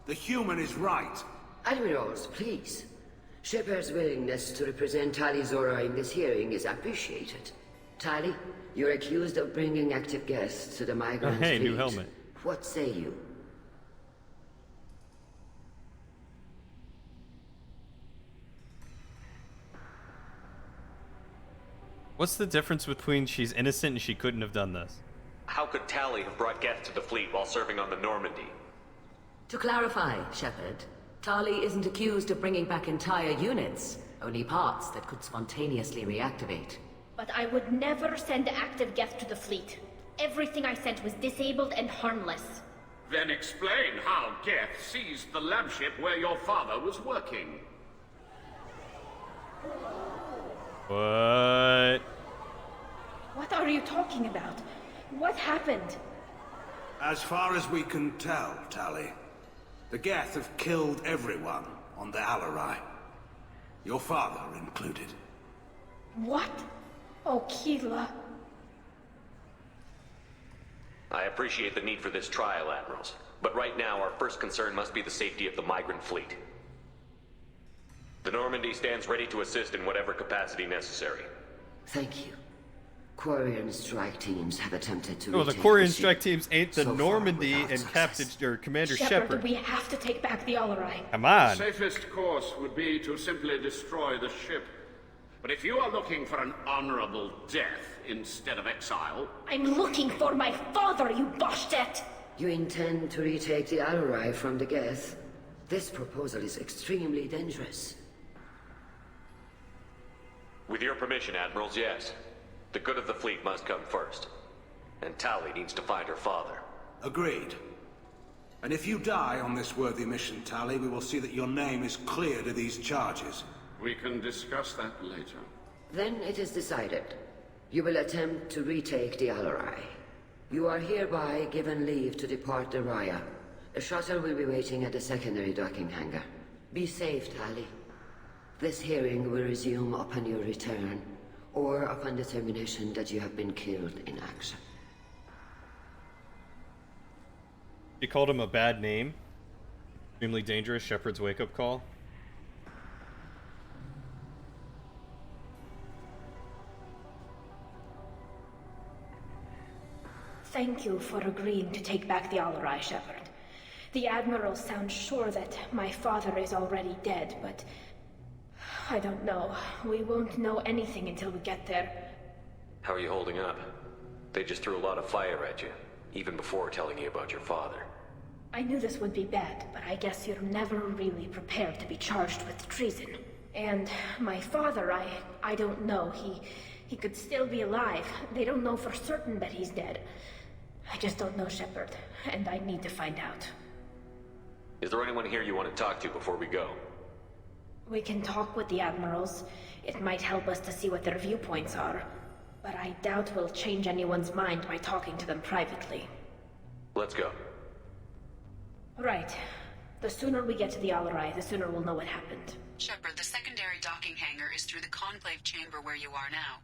The human is right. Admirals, please. Shepard's willingness to represent Tali Zora in this hearing is appreciated. Tali, you're accused of bringing active guests to the migrant fleet. Hey, new helmet. What say you? What's the difference between she's innocent and she couldn't have done this? How could Tali have brought Geth to the fleet while serving on the Normandy? To clarify, Shepard, Tali isn't accused of bringing back entire units. only parts that could spontaneously reactivate. But I would never send active Geth to the fleet. Everything I sent was disabled and harmless. Then explain how Geth seized the lab ship where your father was working. What? What are you talking about? What happened? As far as we can tell, Tali, the Geth have killed everyone on the Alarai. Your father included. What? Oh, Keela. I appreciate the need for this trial, Admirals. But right now, our first concern must be the safety of the migrant fleet. The Normandy stands ready to assist in whatever capacity necessary. Thank you. Quarian strike teams have attempted to. No, the Quarian strike teams ain't the Normandy and Captain or Commander Shepard. We have to take back the Alarai. Come on. The safest course would be to simply destroy the ship. But if you are looking for an honorable death instead of exile... I'm looking for my father, you Boshtet! You intend to retake the Alarai from the Geth? This proposal is extremely dangerous. With your permission, Admirals, yes. The good of the fleet must come first. And Tali needs to find her father. Agreed. And if you die on this worthy mission, Tali, we will see that your name is cleared of these charges. We can discuss that later. Then it is decided. You will attempt to retake the Alarai. You are hereby given leave to depart the Raya. A shuttle will be waiting at the secondary docking hangar. Be safe, Tali. This hearing will resume upon your return, or upon determination that you have been killed in action. You called him a bad name. Extremely dangerous. Shepard's wake-up call. Thank you for agreeing to take back the Alarai, Shepard. The Admiral sounds sure that my father is already dead, but... I don't know. We won't know anything until we get there. How are you holding up? They just threw a lot of fire at you, even before telling you about your father. I knew this would be bad, but I guess you're never really prepared to be charged with treason. And my father, I don't know. He could still be alive. They don't know for certain that he's dead. I just don't know, Shepard, and I need to find out. Is there anyone here you want to talk to before we go? We can talk with the Admirals. It might help us to see what their viewpoints are. But I doubt we'll change anyone's mind by talking to them privately. Let's go. Right. The sooner we get to the Alarai, the sooner we'll know what happened. Shepard, the secondary docking hangar is through the Conclave chamber where you are now.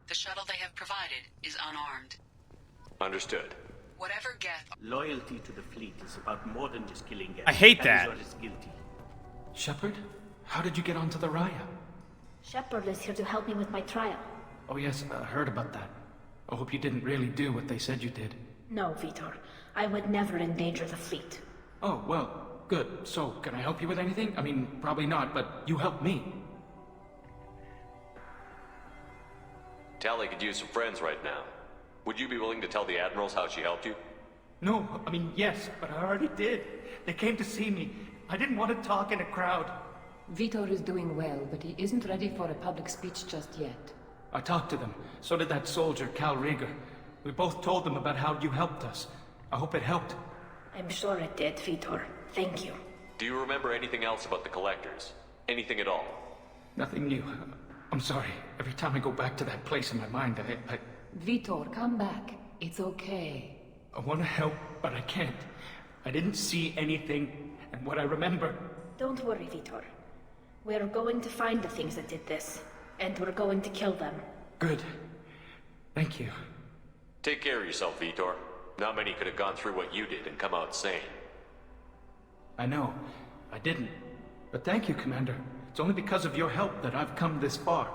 The shuttle they have provided is unarmed. Understood. Whatever Geth... Loyalty to the fleet is about more than just killing Geth. I hate that. Talizor is guilty. Shepard? How did you get onto the Raya? Shepard is here to help me with my trial. Oh yes, I heard about that. I hope you didn't really do what they said you did. No, Vitor. I would never endanger the fleet. Oh, well, good. So, can I help you with anything? I mean, probably not, but you helped me. Tali could use some friends right now. Would you be willing to tell the Admirals how she helped you? No, I mean, yes, but I already did. They came to see me. I didn't want to talk in a crowd. Vitor is doing well, but he isn't ready for a public speech just yet. I talked to them. So did that soldier, Cal Rieger. We both told them about how you helped us. I hope it helped. I'm sure it did, Vitor. Thank you. Do you remember anything else about the Collectors? Anything at all? Nothing new. I'm sorry. Every time I go back to that place in my mind, I... Vitor, come back. It's okay. I want to help, but I can't. I didn't see anything, and what I remember... Don't worry, Vitor. We're going to find the things that did this, and we're going to kill them. Good. Thank you. Take care of yourself, Vitor. Not many could have gone through what you did and come out sane. I know. I didn't. But thank you, Commander. It's only because of your help that I've come this far.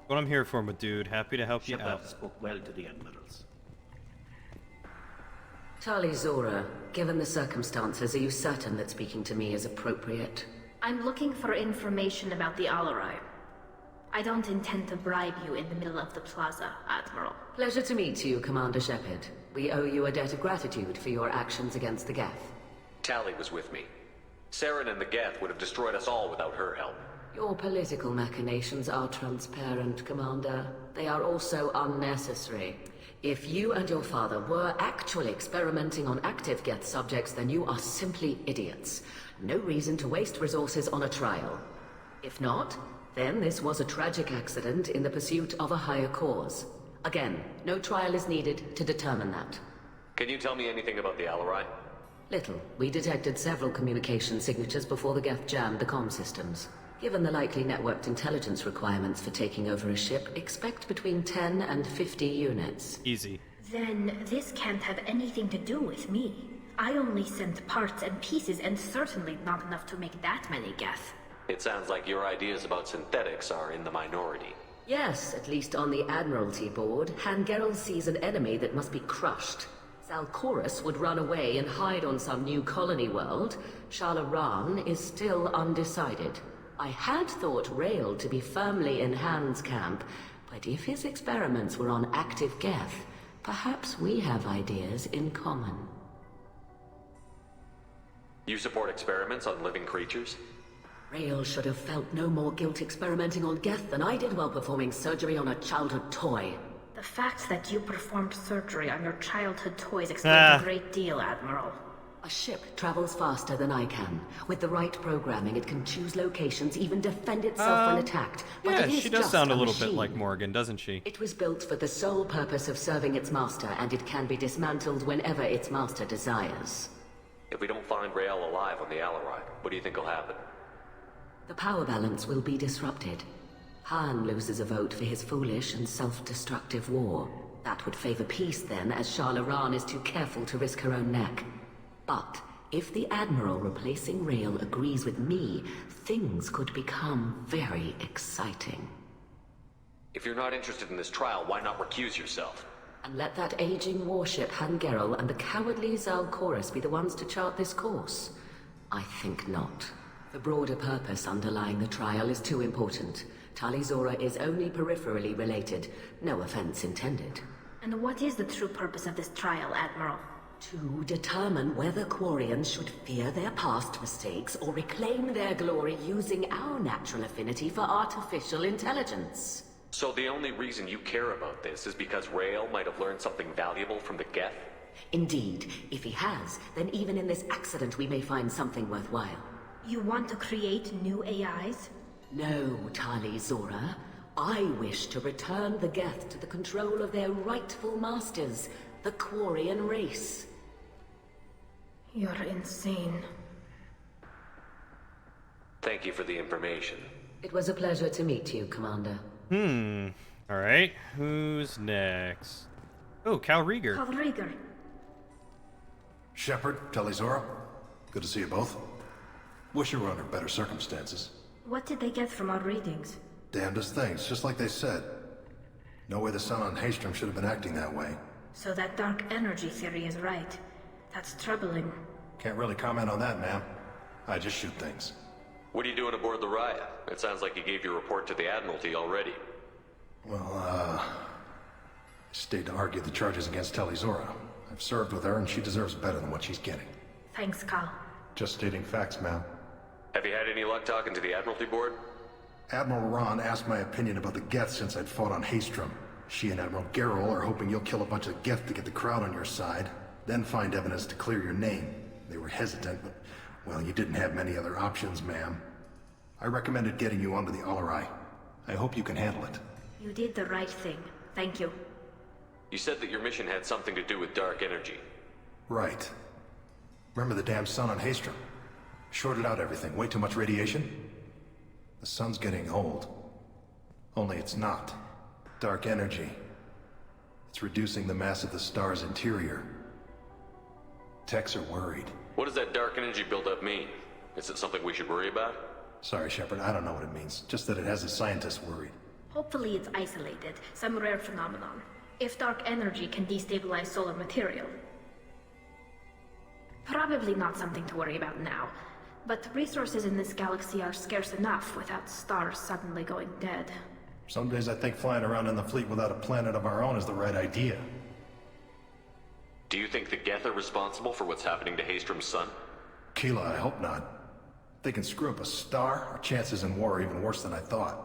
What I'm here for, my dude. Happy to help you Shepard out. spoke well to the Admirals. Tali Zora, given the circumstances, are you certain that speaking to me is appropriate? I'm looking for information about the Alarai. I don't intend to bribe you in the middle of the plaza, Admiral. Pleasure to meet you, Commander Shepard. We owe you a debt of gratitude for your actions against the Geth. Tali was with me. Saren and the Geth would have destroyed us all without her help. Your political machinations are transparent, Commander. They are also unnecessary. If you and your father were actually experimenting on active Geth subjects, then you are simply idiots. No reason to waste resources on a trial. If not, then this was a tragic accident in the pursuit of a higher cause. Again, no trial is needed to determine that. Can you tell me anything about the Alarai? Little. We detected several communication signatures before the Geth jammed the comm systems. Given the likely networked intelligence requirements for taking over a ship, expect between 10 and 50 units. Easy. Then this can't have anything to do with me. I only sent parts and pieces, and certainly not enough to make that many Geth. It sounds like your ideas about synthetics are in the minority. Yes, at least on the Admiralty board, Hangerel sees an enemy that must be crushed. Zalcorus would run away and hide on some new colony world. Shalaran is still undecided. I had thought Rael to be firmly in Han's camp, but if his experiments were on active Geth, perhaps we have ideas in common. You support experiments on living creatures? Rael should have felt no more guilt experimenting on Geth than I did while performing surgery on a childhood toy. The fact that you performed surgery on your childhood toys explains a great deal, Admiral. A ship travels faster than I can. With the right programming, it can choose locations, even defend itself when attacked. But Yeah, it is she does just sound a little machine. bit like Morgan, doesn't she? It was built for the sole purpose of serving its master, and it can be dismantled whenever its master desires. If we don't find Rael alive on the Alarai, what do you think will happen? The power balance will be disrupted. Han loses a vote for his foolish and self-destructive war. That would favor peace then, as Shalaran is too careful to risk her own neck. But if the Admiral replacing Rael agrees with me, things could become very exciting. If you're not interested in this trial, why not recuse yourself? And let that aging warship Hangerel and the cowardly Zalcorus be the ones to chart this course? I think not. The broader purpose underlying the trial is too important. Tali'Zorah is only peripherally related. No offense intended. And what is the true purpose of this trial, Admiral? To determine whether Quarians should fear their past mistakes or reclaim their glory using our natural affinity for artificial intelligence. So the only reason you care about this is because Rael might have learned something valuable from the Geth? Indeed. If he has, then even in this accident we may find something worthwhile. You want to create new AIs? No, Tali'Zorah. I wish to return the Geth to the control of their rightful masters, the Quarian race. You're insane. Thank you for the information. It was a pleasure to meet you, Commander. Alright, who's next? Oh, Cal Rieger. Cal Rieger. Shepard, Tali'Zorah. Good to see you both. Wish you were under better circumstances. What did they get from our readings? Damnedest things, just like they said. No way the Sun on Haestrom should have been acting that way. So that dark energy theory is right. That's troubling. Can't really comment on that, ma'am. I just shoot things. What are you doing aboard the Raya? It sounds like you gave your report to the Admiralty already. Well, I stayed to argue the charges against Tali'Zorah. I've served with her, and she deserves better than what she's getting. Thanks, Cal. Just stating facts, ma'am. Have you had any luck talking to the Admiralty board? Admiral Ron asked my opinion about the Geth since I'd fought on Haestrom. She and Admiral Gerrel are hoping you'll kill a bunch of Geth to get the crowd on your side, then find evidence to clear your name. They were hesitant, but, well, you didn't have many other options, ma'am. I recommended getting you onto the Alarai. I hope you can handle it. You did the right thing. Thank you. You said that your mission had something to do with dark energy. Right. Remember the damn sun on Haestrom? Shorted out everything. Way too much radiation? The sun's getting old. Only it's not. Dark energy. It's reducing the mass of the star's interior. Techs are worried. What does that dark energy buildup mean? Is it something we should worry about? Sorry, Shepard, I don't know what it means. Just that it has the scientists worried. Hopefully it's isolated, some rare phenomenon. If dark energy can destabilize solar material. Probably not something to worry about now. But resources in this galaxy are scarce enough without stars suddenly going dead. Some days I think flying around in the fleet without a planet of our own is the right idea. Do you think the Geth are responsible for what's happening to Haestrom's sun? Keela, I hope not. they can screw up a star, our chances in war are even worse than I thought.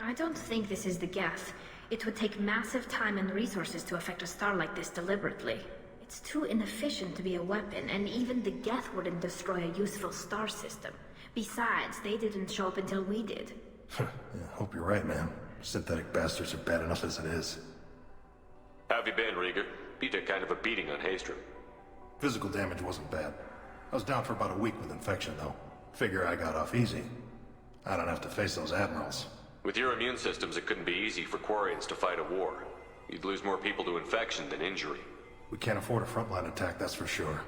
I don't think this is the Geth. It would take massive time and resources to affect a star like this deliberately. It's too inefficient to be a weapon, and even the Geth wouldn't destroy a useful star system. Besides, they didn't show up until we did. Yeah, hope you're right, man. Synthetic bastards are bad enough as it is. How have you been, Rieger? You took kind of a beating on Haystrom. Physical damage wasn't bad. I was down for about a week with infection, though. Figure I got off easy. I don't have to face those admirals. With your immune systems, it couldn't be easy for Quarians to fight a war. You'd lose more people to infection than injury. We can't afford a frontline attack, that's for sure.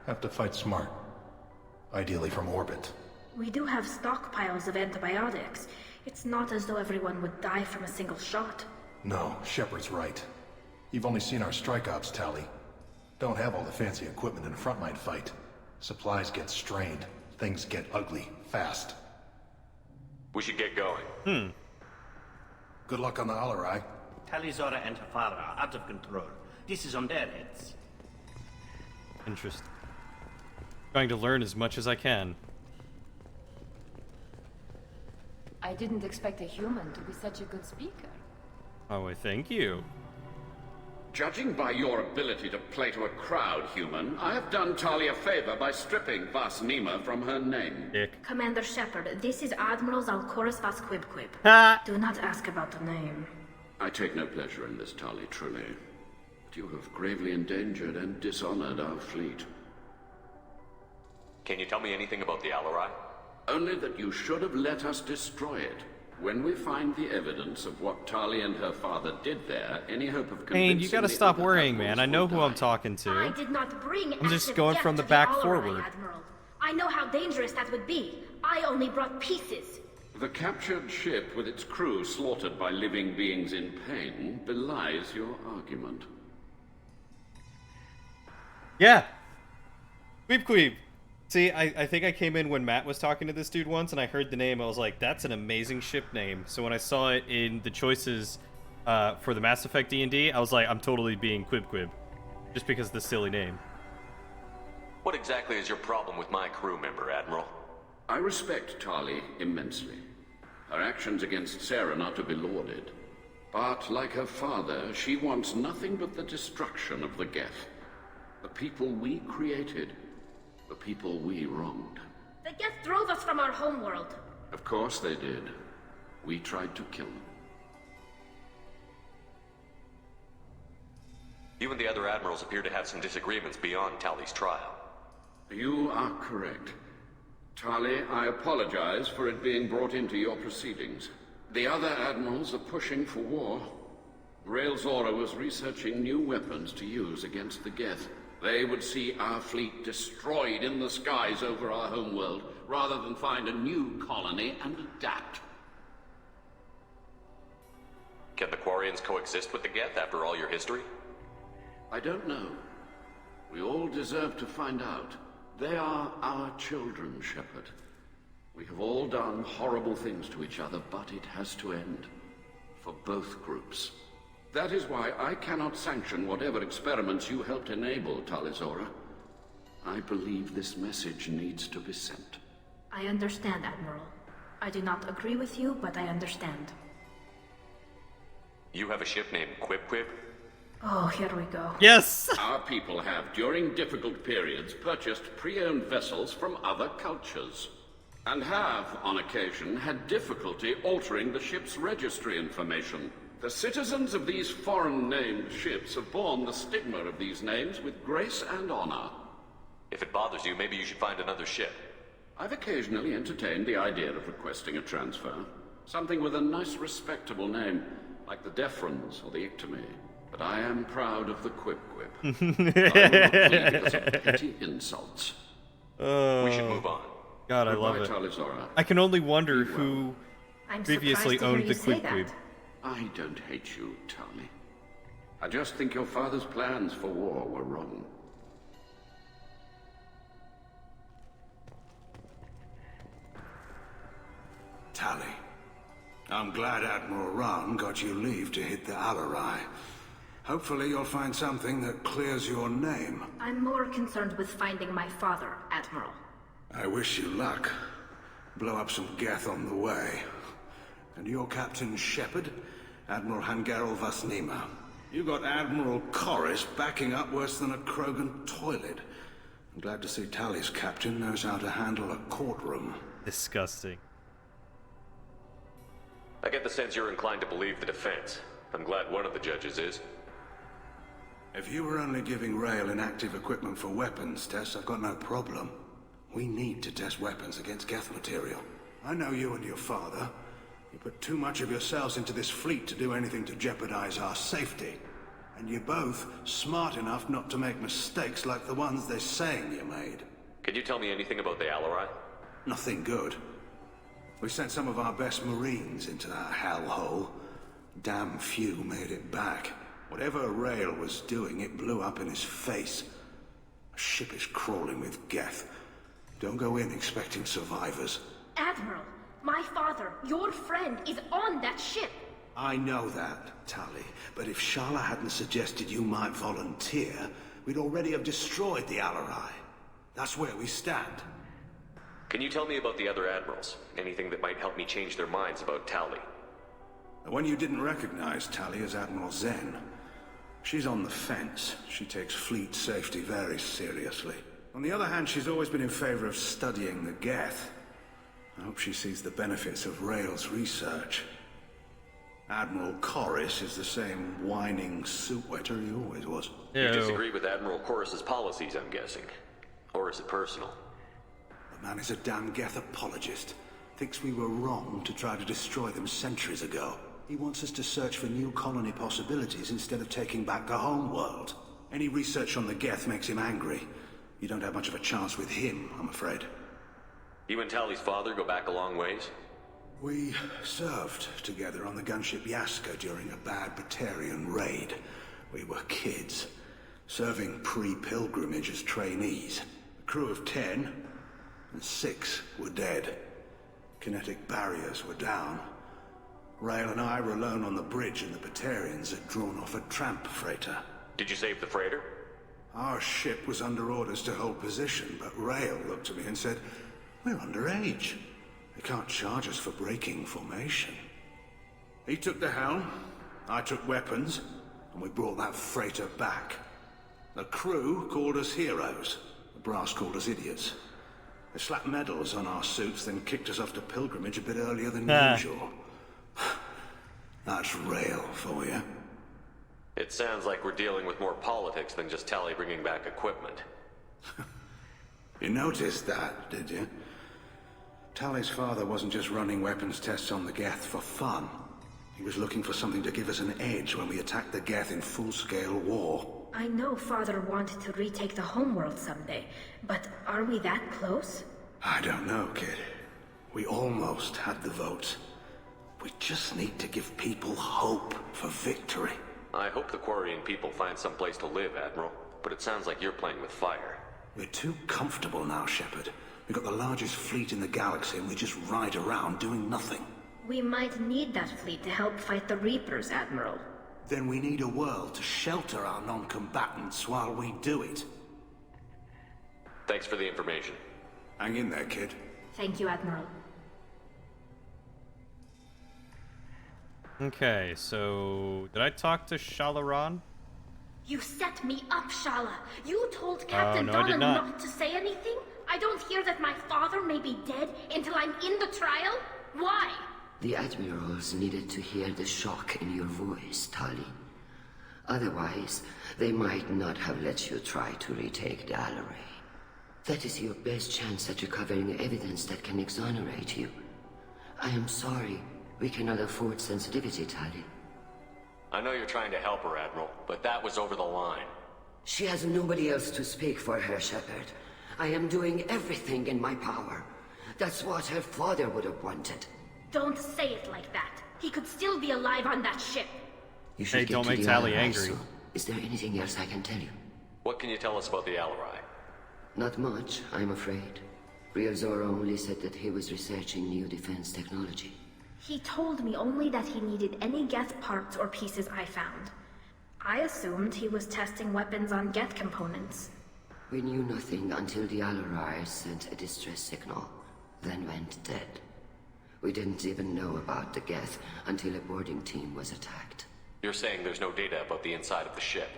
Have to fight smart. Ideally from orbit. We do have stockpiles of antibiotics. It's not as though everyone would die from a single shot. No, Shepard's right. You've only seen our strike ops tally. Don't have all the fancy equipment in a frontline fight. Supplies get strained. Things get ugly, fast. We should get going. Good luck on the Alarai. Talizora and her father are out of control. This is on their heads. Interesting. Trying to learn as much as I can. I didn't expect a human to be such a good speaker. Oh, well, thank you. Judging by your ability to play to a crowd, human, I have done Tali a favor by stripping Vas Nima from her name. Dick. Commander Shepard, this is Admiral Zalkorus Vas Quibquib. Do not ask about the name. I take no pleasure in this, Tali, truly. But you have gravely endangered and dishonored our fleet. Can you tell me anything about the Alarai? Only that you should have let us destroy it. When we find the evidence of what Tali and her father did there, any hope of convincing Kane, you gotta stop worrying, man. I know who I'm talking to. I did not bring I'm just active going Geth from the to back Alarai, forward. Admiral. I know how dangerous that would be. I only brought pieces. The captured ship with its crew slaughtered by living beings in pain belies your argument. Yeah. Queeb. See, I think I came in when Matt was talking to this dude once, and I heard the name. I was like, that's an amazing ship name. So when I saw it in the choices for the Mass Effect D&D, I was like, I'm totally being Quib. Just because of the silly name. What exactly is your problem with my crew member, Admiral? I respect Tali immensely. Her actions against Saren are to be lauded. But, like her father, she wants nothing but the destruction of the Geth. The people we created. The people we wronged. The Geth drove us from our homeworld. Of course they did. We tried to kill them. You and the other admirals appear to have some disagreements beyond Tali's trial. You are correct. Tali, I apologize for it being brought into your proceedings. The other admirals are pushing for war. Rael Zora was researching new weapons to use against the Geth. They would see our fleet destroyed in the skies over our homeworld, rather than find a new colony and adapt. Can the Quarians coexist with the Geth after all your history? I don't know. We all deserve to find out. They are our children, Shepard. We have all done horrible things to each other, but it has to end. For both groups. That is why I cannot sanction whatever experiments you helped enable, Talizora. I believe this message needs to be sent. I understand, Admiral. I do not agree with you, but I understand. You have a ship named Quib? Oh, here we go. Yes! Our people have, during difficult periods, purchased pre-owned vessels from other cultures. And have, on occasion, had difficulty altering the ship's registry information. The citizens of these foreign-named ships have borne the stigma of these names with grace and honor. If it bothers you, maybe you should find another ship. I've occasionally entertained the idea of requesting a transfer. Something with a nice, respectable name, like the Defrons or the Ictomy. But I am proud of the Quib. I will not flee because of petty insults. We should move on. God, I love it. I can only wonder who previously owned the Quib. I don't hate you, Tali. I just think your father's plans for war were wrong. Tali, I'm glad Admiral Rahn got you leave to hit the Alarai. Hopefully you'll find something that clears your name. I'm more concerned with finding my father, Admiral. I wish you luck. Blow up some Geth on the way. And you're Captain Shepard, Admiral Hangarel Vasnima. You got Admiral Corris backing up worse than a Krogan toilet. I'm glad to see Tali's captain knows how to handle a courtroom. Disgusting. I get the sense you're inclined to believe the defense. I'm glad one of the judges is. If you were only giving Rail inactive equipment for weapons tests, I've got no problem. We need to test weapons against Geth material. I know you and your father. You put too much of yourselves into this fleet to do anything to jeopardize our safety. And you're both smart enough not to make mistakes like the ones they're saying you made. Can you tell me anything about the Alarai? Nothing good. We sent some of our best Marines into that hellhole. Damn few made it back. Whatever Rail was doing, it blew up in his face. A ship is crawling with Geth. Don't go in expecting survivors. Admiral, my father, your friend, is on that ship. I know that, Tali, but if Shala hadn't suggested you might volunteer, we'd already have destroyed the Alarai. That's where we stand. Can you tell me about the other admirals? Anything that might help me change their minds about Tali? The one you didn't recognize, Tali, is Admiral Zen. She's on the fence. She takes fleet safety very seriously. On the other hand, she's always been in favor of studying the Geth. I hope she sees the benefits of Rail's research. Admiral Corris is the same whining suit wetter he always was. You disagree with Admiral Corris's policies, I'm guessing. Or is it personal? The man is a damn Geth apologist. Thinks we were wrong to try to destroy them centuries ago. He wants us to search for new colony possibilities instead of taking back the home world. Any research on the Geth makes him angry. You don't have much of a chance with him, I'm afraid. You and Tali's father go back a long ways? We served together on the gunship Yaska during a bad Batarian raid. We were kids, serving pre-pilgrimage as trainees. A crew of 10, and 6 were dead. Kinetic barriers were down. Rail and I were alone on the bridge, and the Batarians had drawn off a tramp freighter. Did you save the freighter? Our ship was under orders to hold position, but Rail looked at me and said, "We're underage. They can't charge us for breaking formation." He took the helm, I took weapons, and we brought that freighter back. The crew called us heroes. The brass called us idiots. They slapped medals on our suits, then kicked us off to pilgrimage a bit earlier than usual. That's Rail for you. It sounds like we're dealing with more politics than just Tali bringing back equipment. You noticed that, did you? Tali's father wasn't just running weapons tests on the Geth for fun. He was looking for something to give us an edge when we attacked the Geth in full-scale war. I know Father wanted to retake the homeworld someday, but are we that close? I don't know, kid. We almost had the votes. We just need to give people hope for victory. I hope the Quarian people find some place to live, Admiral, but it sounds like you're playing with fire. We're too comfortable now, Shepard. We've got the largest fleet in the galaxy and we just ride around doing nothing. We might need that fleet to help fight the Reapers, Admiral. Then we need a world to shelter our non-combatants while we do it. Thanks for the information. Hang in there, kid. Thank you, Admiral. Okay, so did I talk to Shalaran? You set me up, Shala. You told Captain no, I did Donna not. not to say anything? I don't hear that my father may be dead until I'm in the trial? Why? The admirals needed to hear the shock in your voice, Tali. Otherwise, they might not have let you try to retake the Alarai. That is your best chance at recovering evidence that can exonerate you. I am sorry. We cannot afford sensitivity, Tali. I know you're trying to help her, Admiral, but that was over the line. She has nobody else to speak for her, Shepard. I am doing everything in my power. That's what her father would have wanted. Don't say it like that. He could still be alive on that ship. You should get don't to make the Tali Alarai angry. soon. Is there anything else I can tell you? What can you tell us about the Alarai? Not much, I'm afraid. Ryozora only said that he was researching new defense technology. He told me only that he needed any Geth parts or pieces I found. I assumed he was testing weapons on Geth components. We knew nothing until the Alarai sent a distress signal, then went dead. We didn't even know about the Geth until a boarding team was attacked. You're saying there's no data about the inside of the ship?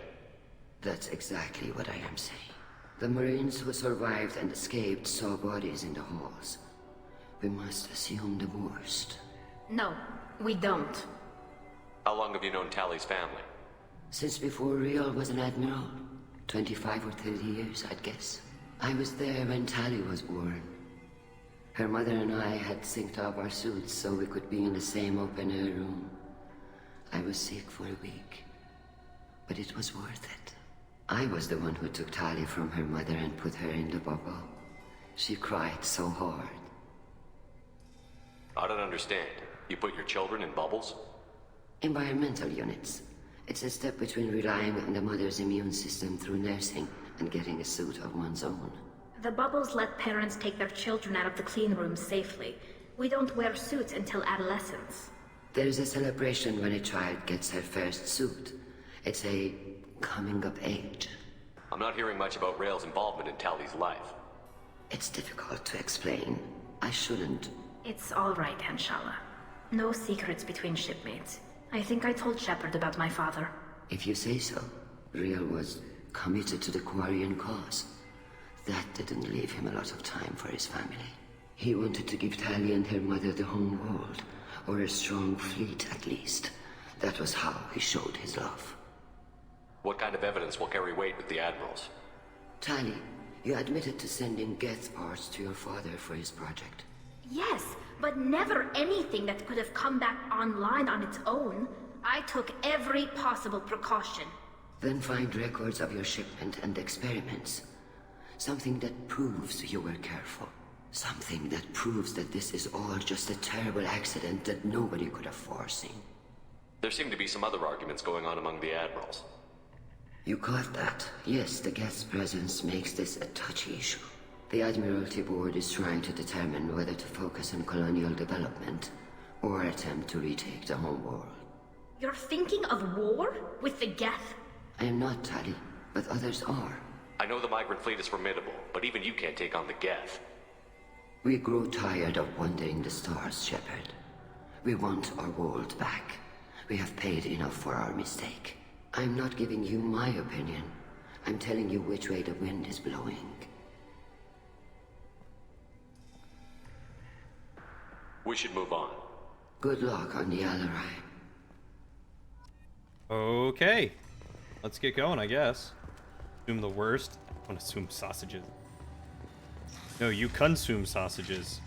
That's exactly what I am saying. The Marines who survived and escaped saw bodies in the halls. We must assume the worst. No, we don't. How long have you known Tally's family? Since before Riel was an admiral. 25 or 30 years, I'd guess. I was there when Tally was born. Her mother and I had synced up our suits so we could be in the same open-air room. I was sick for a week, but it was worth it. I was the one who took Tally from her mother and put her in the bubble. She cried so hard. I don't understand. You put your children in bubbles? Environmental units. It's a step between relying on the mother's immune system through nursing and getting a suit of one's own. The bubbles let parents take their children out of the clean rooms safely. We don't wear suits until adolescence. There's a celebration when a child gets her first suit. It's a coming of age. I'm not hearing much about Rael's involvement in Tally's life. It's difficult to explain. I shouldn't. It's all right, Hanshala. No secrets between shipmates. I think I told Shepard about my father. If you say so. Riel was committed to the Quarian cause. That didn't leave him a lot of time for his family. He wanted to give Tally and her mother the home world, or a strong fleet at least. That was how he showed his love. What kind of evidence will carry weight with the Admirals? Tally, you admitted to sending Geth parts to your father for his project. Yes, but never anything that could have come back online on its own. I took every possible precaution. Then find records of your shipment and experiments. Something that proves you were careful. Something that proves that this is all just a terrible accident that nobody could have foreseen. There seem to be some other arguments going on among the Admirals. You caught that? Yes, the Geth's presence makes this a touchy issue. The Admiralty Board is trying to determine whether to focus on colonial development or attempt to retake the home world. You're thinking of war? With the Geth? I am not, Tally, but others are. I know the migrant fleet is formidable, but even you can't take on the Geth. We grow tired of wandering the stars, Shepard. We want our world back. We have paid enough for our mistake. I'm not giving you my opinion. I'm telling you which way the wind is blowing. We should move on. Good luck on the Alarai. Okay. Let's get going, I guess. Assume the worst. I want to assume sausages. No, you consume sausages.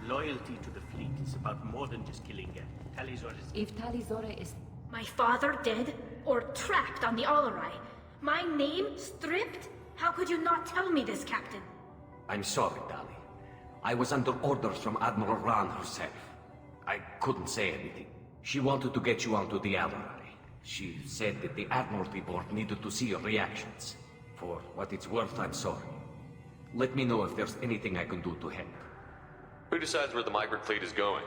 Loyalty to the fleet is about more than just killing Geth. Talizor is... If Talizora is... My father dead? Or trapped on the Alarai? My name stripped? How could you not tell me this, Captain? I'm sorry, Tali. I was under orders from Admiral Raan herself. I couldn't say anything. She wanted to get you onto the Alarai. She said that the Admiralty Board needed to see your reactions. For what it's worth, I'm sorry. Let me know if there's anything I can do to help. Who decides where the migrant fleet is going?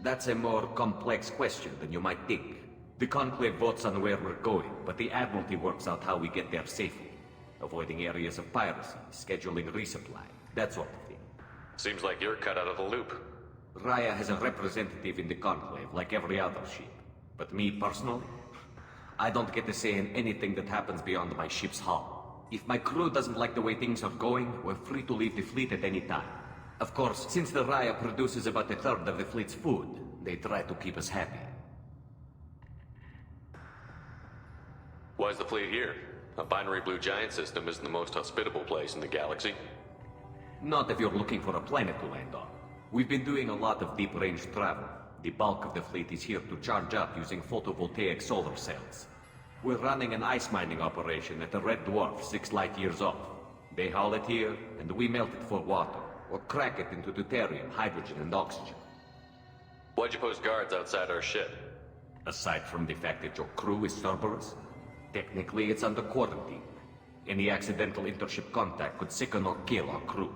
That's a more complex question than you might think. The Conclave votes on where we're going, but the Admiralty works out how we get there safely. Avoiding areas of piracy, scheduling resupply, that sort of thing. Seems like you're cut out of the loop. Raya has a representative in the Conclave, like every other ship. But me personally, I don't get to say in anything that happens beyond my ship's hull. If my crew doesn't like the way things are going, we're free to leave the fleet at any time. Of course, since the Raya produces about a third of the fleet's food, they try to keep us happy. Why is the fleet here? A binary blue giant system isn't the most hospitable place in the galaxy. Not if you're looking for a planet to land on. We've been doing a lot of deep-range travel. The bulk of the fleet is here to charge up using photovoltaic solar cells. We're running an ice mining operation at the Red Dwarf 6 light years off. They haul it here, and we melt it for water, or crack it into deuterium, hydrogen, and oxygen. Why'd you post guards outside our ship? Aside from the fact that your crew is Cerberus, technically it's under quarantine. Any accidental intership contact could sicken or kill our crew.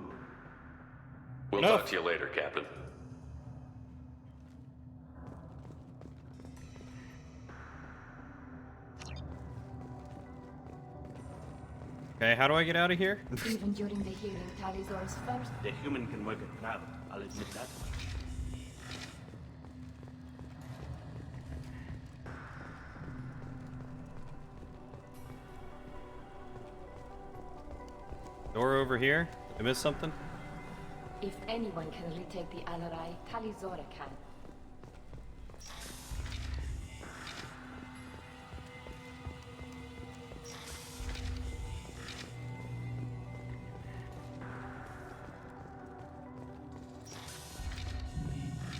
We'll talk to you later, Captain. Okay, how do I get out of here? Even during the hearing, Tali'Zor's first... The human can work a crowd, I'll admit that. Door over here? Did I miss something? If anyone can retake the Alarai, Tali'Zor can.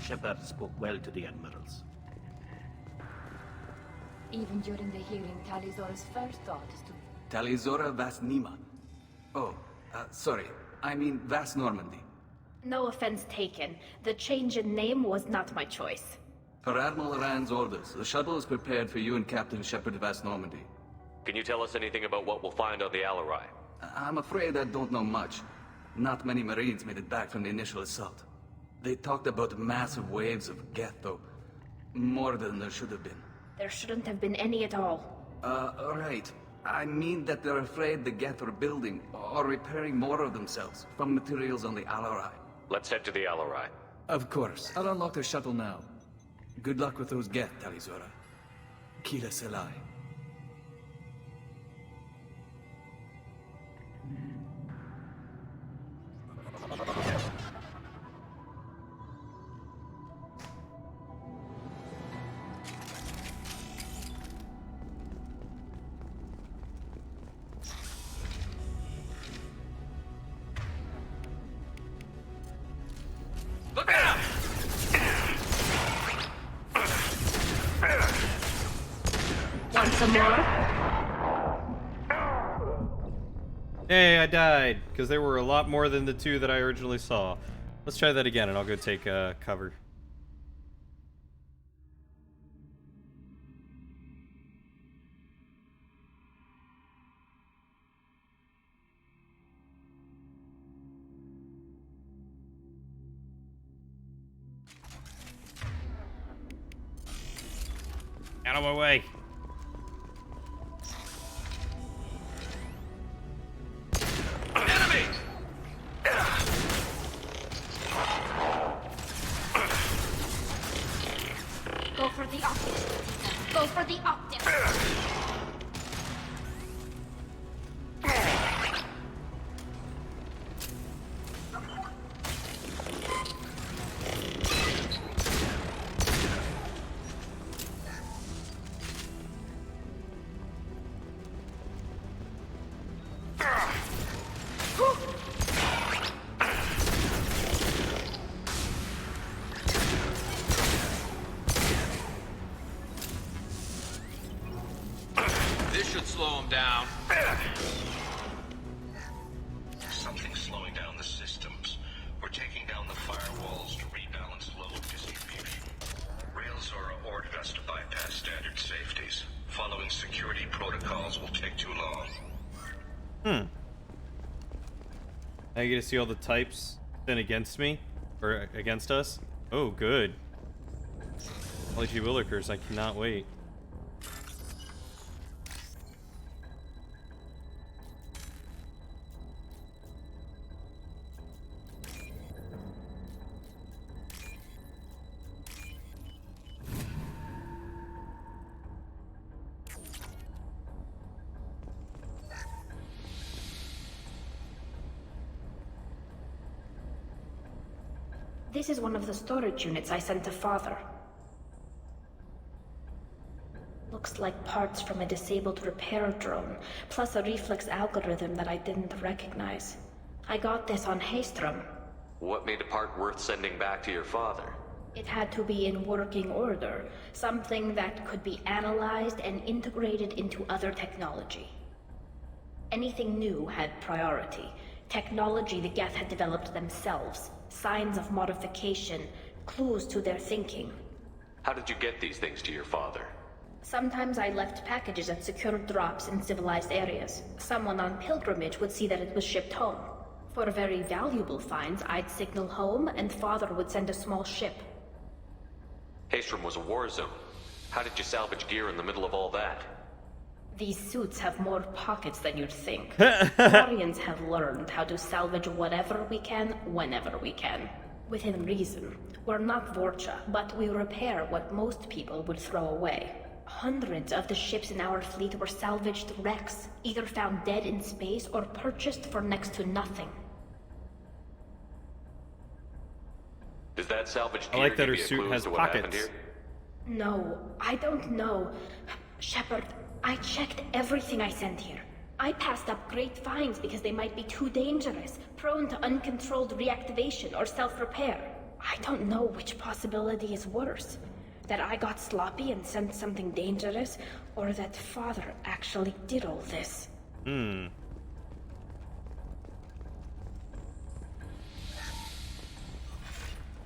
Shepard spoke well to the admirals. Even during the hearing, Tali'Zor's first thought is to... Tali'Zor Vas Nima. Oh, sorry. I mean Vas Normandy. No offense taken. The change in name was not my choice. Per Admiral Rand's orders, the shuttle is prepared for you and Captain Shepard Vas Normandy. Can you tell us anything about what we'll find on the Alarai? I'm afraid I don't know much. Not many Marines made it back from the initial assault. They talked about massive waves of Geth, though. More than there should have been. There shouldn't have been any at all. Right. I mean that they're afraid the Geth are building or repairing more of themselves from materials on the Alarai. Let's head to the Alarai. Of course. I'll unlock the shuttle now. Good luck with those Geth, Tali'Zor. Kila Selai. Want some more? Hey, I died, because there were a lot more than the two that I originally saw. Let's try that again, and I'll go take cover. Out of my way. Go for the optics. Go for the optics. This should slow him down. Something's slowing down the systems. We're taking down the firewalls to rebalance load distribution. Railzora ordered us to bypass standard safeties. Following security protocols will take too long. Now you get to see all the types sent against me, or against us. Oh, good. Holy gee willikers, I cannot wait. This is one of the storage units I sent to Father. Looks like parts from a disabled repair drone, plus a reflex algorithm that I didn't recognize. I got this on Haestrom. What made a part worth sending back to your father? It had to be in working order, something that could be analyzed and integrated into other technology. Anything new had priority. Technology the Geth had developed themselves. Signs of modification, clues to their thinking. How did you get these things to your father? Sometimes I left packages at secured drops in civilized areas. Someone on pilgrimage would see that it was shipped home. For very valuable finds, I'd signal home, and Father would send a small ship. Haestrom was a war zone. How did you salvage gear in the middle of all that? These suits have more pockets than you'd think. Quarians have learned how to salvage whatever we can, whenever we can. Within reason. We're not Vorcha, but we repair what most people would throw away. Hundreds of the ships in our fleet were salvaged wrecks, either found dead in space or purchased for next to nothing. Does that salvage I gear like that her give you a suit clue has as to what happened pockets. here? No, I don't know. Shepard, I checked everything I sent here. I passed up great finds because they might be too dangerous, prone to uncontrolled reactivation or self-repair. I don't know which possibility is worse. That I got sloppy and sent something dangerous, or that Father actually did all this. Hmm.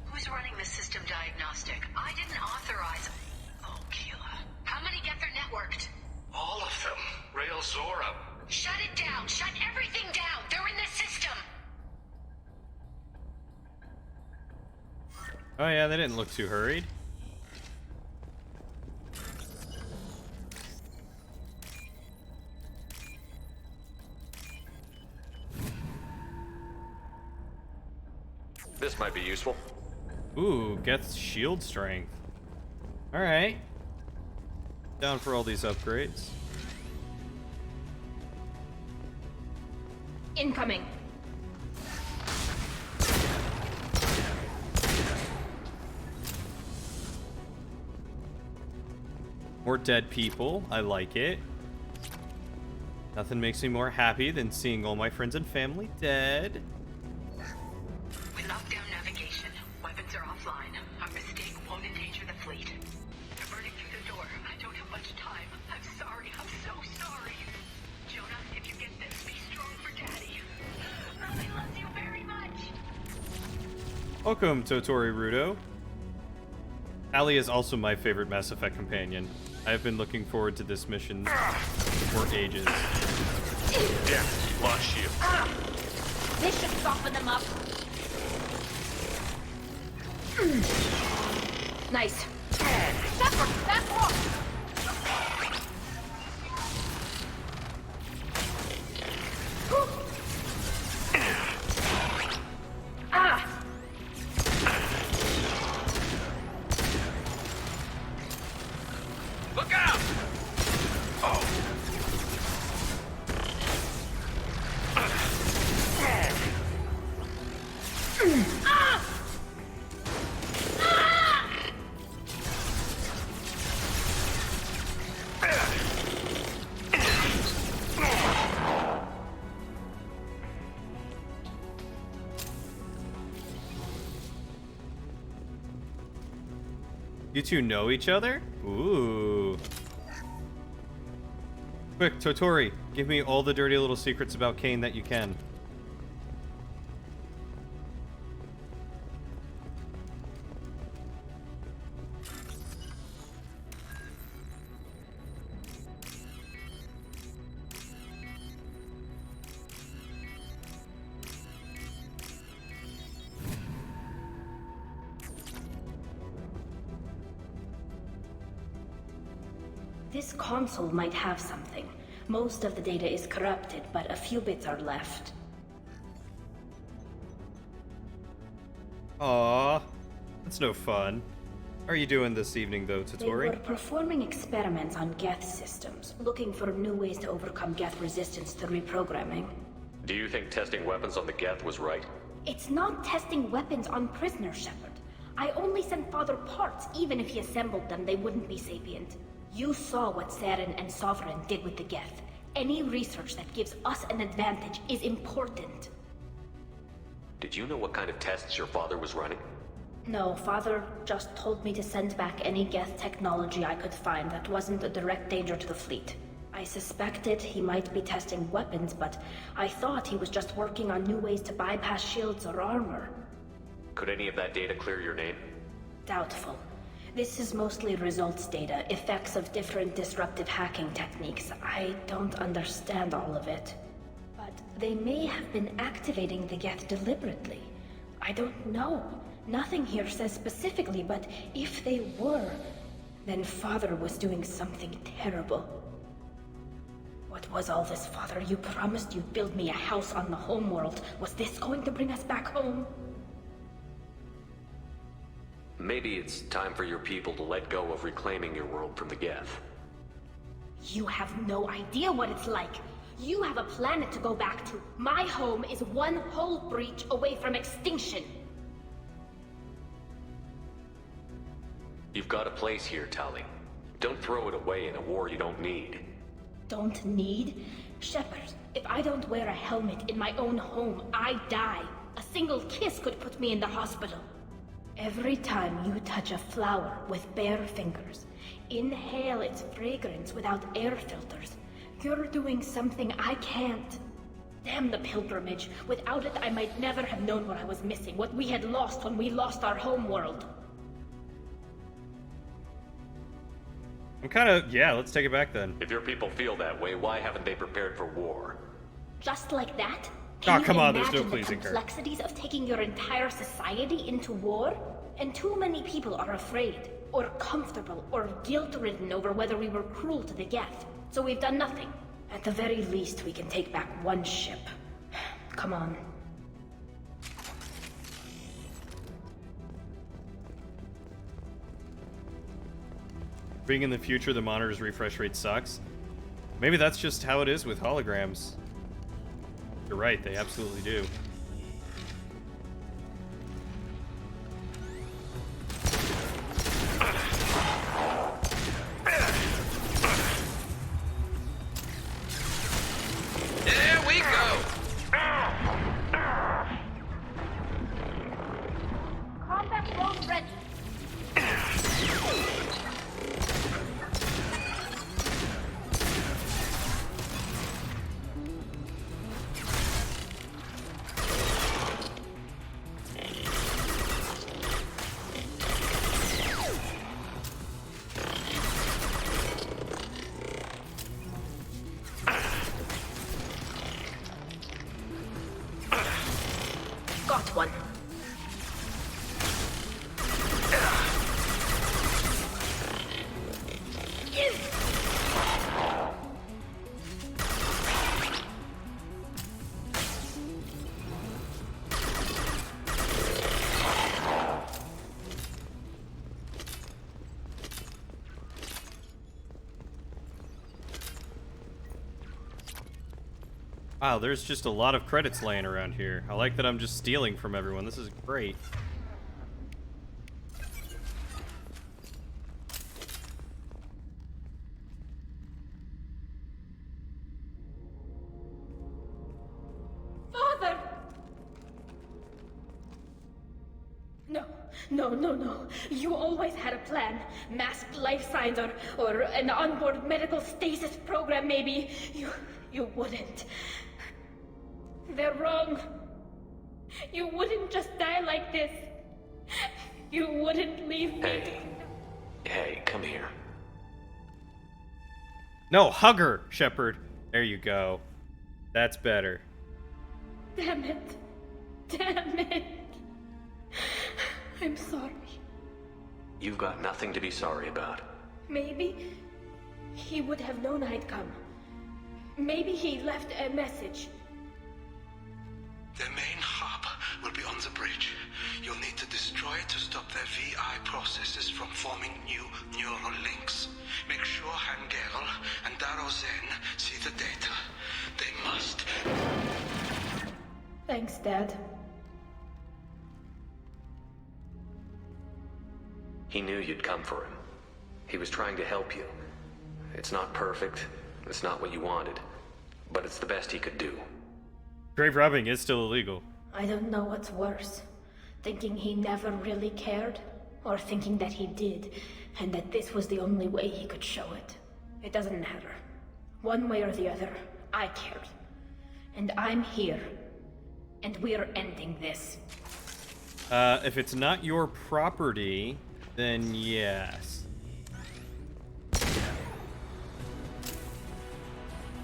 Who's running the system diagnostic? I didn't authorize... Oh, Keela. How many Geth are networked? All of them. Rail Zora. Shut it down! Shut everything down! They're in the system! Oh yeah, they didn't look too hurried. This might be useful. Ooh, Geth's shield strength. Alright. Down for all these upgrades. Incoming. More dead people. I like it. Nothing makes me more happy than seeing all my friends and family dead. We locked down navigation. Weapons are offline. Our mistake won't endanger the fleet. They're burning through the door. I don't have much time. I'm sorry. I'm so sorry. Jonah, if you get this, be strong for Daddy. Mommy loves you very much. Welcome, Totori Rudo. Ali is also my favorite Mass Effect companion. I have been looking forward to this mission for ages. Yeah, launch shield. This should soften them up. Nice. That's wrong. Ah! Look out! Oh. You two know each other? Ooh. Quick, Totori, give me all the dirty little secrets about Kane that you can. This console might have something. Most of the data is corrupted, but a few bits are left. Aww. That's no fun. How are you doing this evening, though, They were Totori? performing experiments on Geth systems, looking for new ways to overcome Geth resistance to reprogramming. Do you think testing weapons on the Geth was right? It's not testing weapons on prisoners, Shepard. I only sent Father parts. Even if he assembled them, they wouldn't be sapient. You saw what Saren and Sovereign did with the Geth. Any research that gives us an advantage is important. Did you know what kind of tests your father was running? No, Father just told me to send back any Geth technology I could find that wasn't a direct danger to the fleet. I suspected he might be testing weapons, but I thought he was just working on new ways to bypass shields or armor. Could any of that data clear your name? Doubtful. This is mostly results data, effects of different disruptive hacking techniques. I don't understand all of it. But they may have been activating the Geth deliberately. I don't know. Nothing here says specifically, but if they were, then Father was doing something terrible. What was all this, Father? You promised you'd build me a house on the homeworld. Was this going to bring us back home? Maybe it's time for your people to let go of reclaiming your world from the Geth. You have no idea what it's like. You have a planet to go back to. My home is one hull breach away from extinction. You've got a place here, Tali. Don't throw it away in a war you don't need. Don't need? Shepard, if I don't wear a helmet in my own home, I die. A single kiss could put me in the hospital. Every time you touch a flower with bare fingers, inhale its fragrance without air filters, you're doing something I can't. Damn the pilgrimage. Without it, I might never have known what I was missing, what we had lost when we lost our homeworld. I'm kind of... yeah, let's take it back then. If your people feel that way, why haven't they prepared for war? Just like that? Oh, come on, there's Can you no imagine pleasing the her. complexities of taking your entire society into war? And too many people are afraid, or comfortable, or guilt-ridden over whether we were cruel to the Geth. So we've done nothing. At the very least, we can take back one ship. Come on. Being in the future, the monitor's refresh rate sucks. Maybe that's just how it is with holograms. You're right, they absolutely do. There we go! Combat drone ready. Got one. Wow, there's just a lot of credits laying around here. I like that I'm just stealing from everyone. This is great. Father! No. You always had a plan. Masked life signs or an onboard medical stasis program, maybe. You wouldn't. They're wrong. You wouldn't just die like this. You wouldn't leave me. Hey, come here. No, hug her, Shepard. There you go. That's better. Damn it. I'm sorry. You've got nothing to be sorry about. Maybe he would have known I'd come. Maybe he left a message. Their main hub will be on the bridge. You'll need to destroy it to stop their VI processes from forming new neural links. Make sure Hangerel and Darrow Zen see the data. They must. Thanks, Dad. He knew you'd come for him. He was trying to help you. It's not perfect. It's not what you wanted. But it's the best he could do. Grave robbing is still illegal. I don't know what's worse. Thinking he never really cared, or thinking that he did, and that this was the only way he could show it. It doesn't matter. One way or the other, I cared. And I'm here. And we're ending this. If it's not your property, then yes.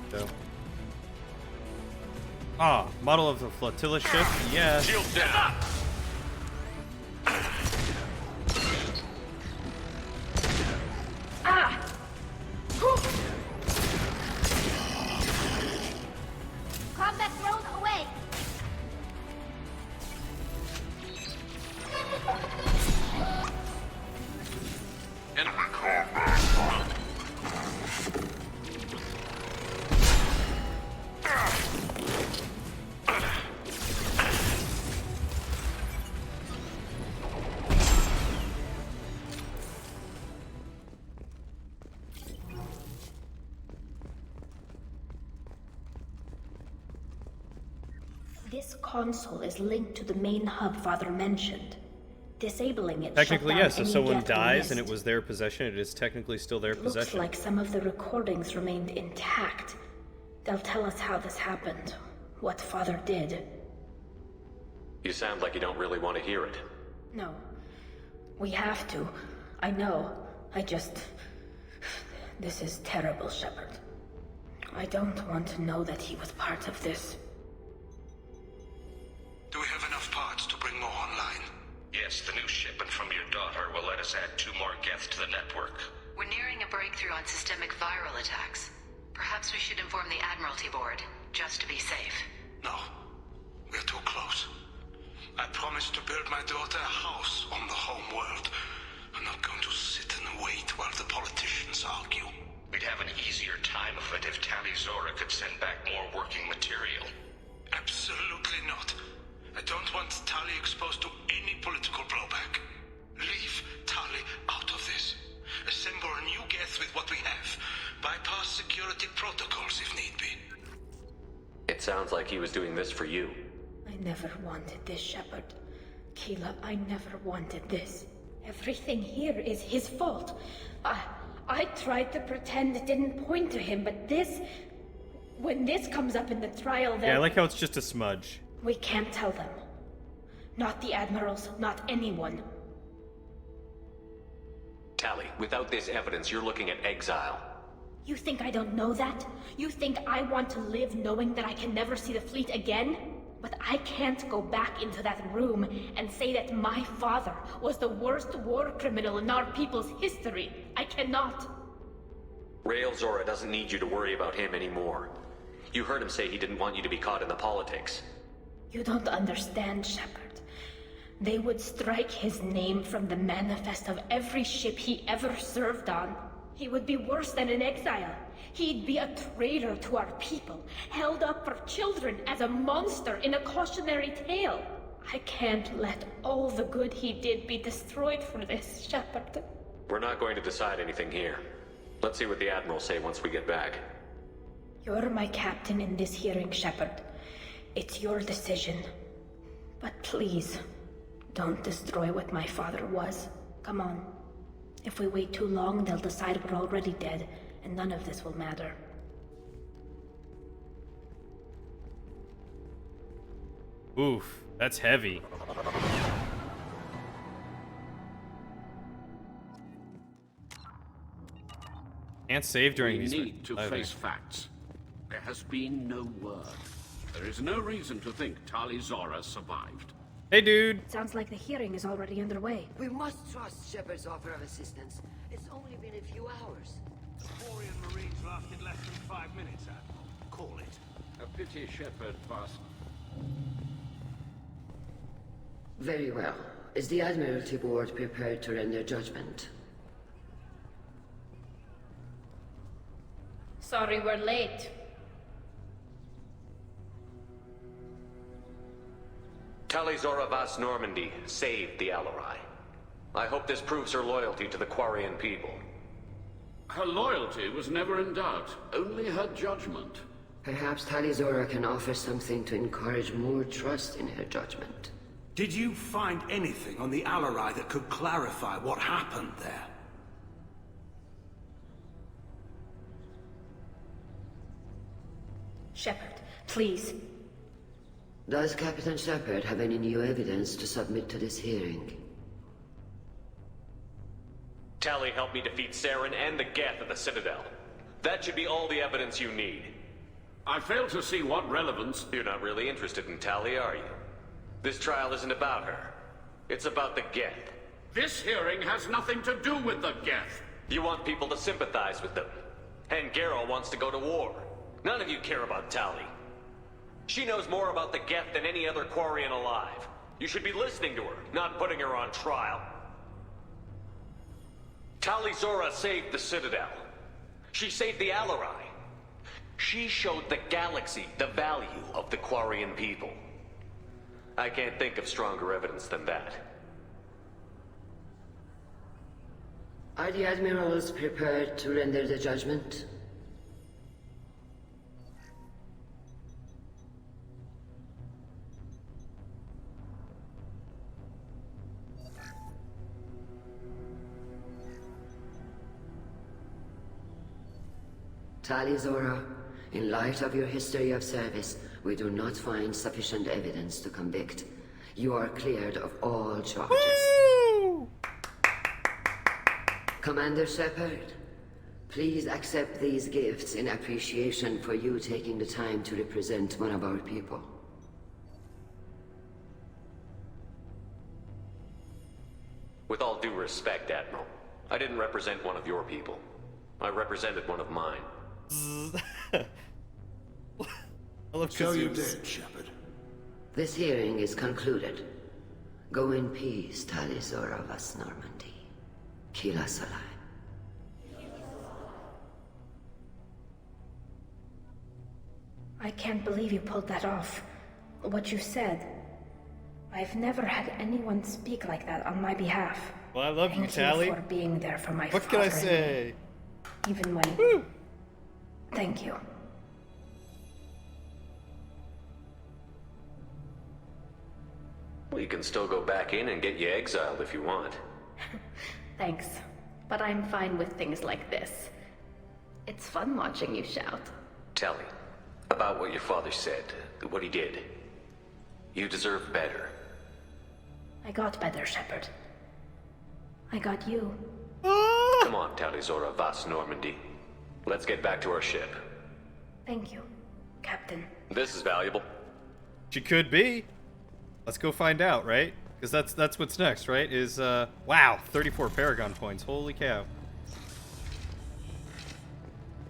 So. Ah, model of the flotilla ship, yes. Shield down! Ah! Enemy combat. This console is linked to the main hub Father mentioned. Disabling it Technically, shut down yes. If any someone Geth we dies and it missed. was their possession, it is technically still their Looks possession. like some of the recordings remained intact. They'll tell us how this happened, what Father did. You sound like you don't really want to hear it. No. We have to. I know. This is terrible, Shepard. I don't want to know that he was part of this. Do we have enough parts to bring more online? Yes, the new shipment from your daughter will let us add 2 more Geth to the network. We're nearing a breakthrough on systemic viral attacks. Perhaps we should inform the Admiralty Board, just to be safe. No. We're too close. I promised to build my daughter a house on the home world. I'm not going to sit and wait while the politicians argue. We'd have an easier time of it if Tali Zora could send back more working material. Absolutely not. I don't want Tali exposed to any political blowback. Leave Tali out of this. Assemble a new Geth with what we have. Bypass security protocols if need be. It sounds like he was doing this for you. I never wanted this, Shepard. Keela, I never wanted this. Everything here is his fault. I tried to pretend it didn't point to him, but this... When this comes up in the trial, then... Yeah, I like how it's just a smudge. We can't tell them. Not the Admirals, not anyone. Tali, without this evidence, you're looking at exile. You think I don't know that? You think I want to live knowing that I can never see the fleet again? But I can't go back into that room and say that my father was the worst war criminal in our people's history. I cannot. Rael Zora doesn't need you to worry about him anymore. You heard him say he didn't want you to be caught in the politics. You don't understand, Shepard. They would strike his name from the manifest of every ship he ever served on. He would be worse than an exile. He'd be a traitor to our people, held up for children as a monster in a cautionary tale. I can't let all the good he did be destroyed for this, Shepard. We're not going to decide anything here. Let's see what the Admirals say once we get back. You're my captain in this hearing, Shepard. It's your decision. But please, don't destroy what my father was. Come on. If we wait too long, they'll decide we're already dead, and none of this will matter. Oof, that's heavy. Can't save during we these. need to face facts. There has been no word. There is no reason to think Tali Zora survived. Hey, dude. Sounds like the hearing is already underway. We must trust Shepard's offer of assistance. It's only been a few hours. The Quarian Marines lasted less than 5 minutes, Admiral. Call it. A pity Shepard passed. Very well. Is the Admiralty Board prepared to render judgment? Sorry we're late. Tali Zora Vas Normandy saved the Alarai. I hope this proves her loyalty to the Quarian people. Her loyalty was never in doubt, only her judgment. Perhaps Tali Zora can offer something to encourage more trust in her judgment. Did you find anything on the Alarai that could clarify what happened there? Shepard, please. Does Captain Shepard have any new evidence to submit to this hearing? Tali helped me defeat Saren and the Geth at the Citadel. That should be all the evidence you need. I fail to see what relevance... You're not really interested in Tali, are you? This trial isn't about her. It's about the Geth. This hearing has nothing to do with the Geth. You want people to sympathize with them. And Garrel wants to go to war. None of you care about Tali. She knows more about the Geth than any other Quarian alive. You should be listening to her, not putting her on trial. Tali Zora saved the Citadel. She saved the Alarai. She showed the galaxy the value of the Quarian people. I can't think of stronger evidence than that. Are the admirals prepared to render the judgment? Tali Zora, in light of your history of service, we do not find sufficient evidence to convict. You are cleared of all charges. Woo! Commander Shepard, please accept these gifts in appreciation for you taking the time to represent one of our people. With all due respect, Admiral, I didn't represent one of your people. I represented one of mine. I love So you Kazoo's. did, Shepard. This hearing is concluded. Go in peace, Tali Zora Vas Normandy. Kila Salai. I can't believe you pulled that off. What you said. I've never had anyone speak like that on my behalf. Well, I love you, Thank Tali. you for being there for my What can I father and say? me, even when... Woo! Thank you. Well, you can still go back in and get you exiled if you want. Thanks. But I'm fine with things like this. It's fun watching you shout. Tali, about what your father said, what he did. You deserve better. I got better, Shepard. I got you. Come on, Tali Zora Vas Normandy. Let's get back to our ship. Thank you, Captain. This is valuable. She could be. Let's go find out, right? Because that's what's next, right? Is wow, 34 Paragon points. Holy cow.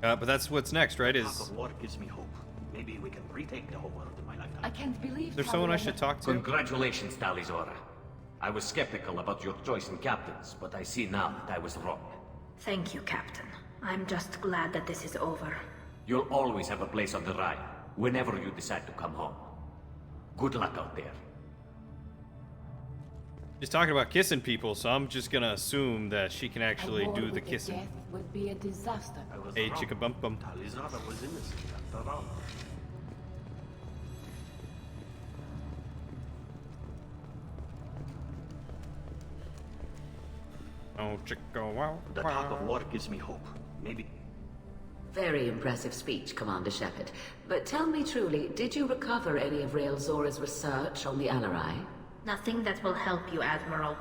But that's what's next, right? Talk Is of war gives me hope. Maybe we can retake the whole world in my lifetime. I can't believe there's someone I should talk to? Congratulations, Tali Zora. I was skeptical about your choice in captains, but I see now that I was wrong. Thank you, Captain. I'm just glad that this is over. You'll always have a place on the Rhine, whenever you decide to come home. Good luck out there. She's talking about kissing people, so I'm just gonna assume that she can actually A war do the with kissing. Geth would be a disaster. I was Hey, wrong. chicka bum bum. Tali Zora was innocent after all. Oh, chicka wow. The talk of war gives me hope. Maybe... Very impressive speech, Commander Shepard. But tell me truly, did you recover any of Rael Zora's research on the Alarai? Nothing that will help you, Admiral.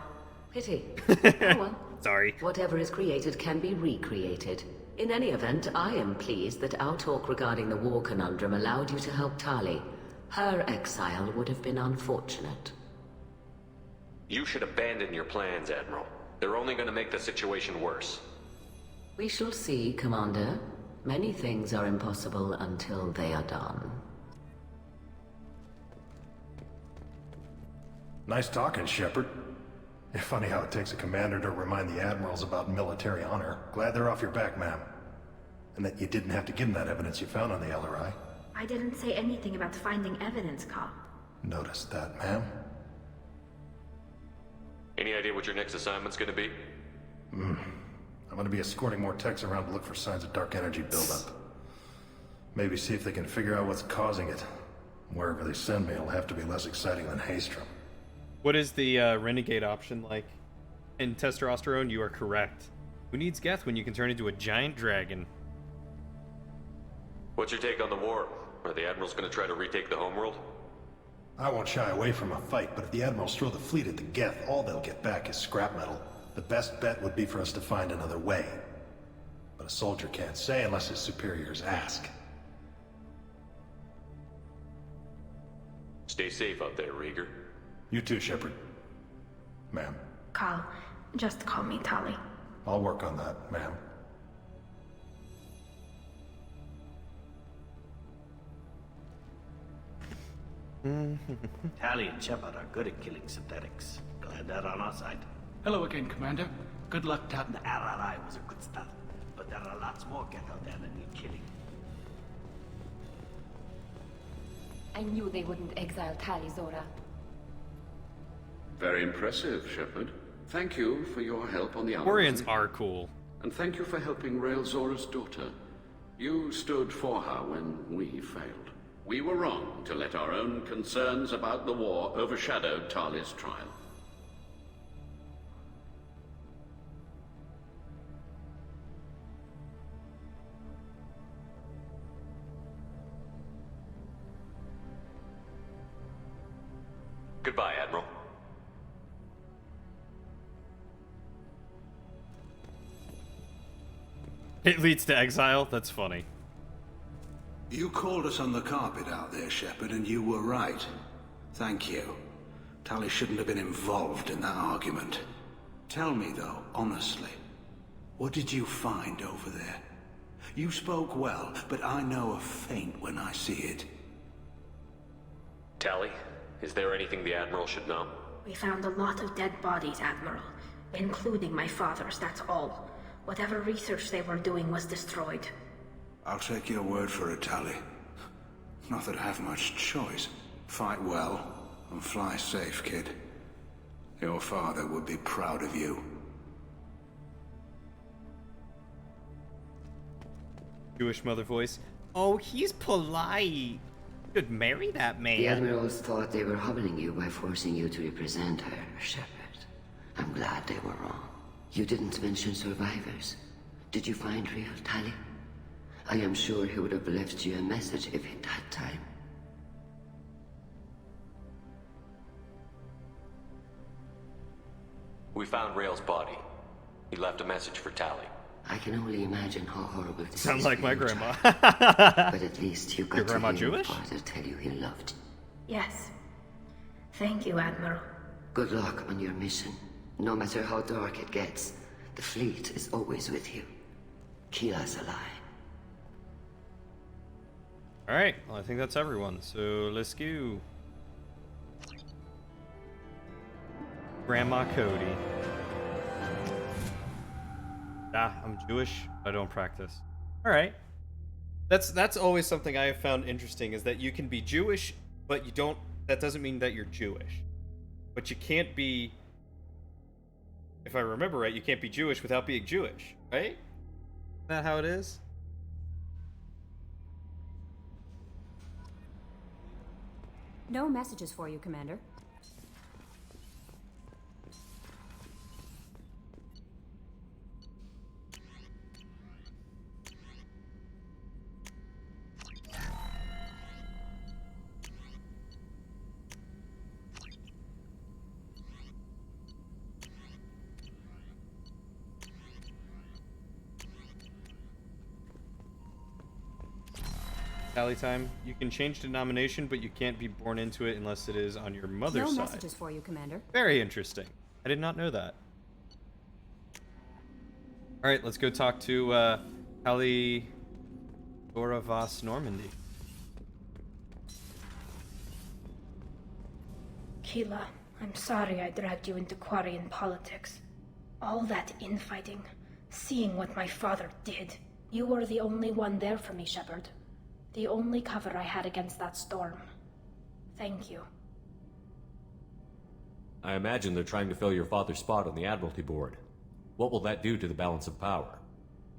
Pity. Oh well. Sorry. Whatever is created can be recreated. In any event, I am pleased that our talk regarding the war conundrum allowed you to help Tali. Her exile would have been unfortunate. You should abandon your plans, Admiral. They're only going to make the situation worse. We shall see, Commander. Many things are impossible until they are done. Nice talking, Shepard. It's funny how it takes a commander to remind the admirals about military honor. Glad they're off your back, ma'am. And that you didn't have to give them that evidence you found on the LRI. I didn't say anything about finding evidence, Carl. Noticed that, ma'am. Any idea what your next assignment's going to be? I'm gonna be escorting more techs around to look for signs of dark energy buildup. Maybe see if they can figure out what's causing it. Wherever they send me, it'll have to be less exciting than Haystrom. What is the renegade option like? In testosterone, you are correct. Who needs Geth when you can turn into a giant dragon? What's your take on the war? Are the admirals going to try to retake the homeworld? I won't shy away from a fight, but if the admirals throw the fleet at the Geth, all they'll get back is scrap metal. The best bet would be for us to find another way. But a soldier can't say unless his superiors ask. Stay safe out there, Rieger. You too, Shepard. Ma'am. Carl, just call me Tali. I'll work on that, ma'am. Tali and Shepard are good at killing synthetics. Glad they're on our side. Hello again, Commander. Good luck telling the RRI was a good start. But there are lots more Geth out there that need killing. I knew they wouldn't exile Tali, Zora. Very impressive, Shepard. Thank you for your help on the Quarians are cool. And thank you for helping Rael Zora's daughter. You stood for her when we failed. We were wrong to let our own concerns about the war overshadow Tali's trial. Goodbye, Admiral. It leads to exile? That's funny. You called us on the carpet out there, Shepard, and you were right. Thank you. Tali shouldn't have been involved in that argument. Tell me, though, honestly, what did you find over there? You spoke well, but I know a feint when I see it. Tali, is there anything the Admiral should know? We found a lot of dead bodies, Admiral. Including my father's, that's all. Whatever research they were doing was destroyed. I'll take your word for it, Tali. Not that I have much choice. Fight well, and fly safe, kid. Your father would be proud of you. Jewish mother voice. Oh, he's polite. You could marry that man. The Admirals thought they were humbling you by forcing you to represent her, Shepard. I'm glad they were wrong. You didn't mention survivors. Did you find real Tali? I am sure he would have left you a message if he'd had time. We found Rael's body. He left a message for Tali. I can only imagine how horrible this Sounds is like for my you, grandma. child. But at least you got Your to grandma hear Jewish? your father tell you he loved you. Yes. Thank you, Admiral. Good luck on your mission. No matter how dark it gets, the fleet is always with you. Keela's alive. Alright, well, I think that's everyone, so let's go. Grandma Cody. Ah, I'm Jewish. I don't practice. Alright. That's always something I have found interesting, is that you can be Jewish, but you don't... That doesn't mean that you're Jewish. But you can't be... If I remember right, you can't be Jewish without being Jewish, right? Isn't that how it is? No messages for you, Commander. Tally time. You can change denomination, but you can't be born into it unless it is on your mother's No side. messages for you, Commander. Very interesting. I did not know that. Alright, let's go talk to Tali Zora Voss Normandy. Keela, I'm sorry I dragged you into Quarian politics. All that infighting, seeing what my father did. You were the only one there for me, Shepard. The only cover I had against that storm. Thank you. I imagine they're trying to fill your father's spot on the Admiralty Board. What will that do to the balance of power?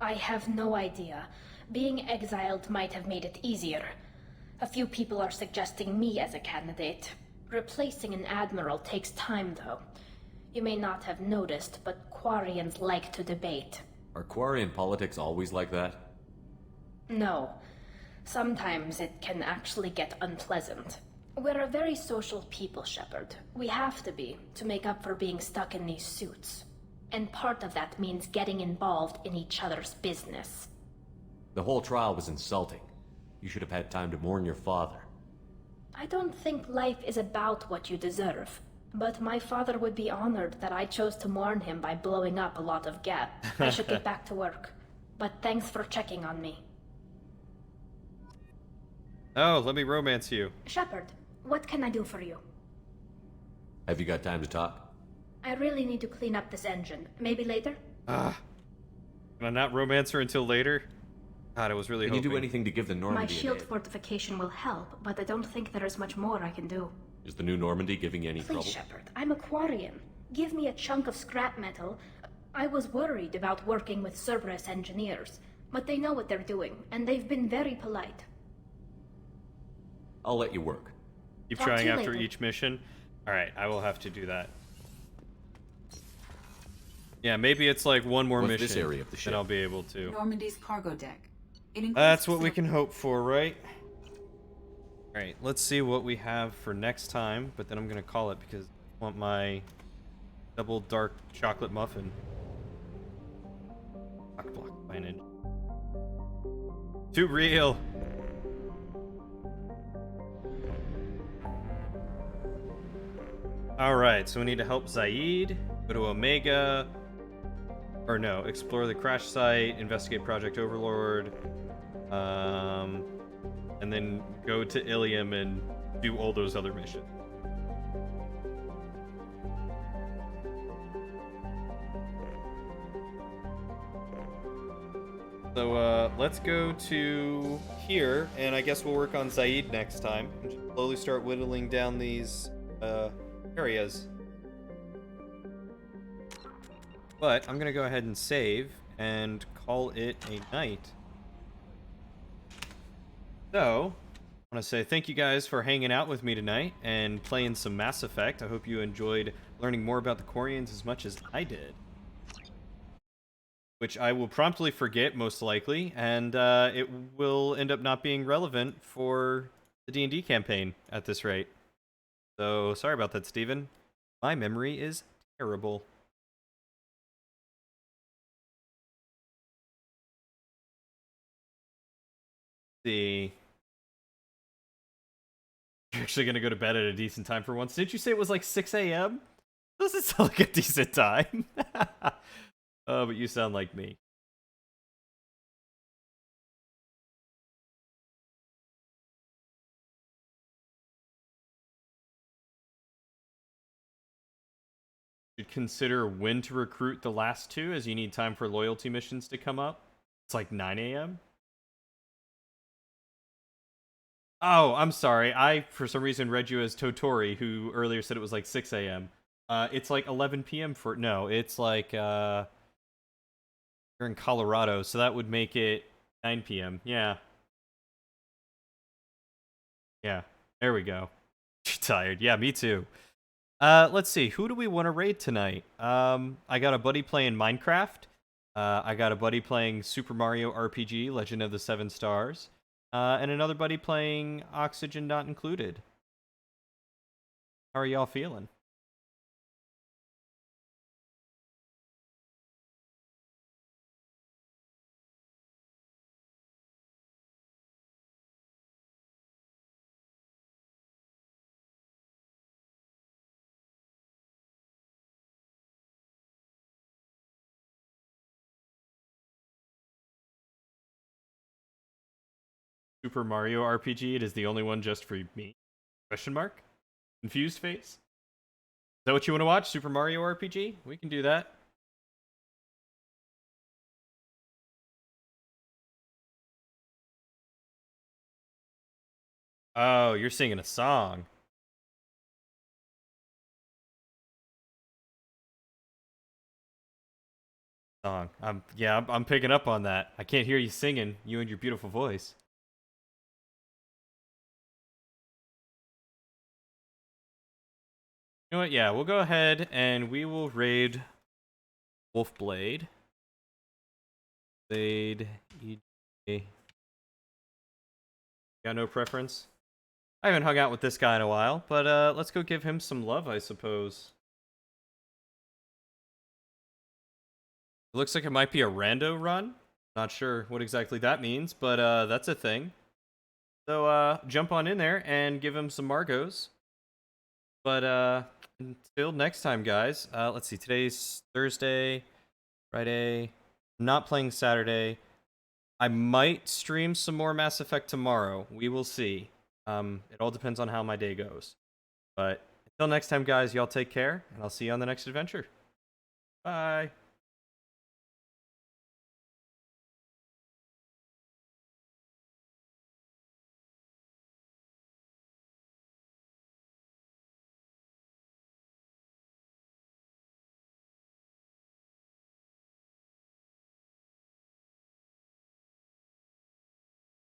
I have no idea. Being exiled might have made it easier. A few people are suggesting me as a candidate. Replacing an admiral takes time, though. You may not have noticed, but Quarians like to debate. Are Quarian politics always like that? No. Sometimes it can actually get unpleasant. We're a very social people, Shepard. We have to be, to make up for being stuck in these suits. And part of that means getting involved in each other's business. The whole trial was insulting. You should have had time to mourn your father. I don't think life is about what you deserve. But my father would be honored that I chose to mourn him by blowing up a lot of Geth. I should get back to work. But thanks for checking on me. Oh, let me romance you. Shepard, what can I do for you? Have you got time to talk? I really need to clean up this engine. Maybe later? Can I not romance her until later? God, I was really Can hoping. you do anything to give the My Normandy shield an aid? fortification will help, but I don't think there is much more I can do. Is the new Normandy giving you any Please, trouble? Shepard, I'm a Quarian. Give me a chunk of scrap metal. I was worried about working with Cerberus engineers, but they know what they're doing, and they've been very polite. I'll let you work. Keep Talk to trying you after later. each mission. Alright, I will have to do that. Yeah, maybe it's like one more What's mission. this area of the then ship? I'll be able to. Normandy's cargo deck. It includes That's what we can hope for, right? Alright, let's see what we have for next time, but then I'm gonna call it because I want my double dark chocolate muffin. Block signage. Too real! Alright, so we need to help Zaid, go to Omega, or no, explore the crash site, investigate Project Overlord, and then go to Ilium and do all those other missions. So, let's go to here, and I guess we'll work on Zaid next time, and just slowly start whittling down these, areas. But I'm gonna go ahead and save and call it a night. So, I want to say thank you guys for hanging out with me tonight and playing some Mass Effect. I hope you enjoyed learning more about the Quarians as much as I did. Which I will promptly forget, most likely, and it will end up not being relevant for the D&D campaign at this rate. So, sorry about that, Steven. My memory is terrible. See. You're actually gonna go to bed at a decent time for once. Didn't you say it was like 6 a.m.? Doesn't sound like a decent time. Oh, but you sound like me. Should consider when to recruit the last two, as you need time for loyalty missions to come up. It's like 9 a.m. Oh, I'm sorry. I, for some reason, read you as Totori, who earlier said it was like 6 a.m. It's like 11 p.m. for... No, it's like, you're in Colorado, so that would make it 9 p.m. Yeah. Yeah, there we go. Tired. Yeah, me too. Let's see. Who do we want to raid tonight? I got a buddy playing Minecraft. I got a buddy playing Super Mario RPG, Legend of the Seven Stars. And another buddy playing Oxygen Not Included. How are y'all feeling? Super Mario RPG, it is the only one just for me? Question mark? Confused face? Is that what you want to watch? Super Mario RPG? We can do that. Oh, you're singing a song. I'm picking up on that. I can't hear you singing, you and your beautiful voice. You know what? Yeah, we'll go ahead and we will raid Wolfblade. Blade EJ. Got no preference? I haven't hung out with this guy in a while, but let's go give him some love, I suppose. It looks like it might be a rando run. Not sure what exactly that means, but that's a thing. So jump on in there and give him some Margos. But until next time, guys. Let's see. Today's Thursday, Friday. I'm not playing Saturday. I might stream some more Mass Effect tomorrow. We will see. It all depends on how my day goes. But Till next time, guys, y'all take care, and I'll see you on the next adventure. Bye.